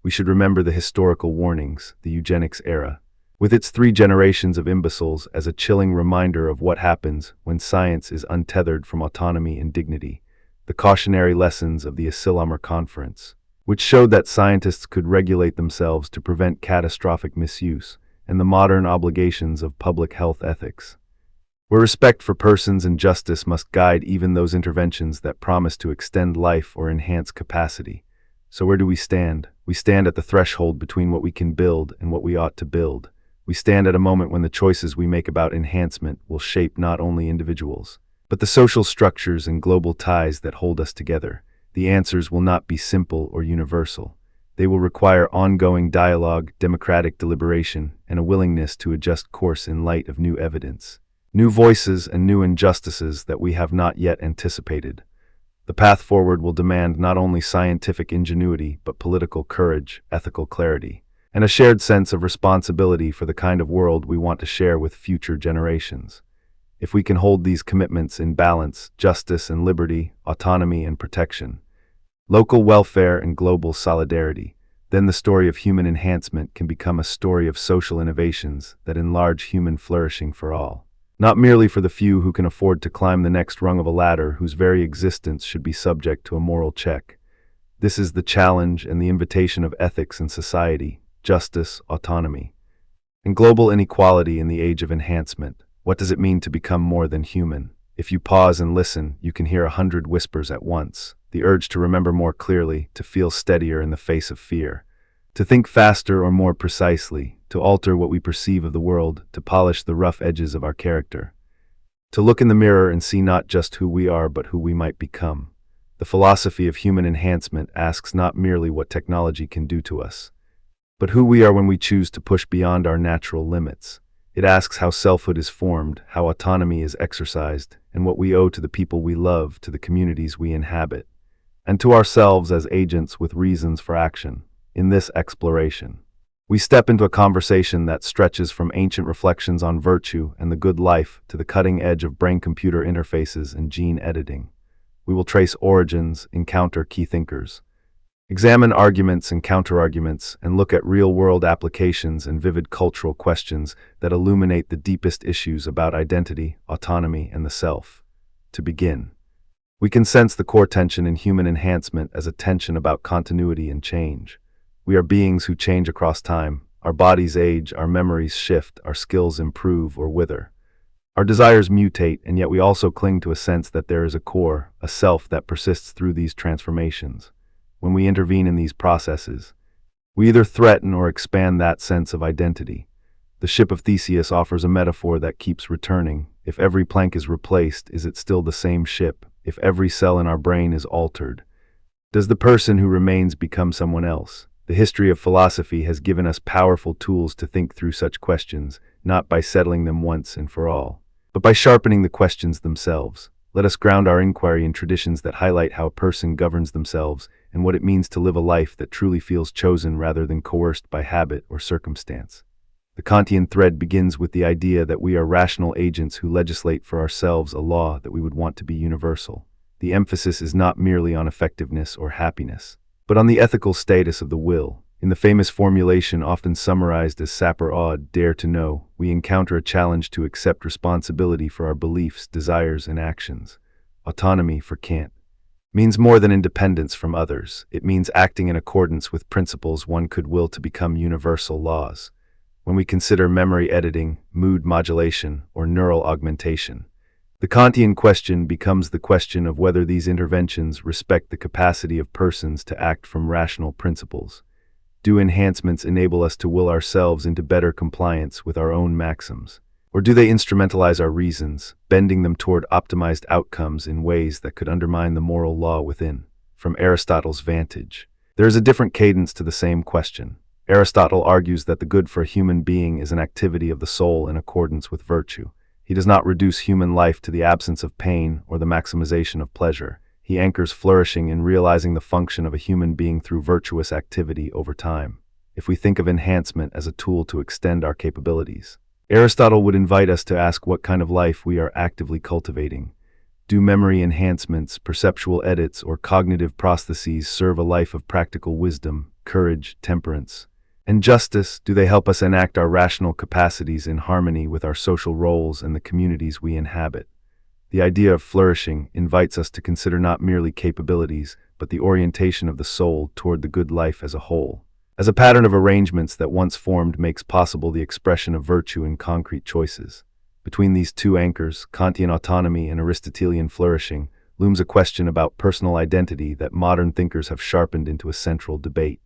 We should remember the historical warnings, the eugenics era, with its 3 generations of imbeciles, as a chilling reminder of what happens when science is untethered from autonomy and dignity. The cautionary lessons of the Asilomar Conference, which showed that scientists could regulate themselves to prevent catastrophic misuse, and the modern obligations of public health ethics, where respect for persons and justice must guide even those interventions that promise to extend life or enhance capacity. So where do we stand? We stand at the threshold between what we can build and what we ought to build. We stand at a moment when the choices we make about enhancement will shape not only individuals, but the social structures and global ties that hold us together. The answers will not be simple or universal. They will require ongoing dialogue, democratic deliberation, and a willingness to adjust course in light of new evidence, new voices, and new injustices that we have not yet anticipated. The path forward will demand not only scientific ingenuity, but political courage, ethical clarity, and a shared sense of responsibility for the kind of world we want to share with future generations. If we can hold these commitments in balance, justice and liberty, autonomy and protection, local welfare and global solidarity, then the story of human enhancement can become a story of social innovations that enlarge human flourishing for all, not merely for the few who can afford to climb the next rung of a ladder whose very existence should be subject to a moral check. This is the challenge and the invitation of ethics and society, justice, autonomy, and global inequality in the age of enhancement. What does it mean to become more than human? If you pause and listen, you can hear 100 whispers at once. The urge to remember more clearly, to feel steadier in the face of fear, to think faster or more precisely, to alter what we perceive of the world, to polish the rough edges of our character, to look in the mirror and see not just who we are but who we might become. The philosophy of human enhancement asks not merely what technology can do to us, but who we are when we choose to push beyond our natural limits. It asks how selfhood is formed, how autonomy is exercised, and what we owe to the people we love, to the communities we inhabit, and to ourselves as agents with reasons for action. In this exploration, we step into a conversation that stretches from ancient reflections on virtue and the good life to the cutting edge of brain-computer interfaces and gene editing. We will trace origins, encounter key thinkers, examine arguments and counterarguments, and look at real-world applications and vivid cultural questions that illuminate the deepest issues about identity, autonomy, and the self. To begin, we can sense the core tension in human enhancement as a tension about continuity and change. We are beings who change across time. Our bodies age, our memories shift, our skills improve or wither. Our desires mutate, and yet we also cling to a sense that there is a core, a self that persists through these transformations. When we intervene in these processes, we either threaten or expand that sense of identity. The ship of Theseus offers a metaphor that keeps returning. If every plank is replaced, is it still the same ship? If every cell in our brain is altered, does the person who remains become someone else? The history of philosophy has given us powerful tools to think through such questions, not by settling them once and for all, but by sharpening the questions themselves. Let us ground our inquiry in traditions that highlight how a person governs themselves and what it means to live a life that truly feels chosen rather than coerced by habit or circumstance. The Kantian thread begins with the idea that we are rational agents who legislate for ourselves a law that we would want to be universal. The emphasis is not merely on effectiveness or happiness, but on the ethical status of the will. In the famous formulation often summarized as sapere aude, dare to know, we encounter a challenge to accept responsibility for our beliefs, desires, and actions. Autonomy, for Kant, means more than independence from others. It means acting in accordance with principles one could will to become universal laws. When we consider memory editing, mood modulation, or neural augmentation, the Kantian question becomes the question of whether these interventions respect the capacity of persons to act from rational principles. Do enhancements enable us to will ourselves into better compliance with our own maxims? Or do they instrumentalize our reasons, bending them toward optimized outcomes in ways that could undermine the moral law within? From Aristotle's vantage, there is a different cadence to the same question. Aristotle argues that the good for a human being is an activity of the soul in accordance with virtue. He does not reduce human life to the absence of pain or the maximization of pleasure. He anchors flourishing in realizing the function of a human being through virtuous activity over time. If we think of enhancement as a tool to extend our capabilities, Aristotle would invite us to ask what kind of life we are actively cultivating. Do memory enhancements, perceptual edits, or cognitive prostheses serve a life of practical wisdom, courage, temperance, and justice? Do they help us enact our rational capacities in harmony with our social roles and the communities we inhabit? The idea of flourishing invites us to consider not merely capabilities, but the orientation of the soul toward the good life as a whole. As a pattern of arrangements that once formed makes possible the expression of virtue in concrete choices. Between these two anchors, Kantian autonomy and Aristotelian flourishing, looms a question about personal identity that modern thinkers have sharpened into a central debate.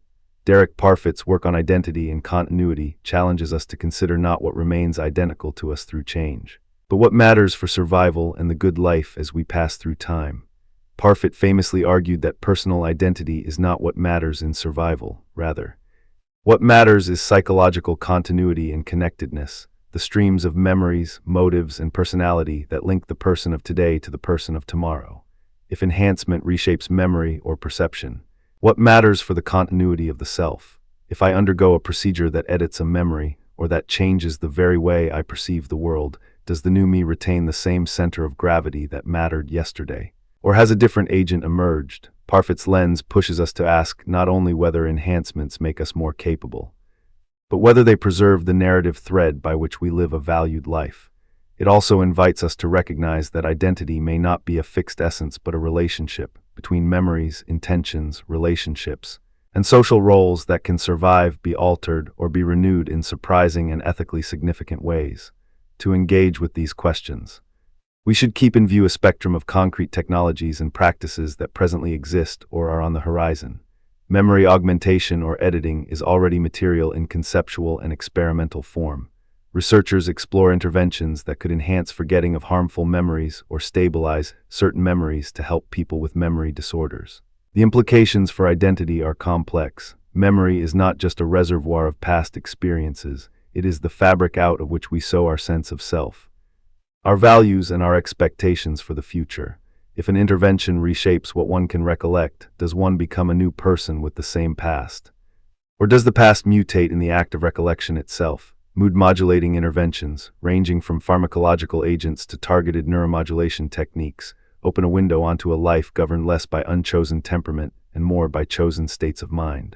Derek Parfit's work on identity and continuity challenges us to consider not what remains identical to us through change, but what matters for survival and the good life as we pass through time. Parfit famously argued that personal identity is not what matters in survival. Rather, what matters is psychological continuity and connectedness, the streams of memories, motives, and personality that link the person of today to the person of tomorrow. If enhancement reshapes memory or perception, what matters for the continuity of the self? If I undergo a procedure that edits a memory, or that changes the very way I perceive the world, does the new me retain the same center of gravity that mattered yesterday? Or has a different agent emerged? Parfit's lens pushes us to ask not only whether enhancements make us more capable, but whether they preserve the narrative thread by which we live a valued life. It also invites us to recognize that identity may not be a fixed essence but a relationship between memories, intentions, relationships, and social roles that can survive, be altered, or be renewed in surprising and ethically significant ways. To engage with these questions, we should keep in view a spectrum of concrete technologies and practices that presently exist or are on the horizon. Memory augmentation or editing is already material in conceptual and experimental form. Researchers explore interventions that could enhance forgetting of harmful memories or stabilize certain memories to help people with memory disorders. The implications for identity are complex. Memory is not just a reservoir of past experiences. it is the fabric out of which we sew our sense of self, our values and our expectations for the future. If an intervention reshapes what one can recollect, does one become a new person with the same past? Or does the past mutate in the act of recollection itself? Mood-modulating interventions, ranging from pharmacological agents to targeted neuromodulation techniques, open a window onto a life governed less by unchosen temperament and more by chosen states of mind.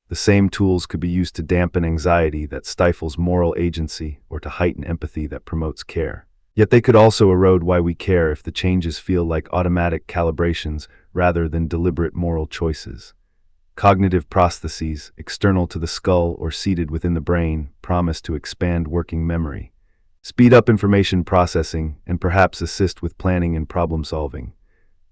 The same tools could be used to dampen anxiety that stifles moral agency or to heighten empathy that promotes care. Yet they could also erode why we care if the changes feel like automatic calibrations rather than deliberate moral choices. Cognitive prostheses, external to the skull or seated within the brain, promise to expand working memory, speed up information processing, and perhaps assist with planning and problem-solving.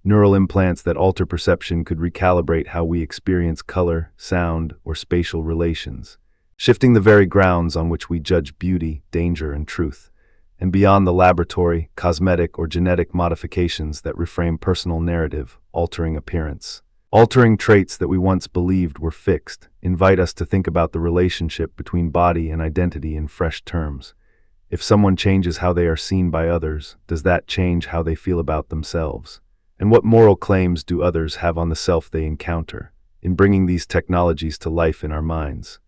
Neural implants that alter perception could recalibrate how we experience color, sound, or spatial relations, shifting the very grounds on which we judge beauty, danger, and truth. And beyond the laboratory, cosmetic or genetic modifications that reframe personal narrative, altering appearance, altering traits that we once believed were fixed, invite us to think about the relationship between body and identity in fresh terms. If someone changes how they are seen by others, does that change how they feel about themselves? And what moral claims do others have on the self they encounter? In bringing these technologies to life in our minds,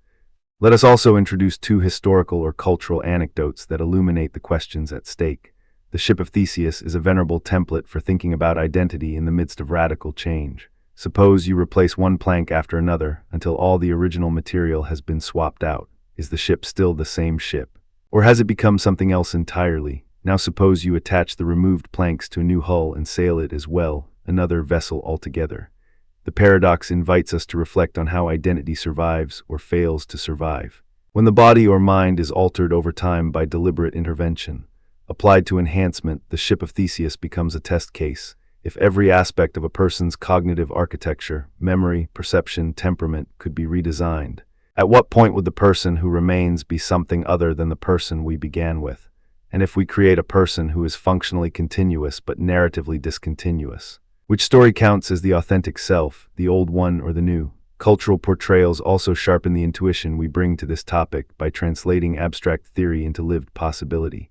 let us also introduce two historical or cultural anecdotes that illuminate the questions at stake. The Ship of Theseus is a venerable template for thinking about identity in the midst of radical change. Suppose you replace one plank after another until all the original material has been swapped out. Is the ship still the same ship? Or has it become something else entirely? Now suppose you attach the removed planks to a new hull and sail it as well, another vessel altogether. The paradox invites us to reflect on how identity survives or fails to survive. When the body or mind is altered over time by deliberate intervention, applied to enhancement, the Ship of Theseus becomes a test case. If every aspect of a person's cognitive architecture, memory, perception, temperament could be redesigned, at what point would the person who remains be something other than the person we began with? And if we create a person who is functionally continuous but narratively discontinuous, which story counts as the authentic self, the old one or the new? Cultural portrayals also sharpen the intuition we bring to this topic by translating abstract theory into lived possibility.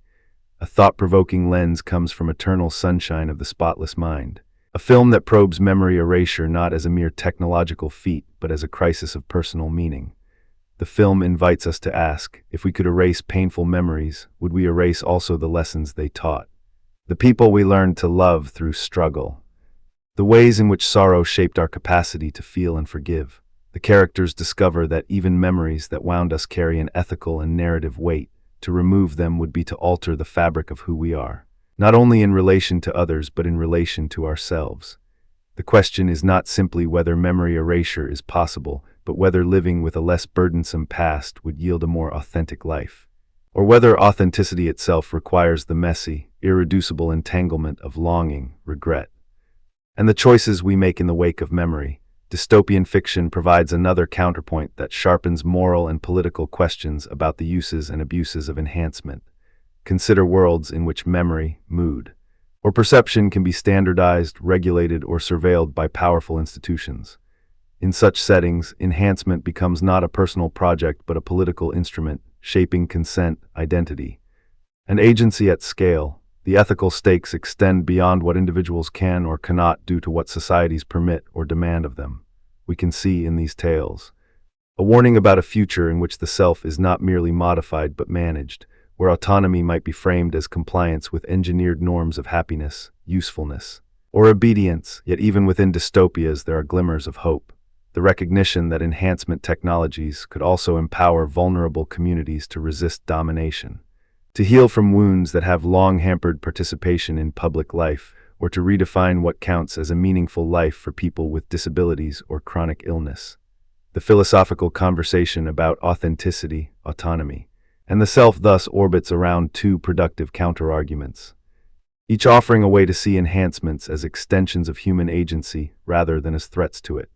A thought-provoking lens comes from Eternal Sunshine of the Spotless Mind, a film that probes memory erasure not as a mere technological feat, but as a crisis of personal meaning. The film invites us to ask, if we could erase painful memories, would we erase also the lessons they taught? The people we learned to love through struggle. The ways in which sorrow shaped our capacity to feel and forgive. The characters discover that even memories that wound us carry an ethical and narrative weight. To remove them would be to alter the fabric of who we are, not only in relation to others but in relation to ourselves. The question is not simply whether memory erasure is possible, but whether living with a less burdensome past would yield a more authentic life, or whether authenticity itself requires the messy, irreducible entanglement of longing, regret, and the choices we make in the wake of memory. Dystopian fiction provides another counterpoint that sharpens moral and political questions about the uses and abuses of enhancement. Consider worlds in which memory, mood, or perception can be standardized, regulated, or surveilled by powerful institutions. In such settings, enhancement becomes not a personal project but a political instrument, shaping consent, identity, and agency at scale. The ethical stakes extend beyond what individuals can or cannot do to what societies permit or demand of them. We can see in these tales a warning about a future in which the self is not merely modified but managed, where autonomy might be framed as compliance with engineered norms of happiness, usefulness, or obedience. Yet even within dystopias there are glimmers of hope. The recognition that enhancement technologies could also empower vulnerable communities to resist domination, to heal from wounds that have long hampered participation in public life, or to redefine what counts as a meaningful life for people with disabilities or chronic illness. The philosophical conversation about authenticity, autonomy, and the self thus orbits around two productive counterarguments, each offering a way to see enhancements as extensions of human agency rather than as threats to it.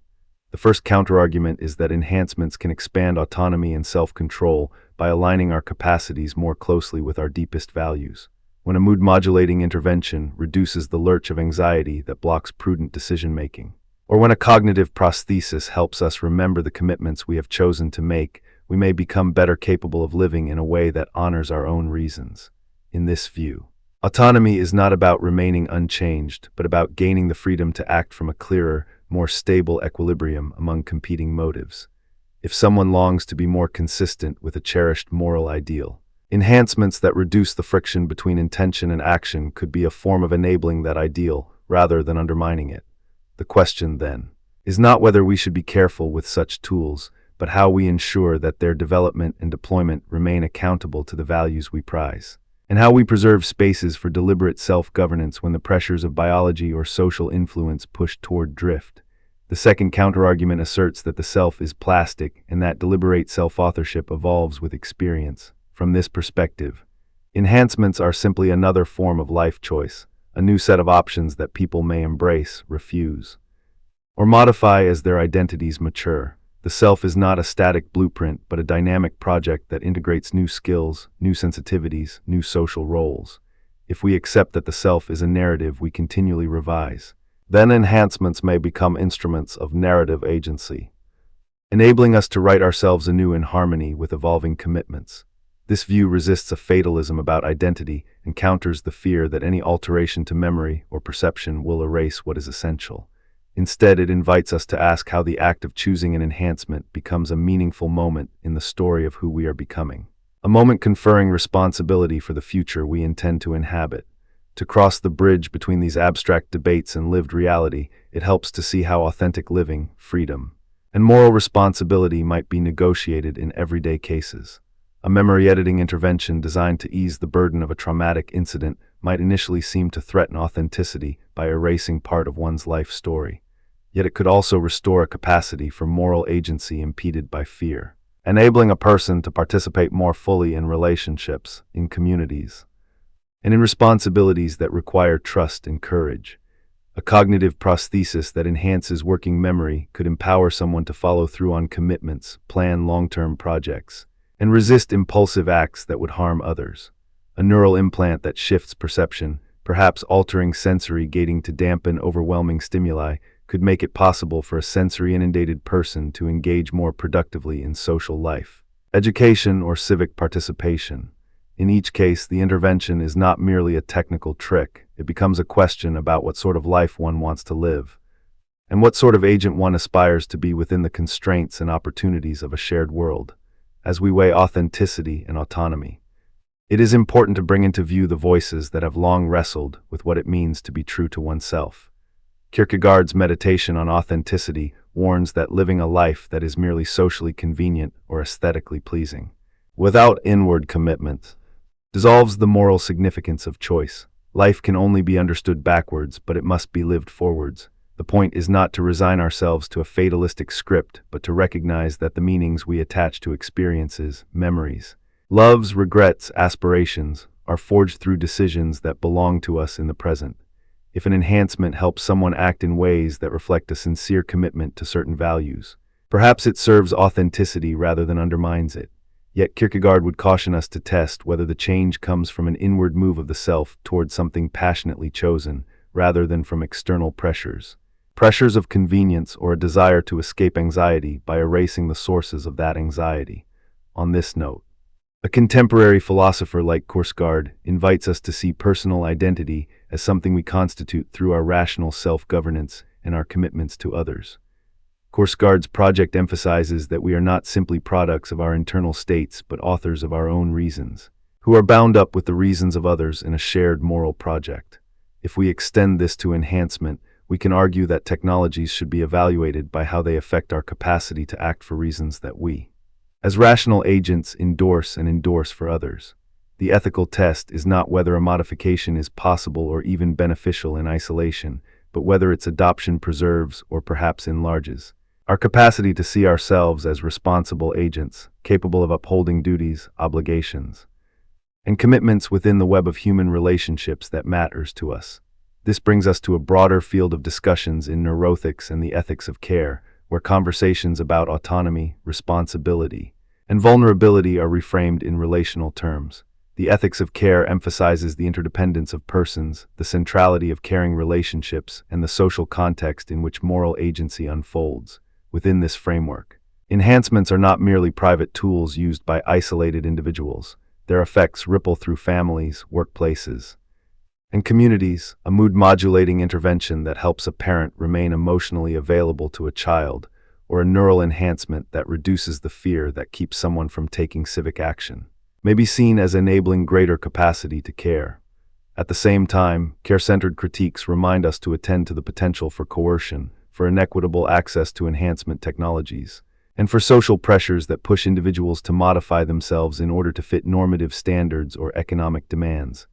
The first counterargument is that enhancements can expand autonomy and self-control by aligning our capacities more closely with our deepest values. When a mood-modulating intervention reduces the lurch of anxiety that blocks prudent decision-making, or when a cognitive prosthesis helps us remember the commitments we have chosen to make we may become better capable of living in a way that honors our own reasons. In this view, autonomy is not about remaining unchanged, but about gaining the freedom to act from a clearer, more stable equilibrium among competing motives. If someone longs to be more consistent with a cherished moral ideal, enhancements that reduce the friction between intention and action could be a form of enabling that ideal rather than undermining it. The question, then, is not whether we should be careful with such tools, but how we ensure that their development and deployment remain accountable to the values we prize, and how we preserve spaces for deliberate self-governance when the pressures of biology or social influence push toward drift. The second counterargument asserts that the self is plastic and that deliberate self-authorship evolves with experience. From this perspective, enhancements are simply another form of life choice, a new set of options that people may embrace, refuse, or modify as their identities mature. The self is not a static blueprint, but a dynamic project that integrates new skills, new sensitivities, new social roles. If we accept that the self is a narrative we continually revise, then enhancements may become instruments of narrative agency, enabling us to write ourselves anew in harmony with evolving commitments. This view resists a fatalism about identity and counters the fear that any alteration to memory or perception will erase what is essential. Instead, it invites us to ask how the act of choosing an enhancement becomes a meaningful moment in the story of who we are becoming, a moment conferring responsibility for the future we intend to inhabit. To cross the bridge between these abstract debates and lived reality, it helps to see how authentic living, freedom, and moral responsibility might be negotiated in everyday cases. A memory editing intervention designed to ease the burden of a traumatic incident might initially seem to threaten authenticity by erasing part of one's life story. Yet it could also restore a capacity for moral agency impeded by fear, enabling a person to participate more fully in relationships, in communities, and in responsibilities that require trust and courage. A cognitive prosthesis that enhances working memory could empower someone to follow through on commitments, plan long-term projects, and resist impulsive acts that would harm others. A neural implant that shifts perception, perhaps altering sensory gating to dampen overwhelming stimuli, could make it possible for a sensory-inundated person to engage more productively in social life, education, or civic participation. In each case, the intervention is not merely a technical trick. It becomes a question about what sort of life one wants to live, and what sort of agent one aspires to be within the constraints and opportunities of a shared world. As we weigh authenticity and autonomy, it is important to bring into view the voices that have long wrestled with what it means to be true to oneself. Kierkegaard's meditation on authenticity warns that living a life that is merely socially convenient or aesthetically pleasing, without inward commitment, dissolves the moral significance of choice. Life can only be understood backwards, but it must be lived forwards. The point is not to resign ourselves to a fatalistic script, but to recognize that the meanings we attach to experiences, memories, loves, regrets, aspirations, are forged through decisions that belong to us in the present. If an enhancement helps someone act in ways that reflect a sincere commitment to certain values, perhaps it serves authenticity rather than undermines it. Yet Kierkegaard would caution us to test whether the change comes from an inward move of the self toward something passionately chosen, rather than from external pressures of convenience or a desire to escape anxiety by erasing the sources of that anxiety. On this note, a contemporary philosopher like Kierkegaard invites us to see personal identity as something we constitute through our rational self-governance and our commitments to others. Kierkegaard's project emphasizes that we are not simply products of our internal states, but authors of our own reasons, who are bound up with the reasons of others in a shared moral project. If we extend this to enhancement, we can argue that technologies should be evaluated by how they affect our capacity to act for reasons that we, as rational agents, endorse for others. The ethical test is not whether a modification is possible or even beneficial in isolation, but whether its adoption preserves or perhaps enlarges our capacity to see ourselves as responsible agents, capable of upholding duties, obligations, and commitments within the web of human relationships that matters to us. This brings us to a broader field of discussions in neuroethics and the ethics of care, where conversations about autonomy, responsibility, and vulnerability are reframed in relational terms. The ethics of care emphasizes the interdependence of persons, the centrality of caring relationships, and the social context in which moral agency unfolds. Within this framework, Enhancements are not merely private tools used by isolated individuals. Their effects ripple through families, workplaces, and communities, a mood-modulating intervention that helps a parent remain emotionally available to a child, or a neural enhancement that reduces the fear that keeps someone from taking civic action, may be seen as enabling greater capacity to care. At the same time, care-centered critiques remind us to attend to the potential for coercion, for inequitable access to enhancement technologies, and for social pressures that push individuals to modify themselves in order to fit normative standards or economic demands.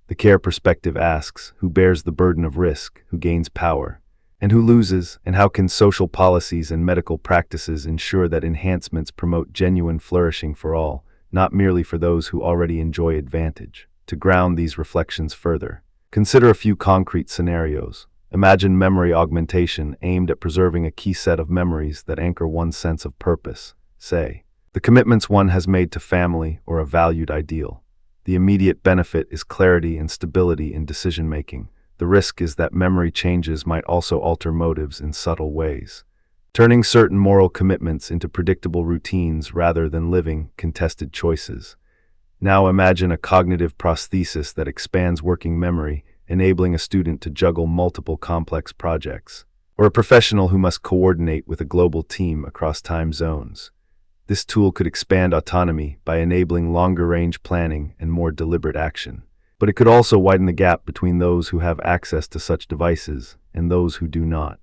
The care perspective asks, who bears the burden of risk, who gains power, and who loses, and how can social policies and medical practices ensure that enhancements promote genuine flourishing for all, not merely for those who already enjoy advantage. To ground these reflections further, consider a few concrete scenarios. Imagine memory augmentation aimed at preserving a key set of memories that anchor one's sense of purpose, say, the commitments one has made to family or a valued ideal. The immediate benefit is clarity and stability in decision-making. The risk is that memory changes might also alter motives in subtle ways, turning certain moral commitments into predictable routines rather than living, contested choices. Now imagine a cognitive prosthesis that expands working memory, enabling a student to juggle multiple complex projects, or a professional who must coordinate with a global team across time zones. This tool could expand autonomy by enabling longer-range planning and more deliberate action. But it could also widen the gap between those who have access to such devices and those who do not,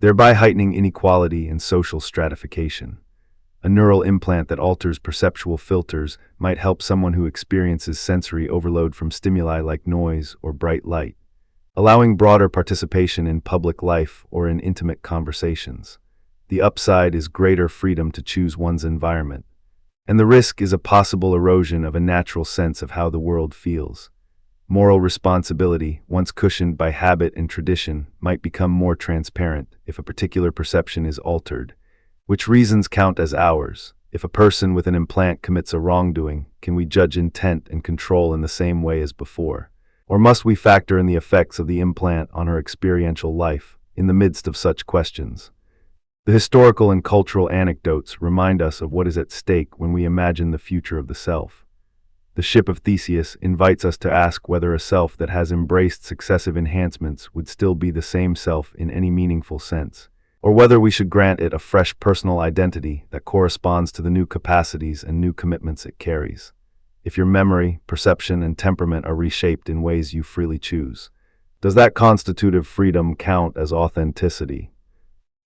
thereby heightening inequality and social stratification. A neural implant that alters perceptual filters might help someone who experiences sensory overload from stimuli like noise or bright light, allowing broader participation in public life or in intimate conversations. The upside is greater freedom to choose one's environment, and the risk is a possible erosion of a natural sense of how the world feels. Moral responsibility, once cushioned by habit and tradition, might become more transparent if a particular perception is altered. Which reasons count as ours? If a person with an implant commits a wrongdoing, can we judge intent and control in the same way as before? Or must we factor in the effects of the implant on her experiential life? In the midst of such questions, the historical and cultural anecdotes remind us of what is at stake when we imagine the future of the self. The ship of Theseus invites us to ask whether a self that has embraced successive enhancements would still be the same self in any meaningful sense, or whether we should grant it a fresh personal identity that corresponds to the new capacities and new commitments it carries. If your memory, perception, and temperament are reshaped in ways you freely choose, does that constitutive freedom count as authenticity?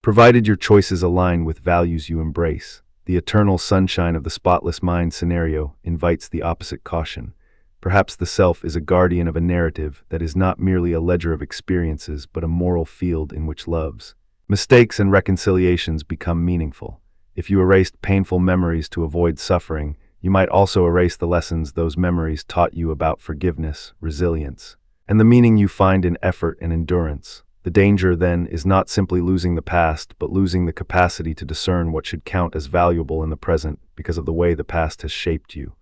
Provided your choices align with values you embrace, the eternal sunshine of the spotless mind scenario invites the opposite caution. Perhaps the self is a guardian of a narrative that is not merely a ledger of experiences but a moral field in which loves, mistakes, and reconciliations become meaningful. If you erased painful memories to avoid suffering, you might also erase the lessons those memories taught you about forgiveness, resilience, and the meaning you find in effort and endurance. The danger, then, is not simply losing the past, but losing the capacity to discern what should count as valuable in the present because of the way the past has shaped you.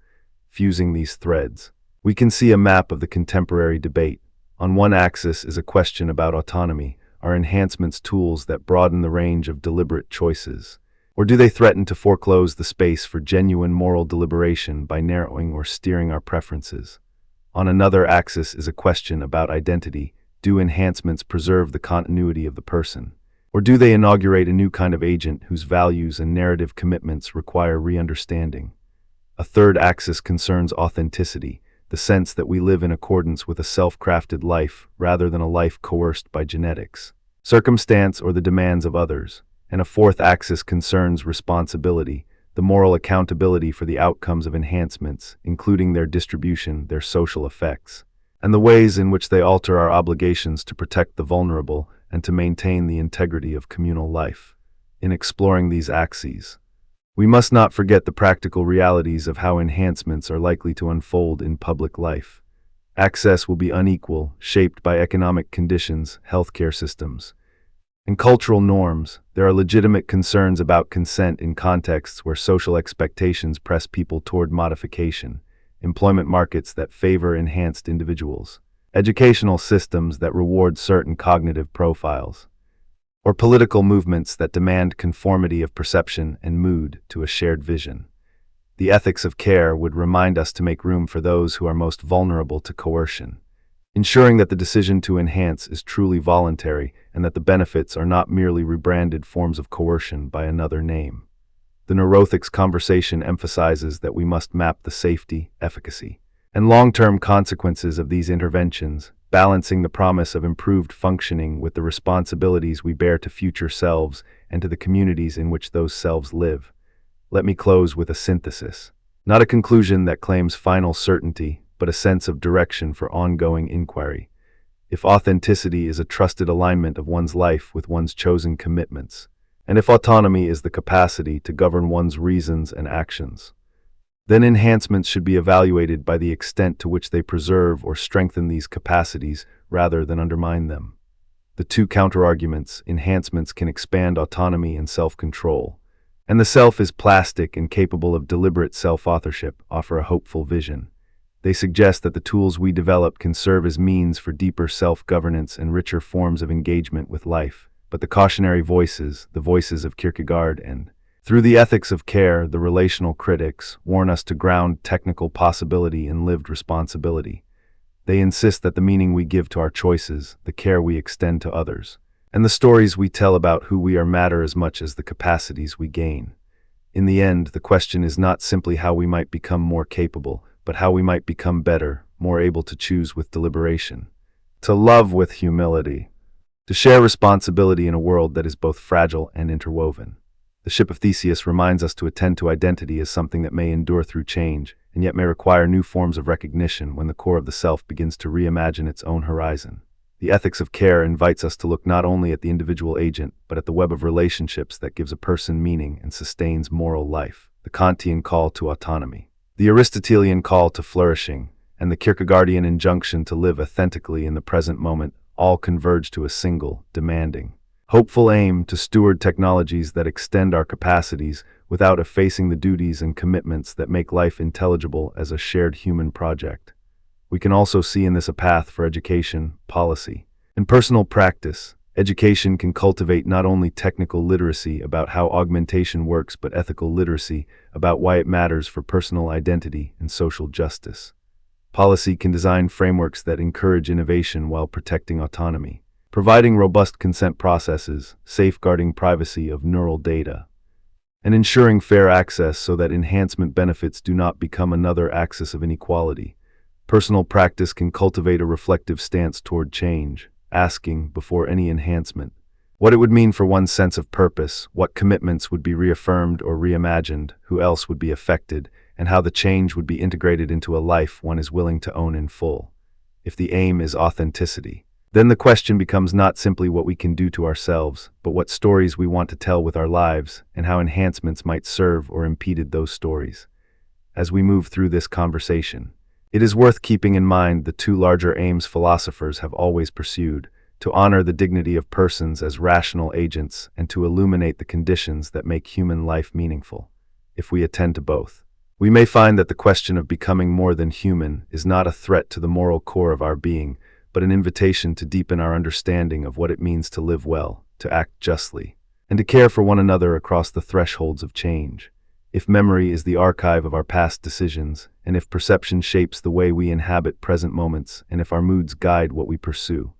Fusing these threads, we can see a map of the contemporary debate. On one axis is a question about autonomy. Are enhancements tools that broaden the range of deliberate choices? Or do they threaten to foreclose the space for genuine moral deliberation by narrowing or steering our preferences? On another axis is a question about identity. Do enhancements preserve the continuity of the person? Or do they inaugurate a new kind of agent whose values and narrative commitments require re-understanding? A third axis concerns authenticity, the sense that we live in accordance with a self-crafted life rather than a life coerced by genetics, circumstance, or the demands of others. And a fourth axis concerns responsibility, the moral accountability for the outcomes of enhancements, including their distribution, their social effects, and the ways in which they alter our obligations to protect the vulnerable and to maintain the integrity of communal life. In exploring these axes, we must not forget the practical realities of how enhancements are likely to unfold in public life. Access will be unequal, shaped by economic conditions, healthcare systems, and cultural norms. There are legitimate concerns about consent in contexts where social expectations press people toward modification, employment markets that favor enhanced individuals, educational systems that reward certain cognitive profiles, or political movements that demand conformity of perception and mood to a shared vision. The ethics of care would remind us to make room for those who are most vulnerable to coercion, ensuring that the decision to enhance is truly voluntary and that the benefits are not merely rebranded forms of coercion by another name. The neuroethics conversation emphasizes that we must map the safety, efficacy, and long-term consequences of these interventions, balancing the promise of improved functioning with the responsibilities we bear to future selves and to the communities in which those selves live. Let me close with a synthesis. Not a conclusion that claims final certainty, but a sense of direction for ongoing inquiry. If authenticity is a trusted alignment of one's life with one's chosen commitments, and if autonomy is the capacity to govern one's reasons and actions, then enhancements should be evaluated by the extent to which they preserve or strengthen these capacities rather than undermine them. The two counterarguments, enhancements can expand autonomy and self-control, and the self is plastic and capable of deliberate self-authorship, offer a hopeful vision. They suggest that the tools we develop can serve as means for deeper self-governance and richer forms of engagement with life. But the cautionary voices, the voices of Kierkegaard and, through the ethics of care, the relational critics, warn us to ground technical possibility in lived responsibility. They insist that the meaning we give to our choices, the care we extend to others, and the stories we tell about who we are matter as much as the capacities we gain. In the end, the question is not simply how we might become more capable, but how we might become better, more able to choose with deliberation, to love with humility, to share responsibility in a world that is both fragile and interwoven. The ship of Theseus reminds us to attend to identity as something that may endure through change, and yet may require new forms of recognition when the core of the self begins to reimagine its own horizon. The ethics of care invites us to look not only at the individual agent, but at the web of relationships that gives a person meaning and sustains moral life. The Kantian call to autonomy, the Aristotelian call to flourishing, and the Kierkegaardian injunction to live authentically in the present moment all converge to a single, demanding, hopeful aim to steward technologies that extend our capacities without effacing the duties and commitments that make life intelligible as a shared human project. We can also see in this a path for education, policy, and personal practice. Education can cultivate not only technical literacy about how augmentation works, but ethical literacy about why it matters for personal identity and social justice. Policy can design frameworks that encourage innovation while protecting autonomy, providing robust consent processes, safeguarding privacy of neural data, and ensuring fair access so that enhancement benefits do not become another axis of inequality. Personal practice can cultivate a reflective stance toward change, asking, before any enhancement, what it would mean for one's sense of purpose, what commitments would be reaffirmed or reimagined, who else would be affected, and how the change would be integrated into a life one is willing to own in full. If the aim is authenticity, then the question becomes not simply what we can do to ourselves, but what stories we want to tell with our lives, and how enhancements might serve or impeded those stories. As we move through this conversation, it is worth keeping in mind the two larger aims philosophers have always pursued: to honor the dignity of persons as rational agents and to illuminate the conditions that make human life meaningful. If we attend to both, we may find that the question of becoming more than human is not a threat to the moral core of our being, but an invitation to deepen our understanding of what it means to live well, to act justly, and to care for one another across the thresholds of change. If memory is the archive of our past decisions, and if perception shapes the way we inhabit present moments, and if our moods guide what we pursue,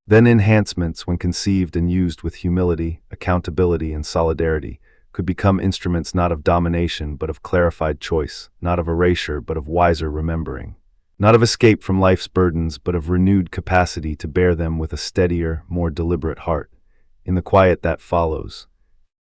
then enhancements, when conceived and used with humility, accountability, and solidarity, could become instruments not of domination but of clarified choice, not of erasure but of wiser remembering, not of escape from life's burdens but of renewed capacity to bear them with a steadier, more deliberate heart. In the quiet that follows,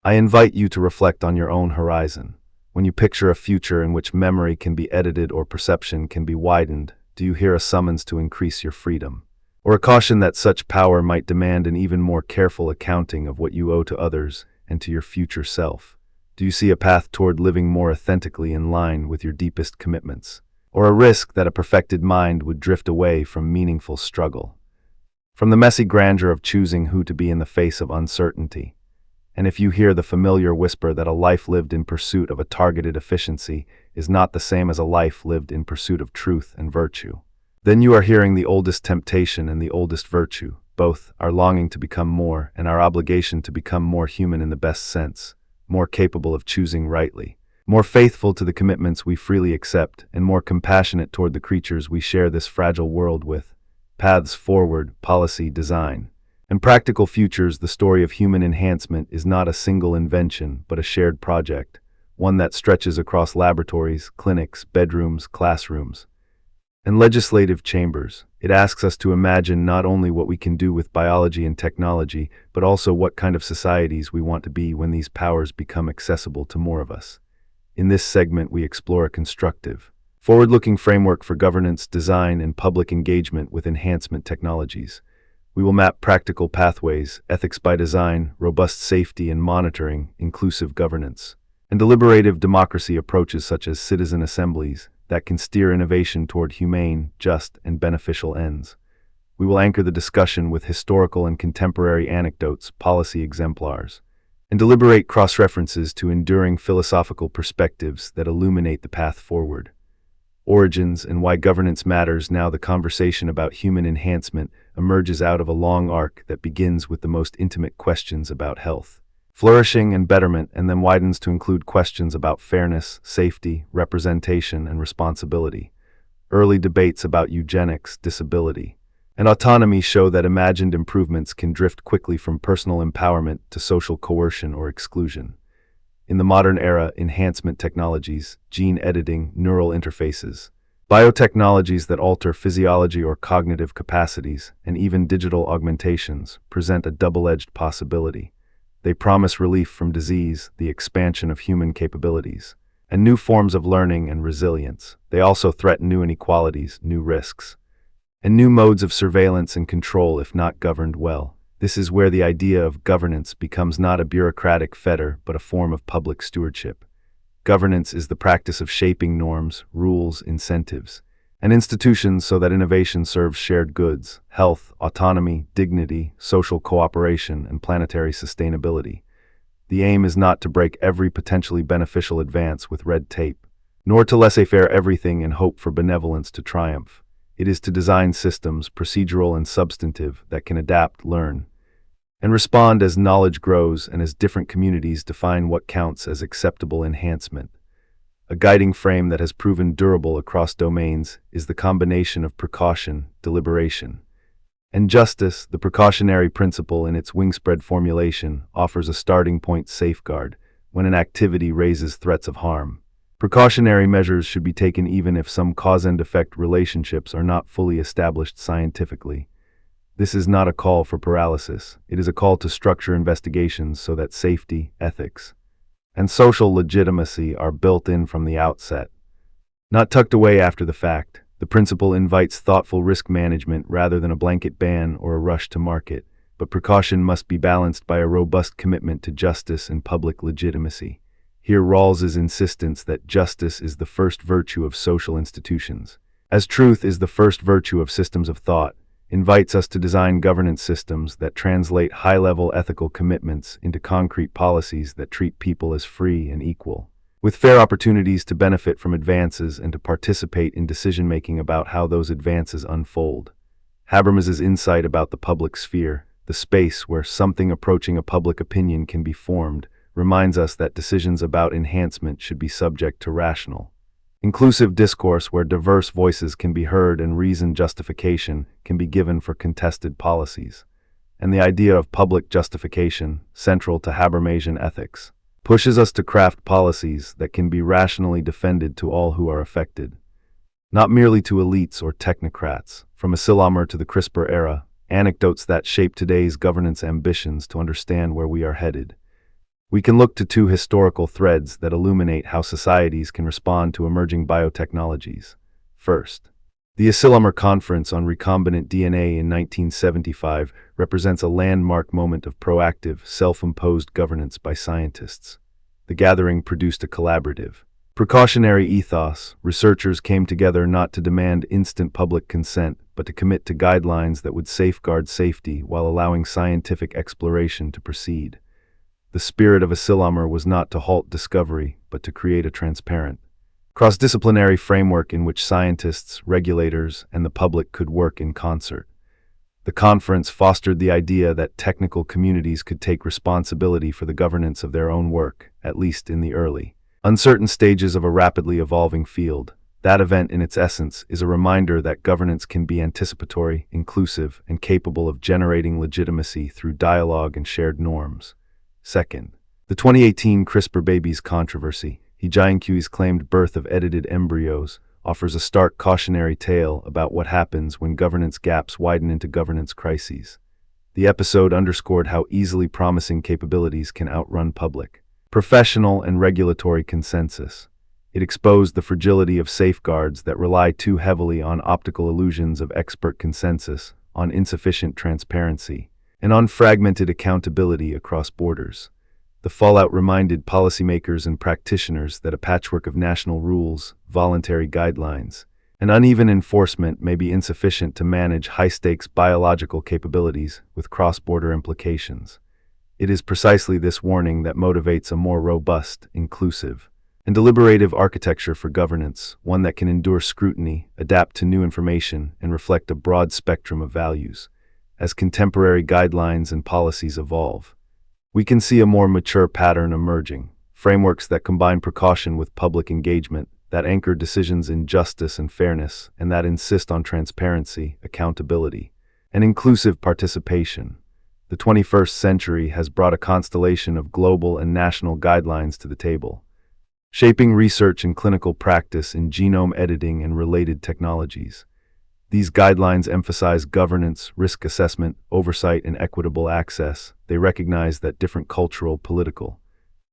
I invite you to reflect on your own horizon. When you picture a future in which memory can be edited or perception can be widened, do you hear a summons to increase your freedom, or a caution that such power might demand an even more careful accounting of what you owe to others and to your future self? Do you see a path toward living more authentically in line with your deepest commitments, or a risk that a perfected mind would drift away from meaningful struggle, from the messy grandeur of choosing who to be in the face of uncertainty? And if you hear the familiar whisper that a life lived in pursuit of a targeted efficiency is not the same as a life lived in pursuit of truth and virtue, then you are hearing the oldest temptation and the oldest virtue, both our longing to become more and our obligation to become more human in the best sense, more capable of choosing rightly, more faithful to the commitments we freely accept, and more compassionate toward the creatures we share this fragile world with. Paths forward, policy, design. And practical futures, the story of human enhancement is not a single invention, but a shared project, one that stretches across laboratories, clinics, bedrooms, classrooms, and legislative chambers. It asks us to imagine not only what we can do with biology and technology, but also what kind of societies we want to be when these powers become accessible to more of us. In this segment, we explore a constructive, forward-looking framework for governance, design, and public engagement with enhancement technologies. We will map practical pathways, ethics by design, robust safety and monitoring, inclusive governance, and deliberative democracy approaches such as citizen assemblies that can steer innovation toward humane, just, and beneficial ends. We will anchor the discussion with historical and contemporary anecdotes, policy exemplars, and deliberate cross-references to enduring philosophical perspectives that illuminate the path forward. Origins and why governance matters. Now the conversation about human enhancement emerges out of a long arc that begins with the most intimate questions about health, flourishing, and betterment, and then widens to include questions about fairness, safety, representation, and responsibility. Early debates about eugenics, disability, and autonomy show that imagined improvements can drift quickly from personal empowerment to social coercion or exclusion. In the modern era, enhancement technologies, gene editing, neural interfaces, biotechnologies that alter physiology or cognitive capacities, and even digital augmentations present a double-edged possibility. They promise relief from disease, the expansion of human capabilities, and new forms of learning and resilience. They also threaten new inequalities, new risks, and new modes of surveillance and control if not governed well. This is where the idea of governance becomes not a bureaucratic fetter, but a form of public stewardship. Governance is the practice of shaping norms, rules, incentives, and institutions so that innovation serves shared goods, health, autonomy, dignity, social cooperation, and planetary sustainability. The aim is not to break every potentially beneficial advance with red tape, nor to laissez-faire everything and hope for benevolence to triumph. It is to design systems, procedural and substantive, that can adapt, learn, and respond as knowledge grows and as different communities define what counts as acceptable enhancement. A guiding frame that has proven durable across domains is the combination of precaution, deliberation, and justice. The precautionary principle in its wingspread formulation offers a starting point safeguard when an activity raises threats of harm. Precautionary measures should be taken even if some cause-and-effect relationships are not fully established scientifically. This is not a call for paralysis. It is a call to structure investigations so that safety, ethics, and social legitimacy are built in from the outset, not tucked away after the fact. The principle invites thoughtful risk management rather than a blanket ban or a rush to market, but precaution must be balanced by a robust commitment to justice and public legitimacy. Here Rawls's insistence that justice is the first virtue of social institutions, as truth is the first virtue of systems of thought, invites us to design governance systems that translate high-level ethical commitments into concrete policies that treat people as free and equal, with fair opportunities to benefit from advances and to participate in decision-making about how those advances unfold. Habermas's insight about the public sphere, the space where something approaching a public opinion can be formed, reminds us that decisions about enhancement should be subject to rational, inclusive discourse where diverse voices can be heard and reasoned justification can be given for contested policies. And the idea of public justification, central to Habermasian ethics, pushes us to craft policies that can be rationally defended to all who are affected, not merely to elites or technocrats. From Asilomar to the CRISPR era, anecdotes that shape today's governance ambitions to understand where we are headed. We can look to two historical threads that illuminate how societies can respond to emerging biotechnologies. First, the Asilomar Conference on Recombinant DNA in 1975 represents a landmark moment of proactive, self-imposed governance by scientists. The gathering produced a collaborative, precautionary ethos. Researchers came together not to demand instant public consent, but to commit to guidelines that would safeguard safety while allowing scientific exploration to proceed. The spirit of Asilomar was not to halt discovery, but to create a transparent, cross-disciplinary framework in which scientists, regulators, and the public could work in concert. The conference fostered the idea that technical communities could take responsibility for the governance of their own work, at least in the early, uncertain stages of a rapidly evolving field. That event, in its essence, is a reminder that governance can be anticipatory, inclusive, and capable of generating legitimacy through dialogue and shared norms. Second, the 2018 CRISPR babies controversy, Jianqiu's claimed birth of edited embryos, offers a stark cautionary tale about what happens when governance gaps widen into governance crises. The episode underscored how easily promising capabilities can outrun public, professional, and regulatory consensus. It exposed the fragility of safeguards that rely too heavily on optical illusions of expert consensus, on insufficient transparency, and on fragmented accountability across borders. The fallout reminded policymakers and practitioners that a patchwork of national rules, voluntary guidelines, and uneven enforcement may be insufficient to manage high-stakes biological capabilities with cross-border implications. It is precisely this warning that motivates a more robust, inclusive, and deliberative architecture for governance, one that can endure scrutiny, adapt to new information, and reflect a broad spectrum of values. As contemporary guidelines and policies evolve, we can see a more mature pattern emerging, frameworks that combine precaution with public engagement, that anchor decisions in justice and fairness, and that insist on transparency, accountability, and inclusive participation. The 21st century has brought a constellation of global and national guidelines to the table, shaping research and clinical practice in genome editing and related technologies. These guidelines emphasize governance, risk assessment, oversight, and equitable access. They recognize that different cultural, political,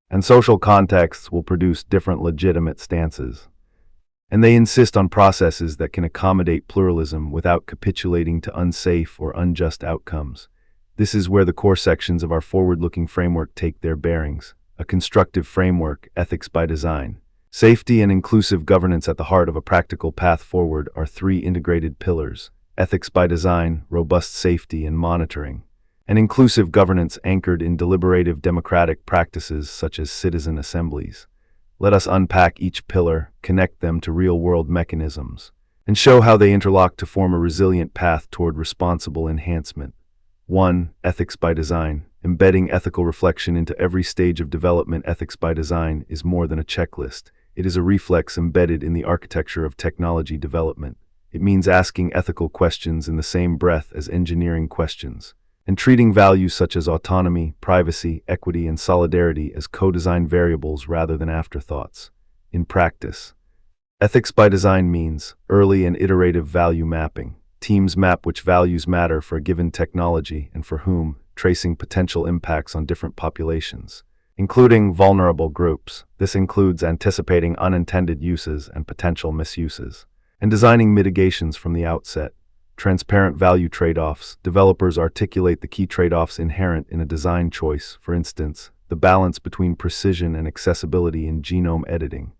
and social contexts will produce different legitimate stances. And they insist on processes that can accommodate pluralism without capitulating to unsafe or unjust outcomes. This is where the core sections of our forward-looking framework take their bearings. A constructive framework, ethics by design. Safety and inclusive governance at the heart of a practical path forward are three integrated pillars: ethics by design, robust safety and monitoring, and inclusive governance anchored in deliberative democratic practices such as citizen assemblies. Let us unpack each pillar, connect them to real-world mechanisms, and show how they interlock to form a resilient path toward responsible enhancement. 1. Ethics by design. Embedding ethical reflection into every stage of development. Ethics by design is more than a checklist. It is a reflex embedded in the architecture of technology development. It means asking ethical questions in the same breath as engineering questions, and treating values such as autonomy, privacy, equity, and solidarity as co-design variables rather than afterthoughts. In practice, ethics by design means early and iterative value mapping. Teams map which values matter for a given technology and for whom, tracing potential impacts on different populations, including vulnerable groups. This includes anticipating unintended uses and potential misuses, and designing mitigations from the outset. Transparent value trade-offs. Developers articulate the key trade-offs inherent in a design choice, for instance, the balance between precision and accessibility in genome editing,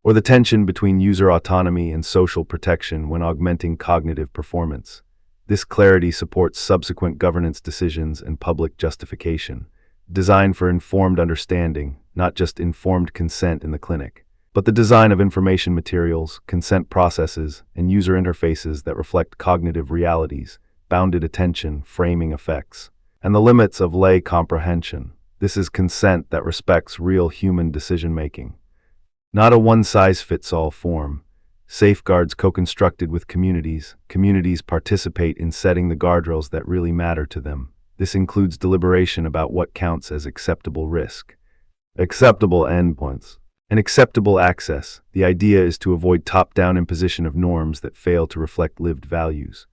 or the tension between user autonomy and social protection when augmenting cognitive performance. This clarity supports subsequent governance decisions and public justification, designed for informed understanding, not just informed consent in the clinic, but the design of information materials, consent processes, and user interfaces that reflect cognitive realities, bounded attention, framing effects, and the limits of lay comprehension. This is consent that respects real human decision-making, not a one-size-fits-all form. Safeguards co-constructed with communities. Communities participate in setting the guardrails that really matter to them. This includes deliberation about what counts as acceptable risk, acceptable endpoints, and acceptable access. The idea is to avoid top-down imposition of norms that fail to reflect lived values.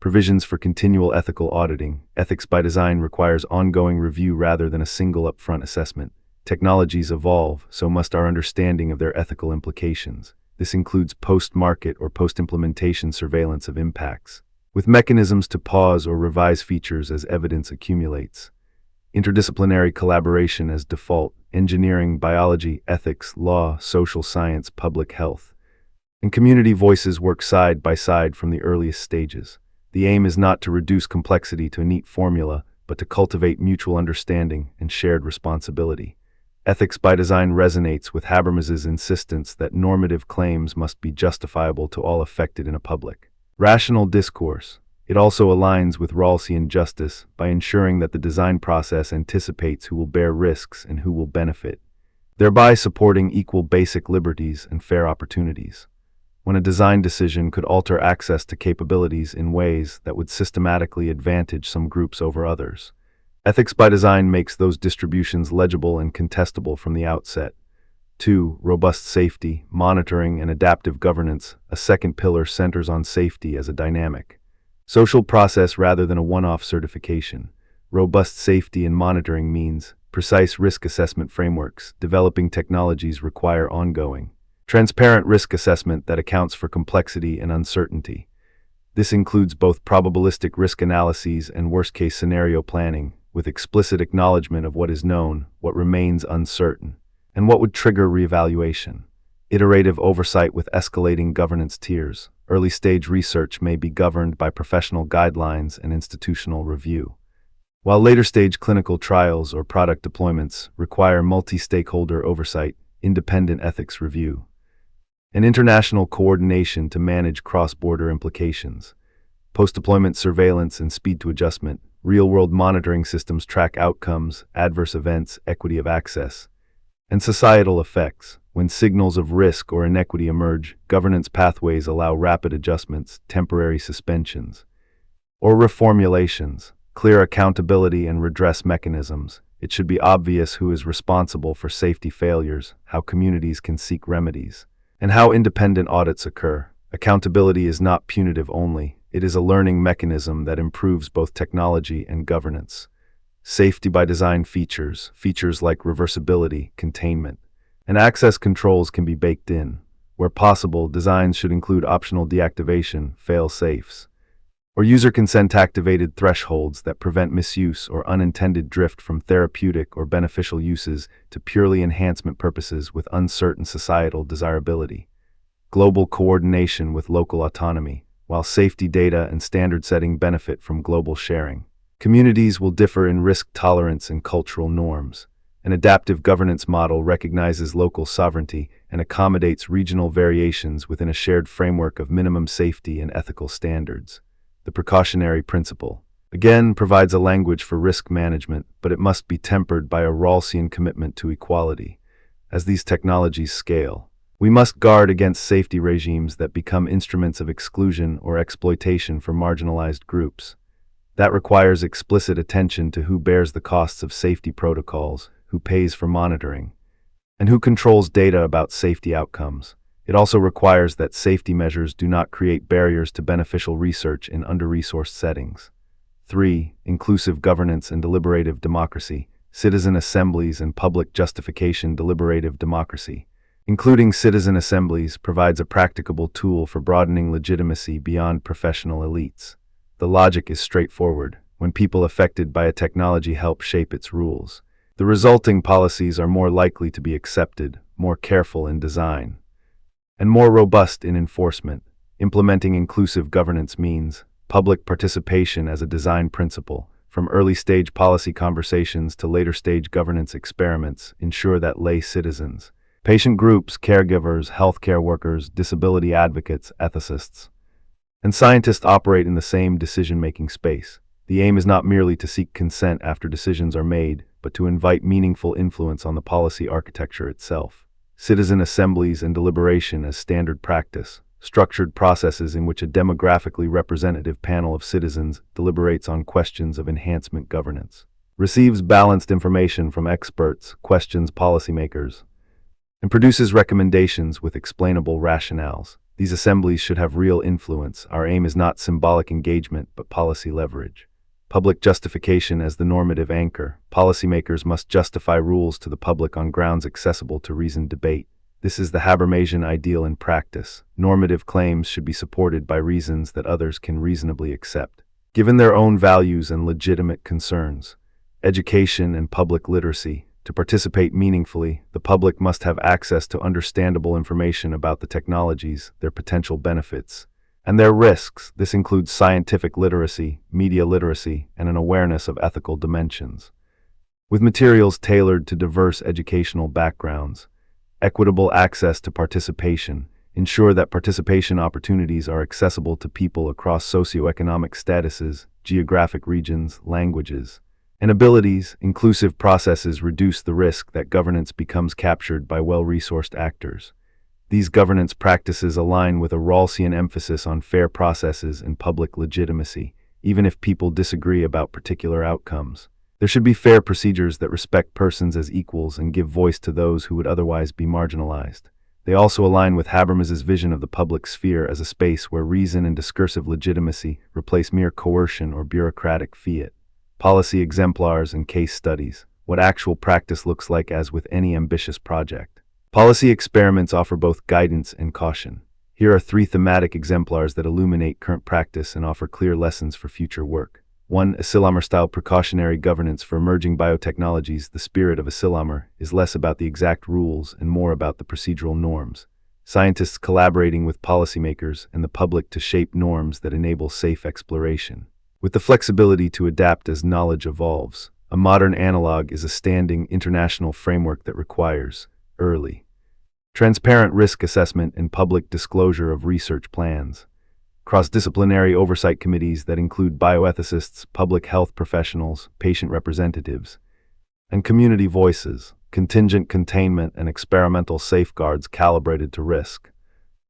Provisions for continual ethical auditing. Ethics by design requires ongoing review rather than a single upfront assessment. Technologies evolve, so must our understanding of their ethical implications. This includes post-market or post-implementation surveillance of impacts, with mechanisms to pause or revise features as evidence accumulates. Interdisciplinary collaboration as default. Engineering, biology, ethics, law, social science, public health, and community voices work side by side from the earliest stages. The aim is not to reduce complexity to a neat formula, but to cultivate mutual understanding and shared responsibility. Ethics by design resonates with Habermas's insistence that normative claims must be justifiable to all affected in a public, rational discourse. It also aligns with Rawlsian justice by ensuring that the design process anticipates who will bear risks and who will benefit, thereby supporting equal basic liberties and fair opportunities. When a design decision could alter access to capabilities in ways that would systematically advantage some groups over others, ethics by design makes those distributions legible and contestable from the outset. 2. Robust safety, monitoring, and adaptive governance. A second pillar centers on safety as a dynamic social process rather than a one-off certification. Robust safety and monitoring means precise risk assessment frameworks. Developing technologies require ongoing, transparent risk assessment that accounts for complexity and uncertainty. This includes both probabilistic risk analyses and worst-case scenario planning, with explicit acknowledgement of what is known, what remains uncertain, and what would trigger reevaluation. Iterative oversight with escalating governance tiers. Early-stage research may be governed by professional guidelines and institutional review, while later-stage clinical trials or product deployments require multi-stakeholder oversight, independent ethics review, and international coordination to manage cross-border implications. Post-deployment surveillance and speed to adjustment. Real-world monitoring systems track outcomes, adverse events, equity of access, and societal effects. When signals of risk or inequity emerge, governance pathways allow rapid adjustments, temporary suspensions, or reformulations, clear accountability and redress mechanisms. It should be obvious who is responsible for safety failures, how communities can seek remedies, and how independent audits occur. Accountability is not punitive only, it is a learning mechanism that improves both technology and governance. Safety by design features like reversibility, containment, and access controls can be baked in. Where possible, designs should include optional deactivation, fail-safes, or user consent-activated thresholds that prevent misuse or unintended drift from therapeutic or beneficial uses to purely enhancement purposes with uncertain societal desirability. Global coordination with local autonomy. While safety data and standard setting benefit from global sharing, communities will differ in risk tolerance and cultural norms. An adaptive governance model recognizes local sovereignty and accommodates regional variations within a shared framework of minimum safety and ethical standards. The precautionary principle, again, provides a language for risk management, but it must be tempered by a Rawlsian commitment to equality. As these technologies scale, we must guard against safety regimes that become instruments of exclusion or exploitation for marginalized groups. That requires explicit attention to who bears the costs of safety protocols, who pays for monitoring, and who controls data about safety outcomes. It also requires that safety measures do not create barriers to beneficial research in under-resourced settings. 3. Inclusive governance and deliberative democracy. Citizen assemblies and public justification. Deliberative democracy, including citizen assemblies, provides a practicable tool for broadening legitimacy beyond professional elites. The logic is straightforward. When people affected by a technology help shape its rules, the resulting policies are more likely to be accepted, more careful in design, and more robust in enforcement. Implementing inclusive governance means public participation as a design principle. From early-stage policy conversations to later-stage governance experiments, ensure that lay citizens, patient groups, caregivers, healthcare workers, disability advocates, ethicists, and scientists operate in the same decision-making space. The aim is not merely to seek consent after decisions are made, but to invite meaningful influence on the policy architecture itself. Citizen assemblies and deliberation as standard practice. Structured processes in which a demographically representative panel of citizens deliberates on questions of enhancement governance, receives balanced information from experts, questions policymakers, and produces recommendations with explainable rationales. These assemblies should have real influence. Our aim is not symbolic engagement, but policy leverage. Public justification as the normative anchor. Policymakers must justify rules to the public on grounds accessible to reasoned debate. This is the Habermasian ideal in practice. Normative claims should be supported by reasons that others can reasonably accept, given their own values and legitimate concerns. Education and public literacy. To participate meaningfully, the public must have access to understandable information about the technologies, their potential benefits, and their risks. This includes scientific literacy, media literacy, and an awareness of ethical dimensions. With materials tailored to diverse educational backgrounds, equitable access to participation, ensure that participation opportunities are accessible to people across socioeconomic statuses, geographic regions, languages, and abilities. Inclusive processes reduce the risk that governance becomes captured by well-resourced actors. These governance practices align with a Rawlsian emphasis on fair processes and public legitimacy, even if people disagree about particular outcomes. There should be fair procedures that respect persons as equals and give voice to those who would otherwise be marginalized. They also align with Habermas's vision of the public sphere as a space where reason and discursive legitimacy replace mere coercion or bureaucratic fiat. Policy exemplars and case studies, what actual practice looks like as with any ambitious project. Policy experiments offer both guidance and caution. Here are 3 thematic exemplars that illuminate current practice and offer clear lessons for future work. 1. Asilhammer-style precautionary governance for emerging biotechnologies. The spirit of Asilhammer is less about the exact rules and more about the procedural norms. Scientists collaborating with policymakers and the public to shape norms that enable safe exploration, with the flexibility to adapt as knowledge evolves. A modern analog is a standing international framework that requires early, transparent risk assessment and public disclosure of research plans. Cross-disciplinary oversight committees that include bioethicists, public health professionals, patient representatives, and community voices. Contingent containment and experimental safeguards calibrated to risk,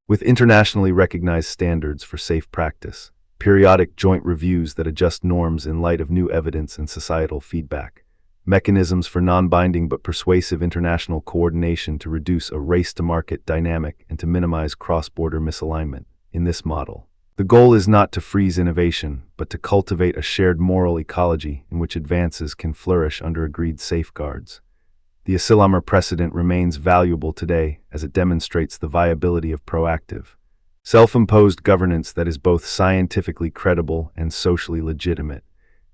with internationally recognized standards for safe practice. Periodic joint reviews that adjust norms in light of new evidence and societal feedback. Mechanisms for non-binding but persuasive international coordination to reduce a race-to-market dynamic and to minimize cross-border misalignment. In this model, the goal is not to freeze innovation, but to cultivate a shared moral ecology in which advances can flourish under agreed safeguards. The Asilhammer precedent remains valuable today as it demonstrates the viability of proactive, self-imposed governance that is both scientifically credible and socially legitimate.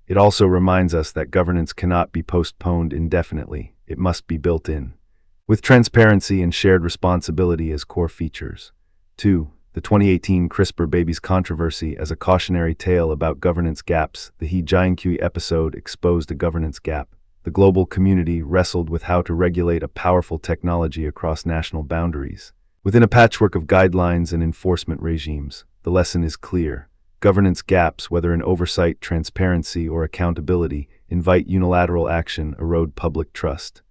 It also reminds us that governance cannot be postponed indefinitely, it must be built in, with transparency and shared responsibility as core features. 2. The 2018 CRISPR babies controversy as a cautionary tale about governance gaps. The He Jiankui episode exposed a governance gap. The global community wrestled with how to regulate a powerful technology across national boundaries. Within a patchwork of guidelines and enforcement regimes, the lesson is clear. Governance gaps, whether in oversight, transparency, or accountability, invite unilateral action, erode public trust,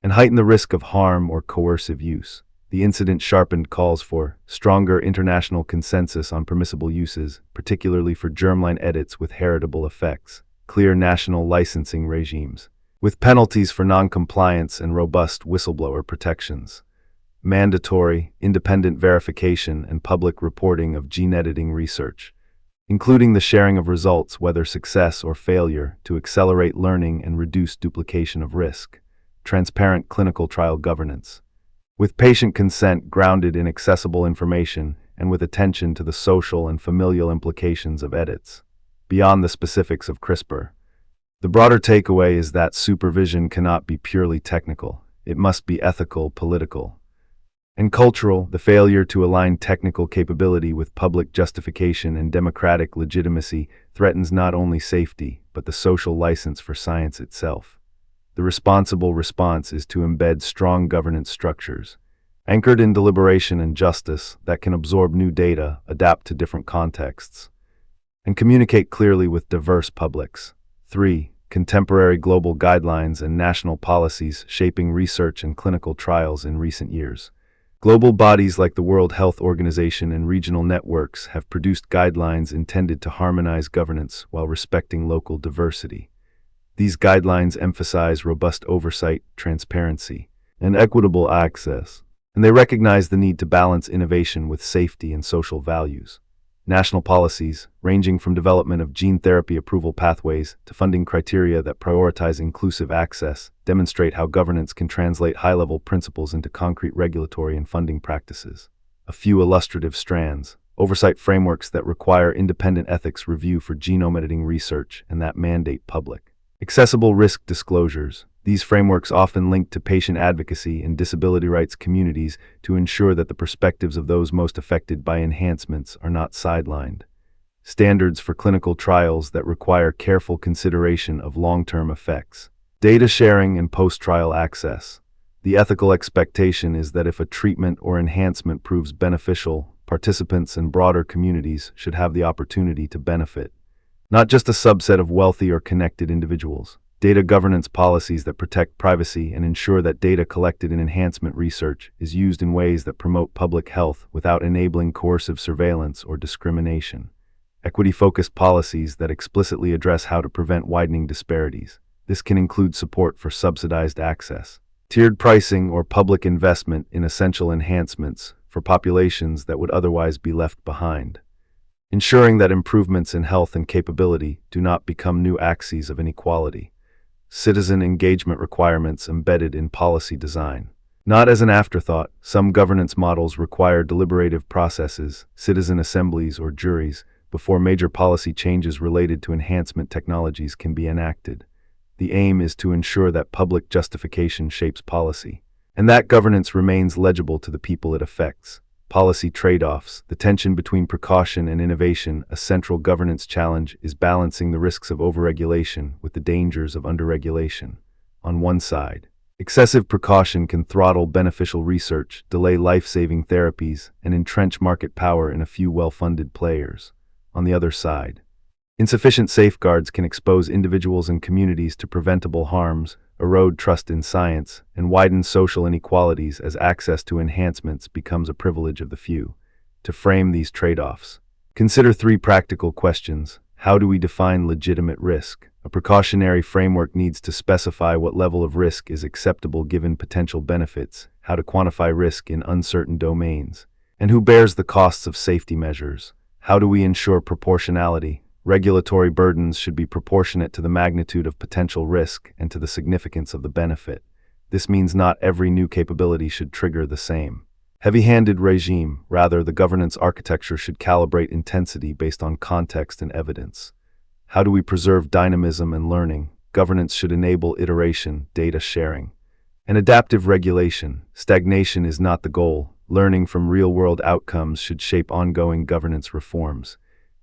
and heighten the risk of harm or coercive use. The incident sharpened calls for stronger international consensus on permissible uses, particularly for germline edits with heritable effects, clear national licensing regimes, with penalties for non-compliance and robust whistleblower protections, mandatory, independent verification and public reporting of gene editing research, including the sharing of results, whether success or failure, to accelerate learning and reduce duplication of risk. Transparent clinical trial governance, with patient consent grounded in accessible information and with attention to the social and familial implications of edits, beyond the specifics of CRISPR. The broader takeaway is that supervision cannot be purely technical. It must be ethical, political, and cultural. The failure to align technical capability with public justification and democratic legitimacy threatens not only safety, but the social license for science itself. The responsible response is to embed strong governance structures, anchored in deliberation and justice, that can absorb new data, adapt to different contexts, and communicate clearly with diverse publics. 3. Contemporary global guidelines and national policies shaping research and clinical trials in recent years. Global bodies like the World Health Organization and regional networks have produced guidelines intended to harmonize governance while respecting local diversity. These guidelines emphasize robust oversight, transparency, and equitable access, and they recognize the need to balance innovation with safety and social values. National policies, ranging from development of gene therapy approval pathways to funding criteria that prioritize inclusive access, demonstrate how governance can translate high-level principles into concrete regulatory and funding practices. A few illustrative strands: oversight frameworks that require independent ethics review for genome editing research and that mandate public, accessible risk disclosures. These frameworks often link to patient advocacy and disability rights communities to ensure that the perspectives of those most affected by enhancements are not sidelined. Standards for clinical trials that require careful consideration of long-term effects. Data sharing and post-trial access. The ethical expectation is that if a treatment or enhancement proves beneficial, participants and broader communities should have the opportunity to benefit, not just a subset of wealthy or connected individuals. Data governance policies that protect privacy and ensure that data collected in enhancement research is used in ways that promote public health without enabling coercive surveillance or discrimination. Equity-focused policies that explicitly address how to prevent widening disparities. This can include support for subsidized access, tiered pricing, or public investment in essential enhancements for populations that would otherwise be left behind, ensuring that improvements in health and capability do not become new axes of inequality. Citizen engagement requirements embedded in policy design. Not as an afterthought, some governance models require deliberative processes, citizen assemblies, or juries before major policy changes related to enhancement technologies can be enacted. The aim is to ensure that public justification shapes policy, and that governance remains legible to the people it affects. Policy trade-offs. The tension between precaution and innovation. A central governance challenge is balancing the risks of overregulation with the dangers of underregulation. On one side, excessive precaution can throttle beneficial research, delay life-saving therapies, and entrench market power in a few well-funded players. On the other side, insufficient safeguards can expose individuals and communities to preventable harms, erode trust in science, and widen social inequalities as access to enhancements becomes a privilege of the few. To frame these trade-offs, consider three practical questions. How do we define legitimate risk? A precautionary framework needs to specify what level of risk is acceptable given potential benefits, how to quantify risk in uncertain domains, and who bears the costs of safety measures. How do we ensure proportionality? Regulatory burdens should be proportionate to the magnitude of potential risk and to the significance of the benefit. This means not every new capability should trigger the same heavy-handed regime. Rather, the governance architecture should calibrate intensity based on context and evidence. How do we preserve dynamism and learning? Governance should enable iteration, data sharing, and adaptive regulation. Stagnation is not the goal. Learning from real-world outcomes should shape ongoing governance reforms.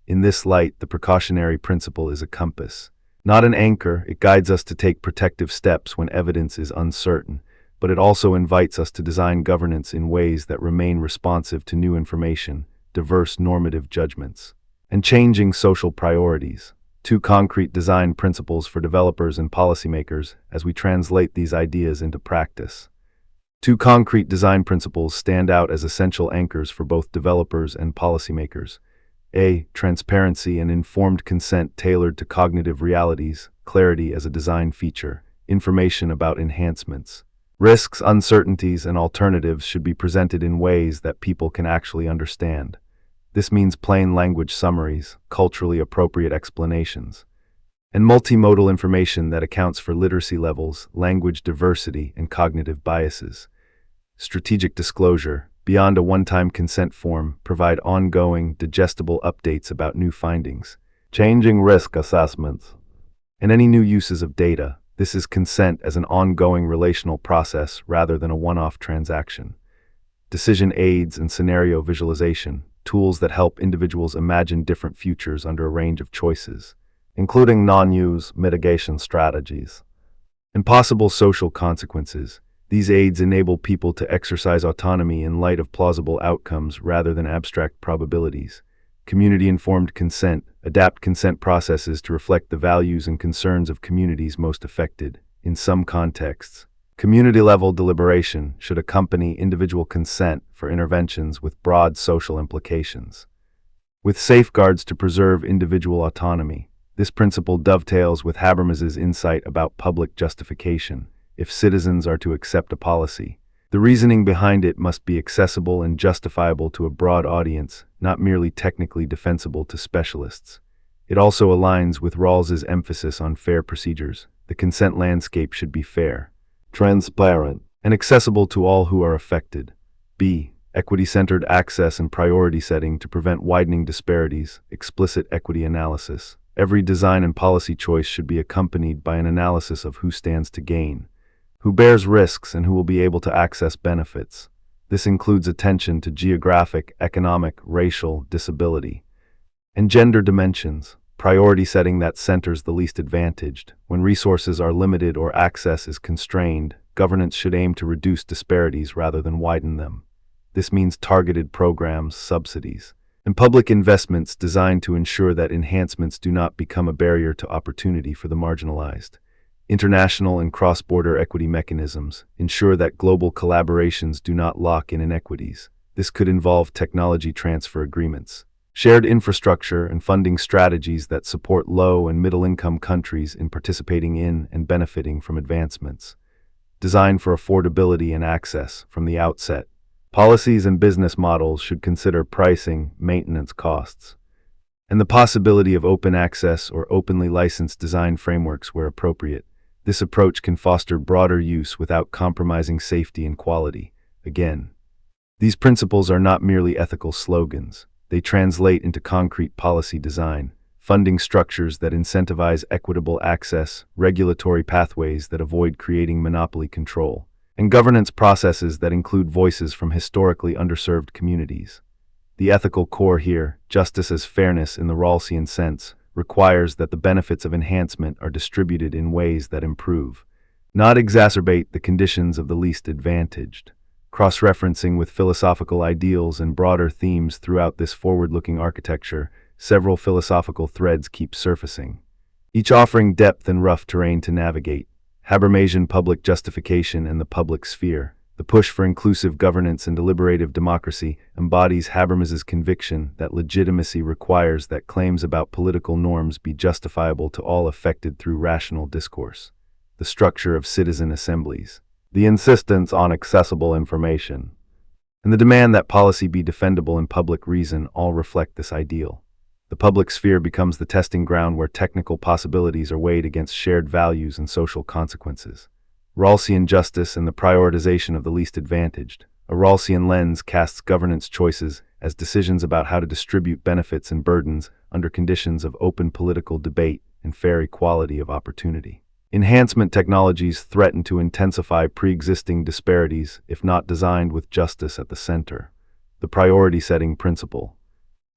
In this light, the precautionary principle is a compass, not an anchor. It guides us to take protective steps when evidence is uncertain, but it also invites us to design governance in ways that remain responsive to new information, diverse normative judgments, and changing social priorities. Two concrete design principles for developers and policymakers as we translate these ideas into practice. Two concrete design principles stand out as essential anchors for both developers and policymakers. A. Transparency and informed consent tailored to cognitive realities, clarity as a design feature, information about enhancements. Risks, uncertainties, and alternatives should be presented in ways that people can actually understand. This means plain language summaries, culturally appropriate explanations, and multimodal information that accounts for literacy levels, language diversity, and cognitive biases. Strategic disclosure. Beyond a one-time consent form, provide ongoing, digestible updates about new findings, changing risk assessments, and any new uses of data. This is consent as an ongoing relational process rather than a one-off transaction. Decision aids and scenario visualization, tools that help individuals imagine different futures under a range of choices, including non-use mitigation strategies, and possible social consequences. These aids enable people to exercise autonomy in light of plausible outcomes rather than abstract probabilities. Community-informed consent. Adapt consent processes to reflect the values and concerns of communities most affected. In some contexts, community-level deliberation should accompany individual consent for interventions with broad social implications, with safeguards to preserve individual autonomy. This principle dovetails with Habermas's insight about public justification. If citizens are to accept a policy, the reasoning behind it must be accessible and justifiable to a broad audience, not merely technically defensible to specialists. It also aligns with Rawls's emphasis on fair procedures. The consent landscape should be fair, transparent, and accessible to all who are affected. B. Equity-centered access and priority setting to prevent widening disparities. Explicit equity analysis. Every design and policy choice should be accompanied by an analysis of who stands to gain, who bears risks, and who will be able to access benefits. This includes attention to geographic, economic, racial, disability, and gender dimensions. priority setting that centers the least advantaged. When resources are limited or access is constrained, governance should aim to reduce disparities rather than widen them. This means targeted programs, subsidies, and public investments designed to ensure that enhancements do not become a barrier to opportunity for the marginalized. International and cross-border equity mechanisms ensure that global collaborations do not lock in inequities. This could involve technology transfer agreements, shared infrastructure, and funding strategies that support low- and middle-income countries in participating in and benefiting from advancements. Designed for affordability and access from the outset, policies and business models should consider pricing, maintenance costs, and the possibility of open access or openly licensed design frameworks where appropriate. This approach can foster broader use without compromising safety and quality. Again, these principles are not merely ethical slogans. They translate into concrete policy design, funding structures that incentivize equitable access, regulatory pathways that avoid creating monopoly control, and governance processes that include voices from historically underserved communities. The ethical core here, justice as fairness in the Rawlsian sense, requires that the benefits of enhancement are distributed in ways that improve, not exacerbate the conditions of the least advantaged. Cross-referencing with philosophical ideals and broader themes throughout this forward-looking architecture, several philosophical threads keep surfacing, each offering depth and rough terrain to navigate. Habermasian public justification and the public sphere. The push for inclusive governance and deliberative democracy embodies Habermas's conviction that legitimacy requires that claims about political norms be justifiable to all affected through rational discourse. The structure of citizen assemblies, the insistence on accessible information, and the demand that policy be defendable in public reason all reflect this ideal. The public sphere becomes the testing ground where technical possibilities are weighed against shared values and social consequences. Rawlsian justice and the prioritization of the least advantaged. A Rawlsian lens casts governance choices as decisions about how to distribute benefits and burdens under conditions of open political debate and fair equality of opportunity. Enhancement technologies threaten to intensify pre-existing disparities if not designed with justice at the center. The priority-setting principle,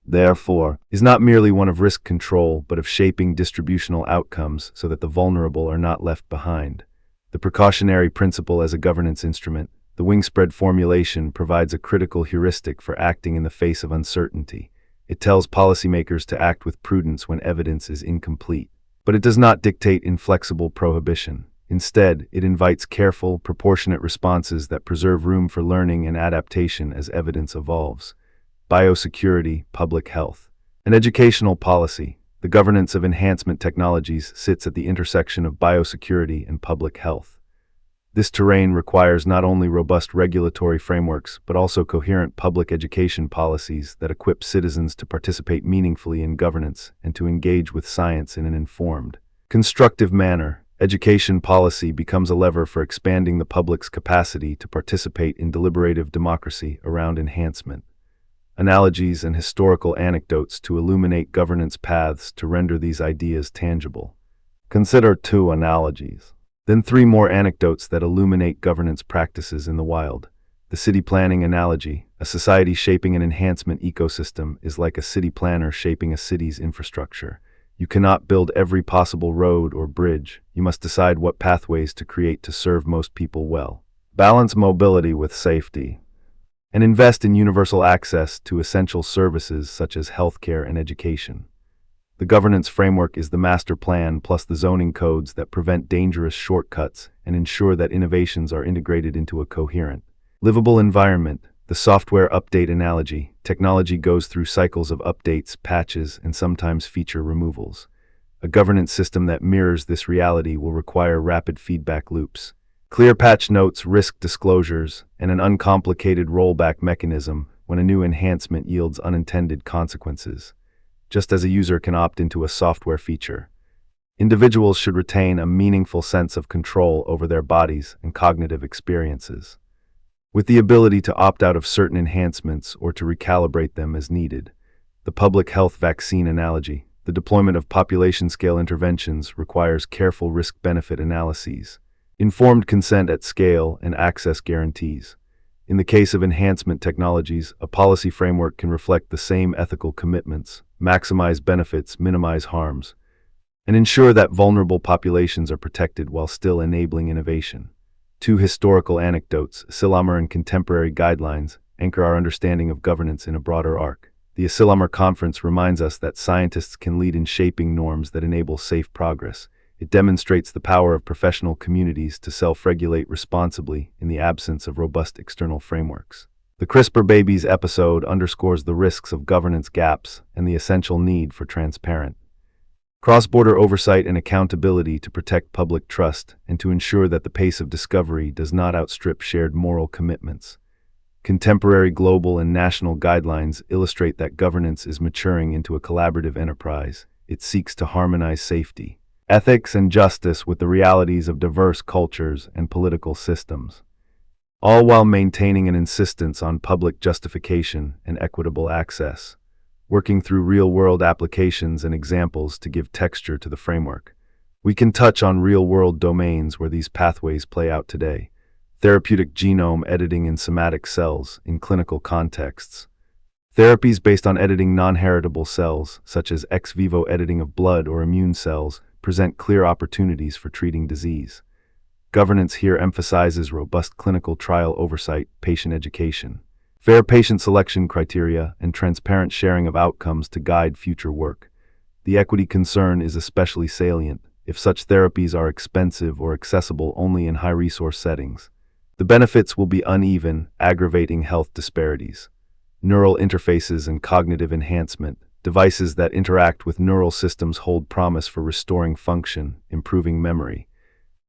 therefore, is not merely one of risk control but of shaping distributional outcomes so that the vulnerable are not left behind. The precautionary principle as a governance instrument, the wingspread formulation provides a critical heuristic for acting in the face of uncertainty. It tells policymakers to act with prudence when evidence is incomplete. But it does not dictate inflexible prohibition. Instead, it invites careful, proportionate responses that preserve room for learning and adaptation as evidence evolves. Biosecurity, public health, and educational policy. The governance of enhancement technologies sits at the intersection of biosecurity and public health. This terrain requires not only robust regulatory frameworks, but also coherent public education policies that equip citizens to participate meaningfully in governance and to engage with science in an informed, constructive manner. Education policy becomes a lever for expanding the public's capacity to participate in deliberative democracy around enhancement. Analogies and historical anecdotes to illuminate governance paths to render these ideas tangible. Consider 2 analogies. Then 3 more anecdotes that illuminate governance practices in the wild. The city planning analogy. A society shaping an enhancement ecosystem is like a city planner shaping a city's infrastructure. You cannot build every possible road or bridge. You must decide what pathways to create to serve most people well. Balance mobility with safety, and invest in universal access to essential services such as healthcare and education. The governance framework is the master plan plus the zoning codes that prevent dangerous shortcuts and ensure that innovations are integrated into a coherent, livable environment. The software update analogy. Technology goes through cycles of updates, patches, and sometimes feature removals. A governance system that mirrors this reality will require rapid feedback loops, clear patch notes, risk disclosures, and an uncomplicated rollback mechanism when a new enhancement yields unintended consequences. Just as a user can opt into a software feature, individuals should retain a meaningful sense of control over their bodies and cognitive experiences, with the ability to opt out of certain enhancements or to recalibrate them as needed. The public health vaccine analogy. The deployment of population-scale interventions requires careful risk-benefit analyses, informed consent at scale, and access guarantees. In the case of enhancement technologies, a policy framework can reflect the same ethical commitments, maximize benefits, minimize harms, and ensure that vulnerable populations are protected while still enabling innovation. Two historical anecdotes, Asilomar and contemporary guidelines, anchor our understanding of governance in a broader arc. The Asilomar Conference reminds us that scientists can lead in shaping norms that enable safe progress. It demonstrates the power of professional communities to self-regulate responsibly in the absence of robust external frameworks. The CRISPR babies episode underscores the risks of governance gaps and the essential need for transparent, cross-border oversight and accountability to protect public trust and to ensure that the pace of discovery does not outstrip shared moral commitments. Contemporary global and national guidelines illustrate that governance is maturing into a collaborative enterprise. It seeks to harmonize safety, ethics, and justice with the realities of diverse cultures and political systems, all while maintaining an insistence on public justification and equitable access. Working through real-world applications and examples to give texture to the framework, we can touch on real-world domains where these pathways play out today. Therapeutic genome editing in somatic cells in clinical contexts. Therapies based on editing non-heritable cells, such as ex vivo editing of blood or immune cells, present clear opportunities for treating disease. Governance here emphasizes robust clinical trial oversight, patient education, fair patient selection criteria, and transparent sharing of outcomes to guide future work. The equity concern is especially salient if such therapies are expensive or accessible only in high-resource settings. The benefits will be uneven, aggravating health disparities. Neural interfaces and cognitive enhancement. Devices that interact with neural systems hold promise for restoring function, improving memory,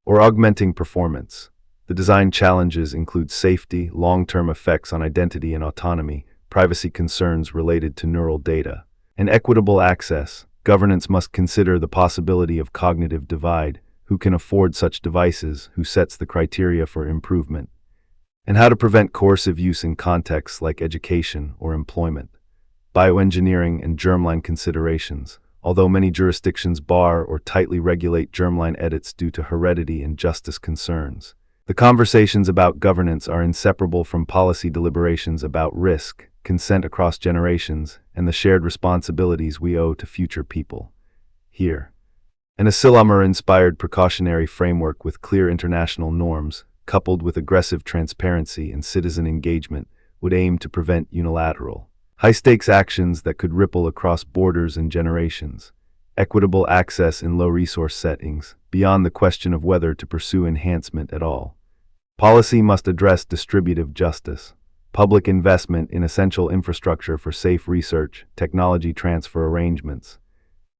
or augmenting performance. The design challenges include safety, long-term effects on identity and autonomy, privacy concerns related to neural data, and equitable access. Governance must consider the possibility of cognitive divide, who can afford such devices, who sets the criteria for improvement, and how to prevent coercive use in contexts like education or employment. Bioengineering and germline considerations. Although many jurisdictions bar or tightly regulate germline edits due to heredity and justice concerns, the conversations about governance are inseparable from policy deliberations about risk, consent across generations, and the shared responsibilities we owe to future people. Here, an Asilomar-inspired precautionary framework with clear international norms, coupled with aggressive transparency and citizen engagement, would aim to prevent unilateral, high-stakes actions that could ripple across borders and generations. Equitable access in low-resource settings, beyond the question of whether to pursue enhancement at all. Policy must address distributive justice, public investment in essential infrastructure for safe research, technology transfer arrangements,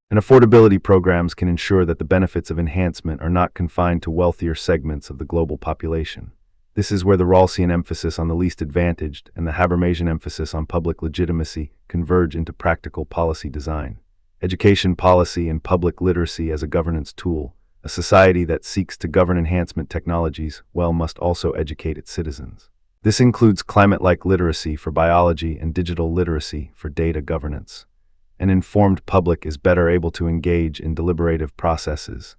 and affordability programs can ensure that the benefits of enhancement are not confined to wealthier segments of the global population. This is where the Rawlsian emphasis on the least advantaged and the Habermasian emphasis on public legitimacy converge into practical policy design. Education policy and public literacy as a governance tool. A society that seeks to govern enhancement technologies must also educate its citizens. This includes climate-like literacy for biology and digital literacy for data governance. An informed public is better able to engage in deliberative processes,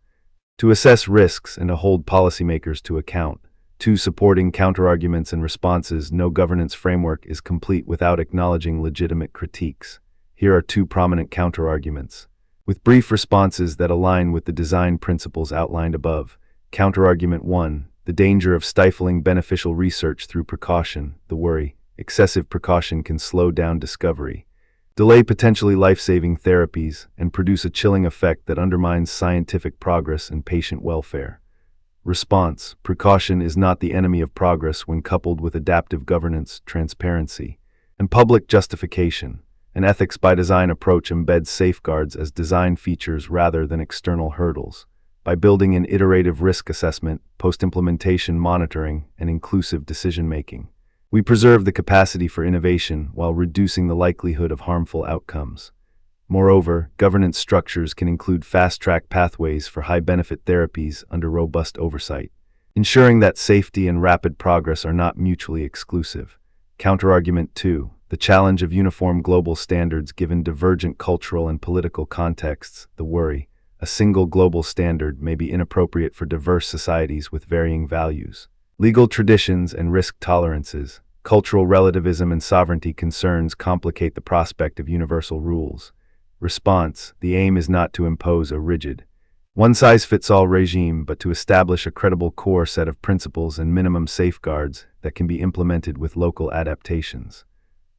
to assess risks and to hold policymakers to account. Two, supporting counterarguments and responses. No governance framework is complete without acknowledging legitimate critiques. Here are two prominent counterarguments, with brief responses that align with the design principles outlined above. Counterargument 1. The danger of stifling beneficial research through precaution. The worry, excessive precaution can slow down discovery, delay potentially life-saving therapies, and produce a chilling effect that undermines scientific progress and patient welfare. Response: precaution is not the enemy of progress when coupled with adaptive governance, transparency, and public justification. An ethics-by-design approach embeds safeguards as design features rather than external hurdles. By building an iterative risk assessment, post-implementation monitoring, and inclusive decision-making, we preserve the capacity for innovation while reducing the likelihood of harmful outcomes. Moreover, governance structures can include fast-track pathways for high-benefit therapies under robust oversight, ensuring that safety and rapid progress are not mutually exclusive. Counterargument 2. The challenge of uniform global standards given divergent cultural and political contexts. The worry: a single global standard may be inappropriate for diverse societies with varying values, legal traditions, and risk tolerances. Cultural relativism and sovereignty concerns complicate the prospect of universal rules. Response: the aim is not to impose a rigid, one-size-fits-all regime, but to establish a credible core set of principles and minimum safeguards that can be implemented with local adaptations.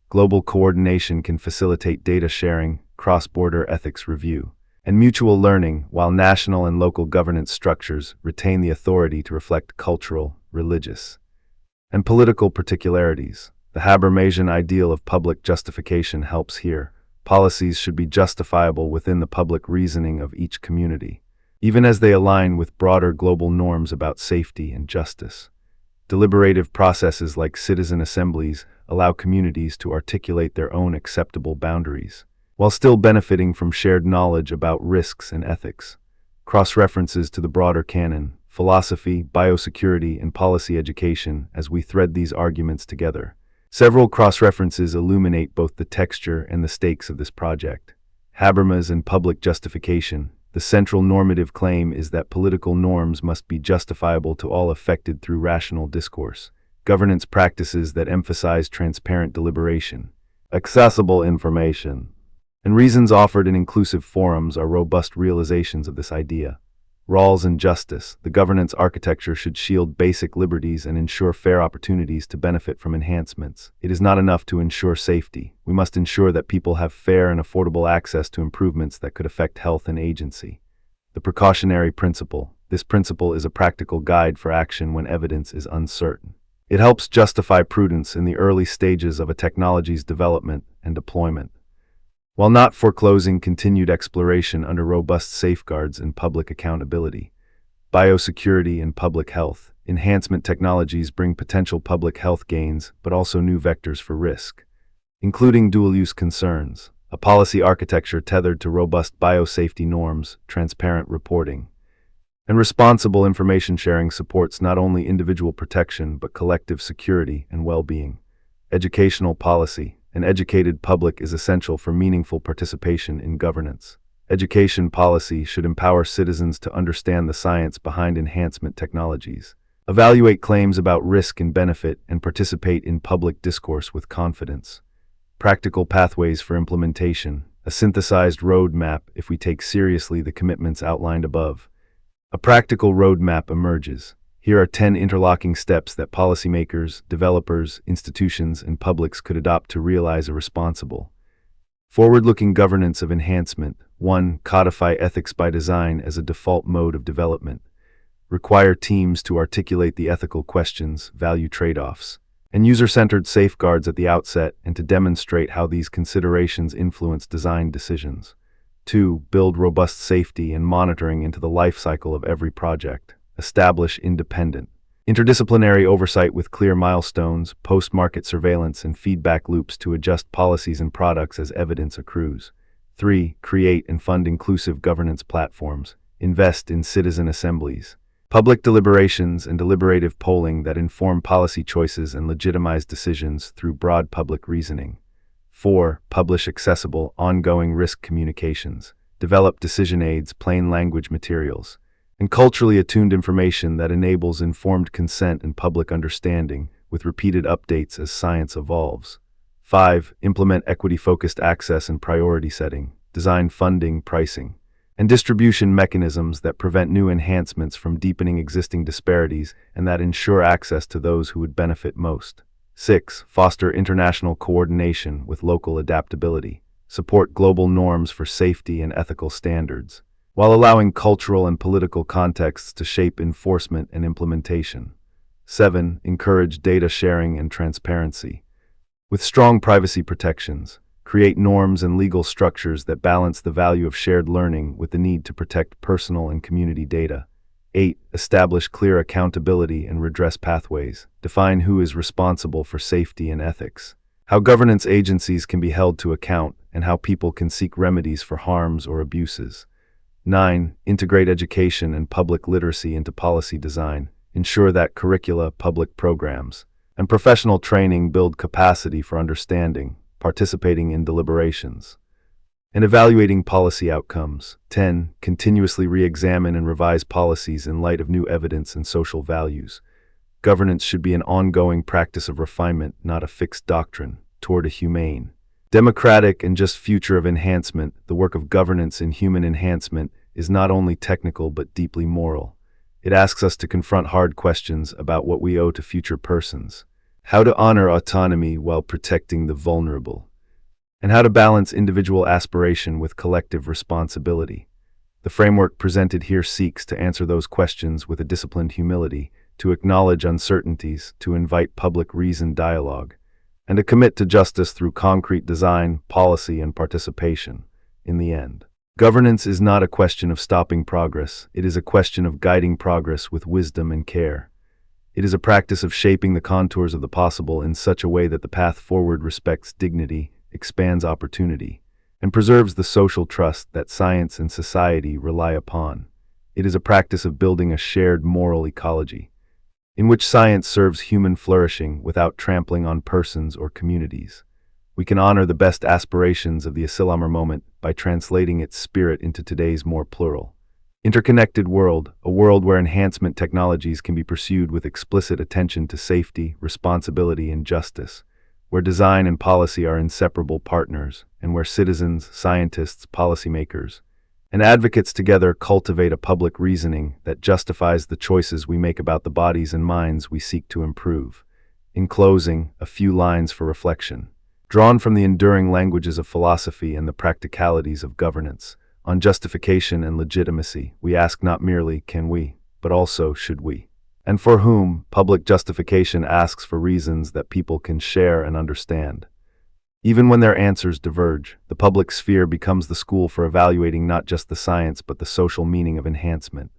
Global coordination can facilitate data sharing, cross-border ethics review, and mutual learning, while national and local governance structures retain the authority to reflect cultural, religious, and political particularities. The Habermasian ideal of public justification helps here. Policies should be justifiable within the public reasoning of each community, even as they align with broader global norms about safety and justice. Deliberative processes like citizen assemblies allow communities to articulate their own acceptable boundaries, while still benefiting from shared knowledge about risks and ethics. Cross-references to the broader canon, philosophy, biosecurity, and policy education as we thread these arguments together. Several cross-references illuminate both the texture and the stakes of this project. Habermas and public justification. The central normative claim is that political norms must be justifiable to all affected through rational discourse. Governance practices that emphasize transparent deliberation, accessible information, and reasons offered in inclusive forums are robust realizations of this idea. Rawls and justice. The governance architecture should shield basic liberties and ensure fair opportunities to benefit from enhancements. It is not enough to ensure safety. We must ensure that people have fair and affordable access to improvements that could affect health and agency. The precautionary principle. This principle is a practical guide for action when evidence is uncertain. It helps justify prudence in the early stages of a technology's development and deployment, while not foreclosing continued exploration under robust safeguards and public accountability. Biosecurity and public health. Enhancement technologies bring potential public health gains, but also new vectors for risk, including dual-use concerns. A policy architecture tethered to robust biosafety norms, transparent reporting, and responsible information sharing supports not only individual protection but collective security and well-being. Educational policy. An educated public is essential for meaningful participation in governance. Education policy should empower citizens to understand the science behind enhancement technologies, evaluate claims about risk and benefit, and participate in public discourse with confidence. Practical pathways for implementation. A synthesized roadmap if we take seriously the commitments outlined above. A practical roadmap emerges. Here are 10 interlocking steps that policymakers, developers, institutions, and publics could adopt to realize a responsible, forward-looking governance of enhancement. 1. Codify ethics by design as a default mode of development. Require teams to articulate the ethical questions, value trade-offs, and user-centered safeguards at the outset, and to demonstrate how these considerations influence design decisions. 2. Build robust safety and monitoring into the life cycle of every project. Establish independent, interdisciplinary oversight with clear milestones, post-market surveillance, and feedback loops to adjust policies and products as evidence accrues. 3. Create and fund inclusive governance platforms. Invest in citizen assemblies, public deliberations, and deliberative polling that inform policy choices and legitimize decisions through broad public reasoning. 4. Publish accessible, ongoing risk communications. Develop decision aids, plain language materials, and culturally attuned information that enables informed consent and public understanding, with repeated updates as science evolves. 5. Implement equity-focused access and priority setting. Design funding, pricing, and distribution mechanisms that prevent new enhancements from deepening existing disparities and that ensure access to those who would benefit most. 6. Foster international coordination with local adaptability. Support global norms for safety and ethical standards, while allowing cultural and political contexts to shape enforcement and implementation. 7. Encourage data sharing and transparency. With strong privacy protections, create norms and legal structures that balance the value of shared learning with the need to protect personal and community data. 8. Establish clear accountability and redress pathways. Define who is responsible for safety and ethics, how governance agencies can be held to account, and how people can seek remedies for harms or abuses. 9. Integrate education and public literacy into policy design. Ensure that curricula, public programs, and professional training build capacity for understanding, participating in deliberations, and evaluating policy outcomes. 10. Continuously re-examine and revise policies in light of new evidence and social values. Governance should be an ongoing practice of refinement, not a fixed doctrine, toward a humane, democratic, and just future of enhancement. The work of governance in human enhancement is not only technical but deeply moral. It asks us to confront hard questions about what we owe to future persons, how to honor autonomy while protecting the vulnerable, and how to balance individual aspiration with collective responsibility. The framework presented here seeks to answer those questions with a disciplined humility, to acknowledge uncertainties, to invite public reasoned dialogue, and to commit to justice through concrete design, policy, and participation. In the end, governance is not a question of stopping progress, it is a question of guiding progress with wisdom and care. It is a practice of shaping the contours of the possible in such a way that the path forward respects dignity, expands opportunity, and preserves the social trust that science and society rely upon. It is a practice of building a shared moral ecology, in which science serves human flourishing without trampling on persons or communities. We can honor the best aspirations of the Asilamar moment by translating its spirit into today's more plural, interconnected world, a world where enhancement technologies can be pursued with explicit attention to safety, responsibility, and justice, where design and policy are inseparable partners, and where citizens, scientists, policymakers, and advocates together cultivate a public reasoning that justifies the choices we make about the bodies and minds we seek to improve. In closing, a few lines for reflection. Drawn from the enduring languages of philosophy and the practicalities of governance, on justification and legitimacy, we ask not merely, can we, but also, should we? And for whom, public justification asks for reasons that people can share and understand. Even when their answers diverge, the public sphere becomes the school for evaluating not just the science but the social meaning of enhancement.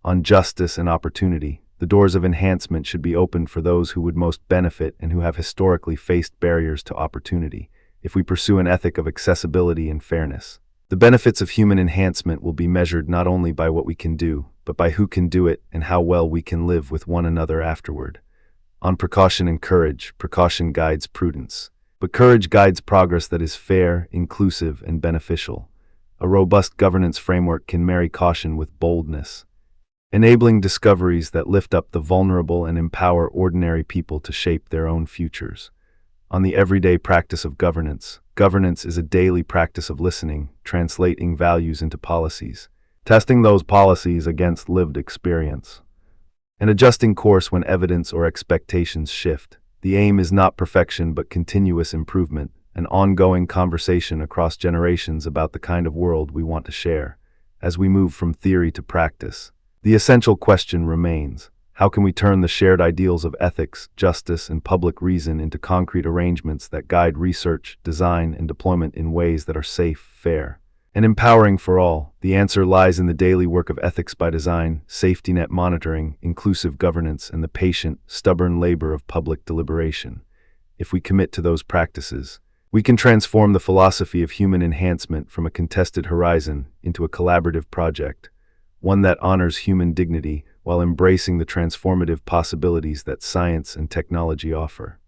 On justice and opportunity, the doors of enhancement should be opened for those who would most benefit and who have historically faced barriers to opportunity, if we pursue an ethic of accessibility and fairness. The benefits of human enhancement will be measured not only by what we can do, but by who can do it and how well we can live with one another afterward. On precaution and courage, precaution guides prudence, but courage guides progress that is fair, inclusive, and beneficial. A robust governance framework can marry caution with boldness, enabling discoveries that lift up the vulnerable and empower ordinary people to shape their own futures. On the everyday practice of governance, governance is a daily practice of listening, translating values into policies, testing those policies against lived experience, and adjusting course when evidence or expectations shift. The aim is not perfection but continuous improvement, an ongoing conversation across generations about the kind of world we want to share. As we move from theory to practice, the essential question remains: how can we turn the shared ideals of ethics, justice, and public reason into concrete arrangements that guide research, design, and deployment in ways that are safe, fair, and empowering for all? The answer lies in the daily work of ethics by design, safety net monitoring, inclusive governance, and the patient, stubborn labor of public deliberation. If we commit to those practices, we can transform the philosophy of human enhancement from a contested horizon into a collaborative project, one that honors human dignity while embracing the transformative possibilities that science and technology offer.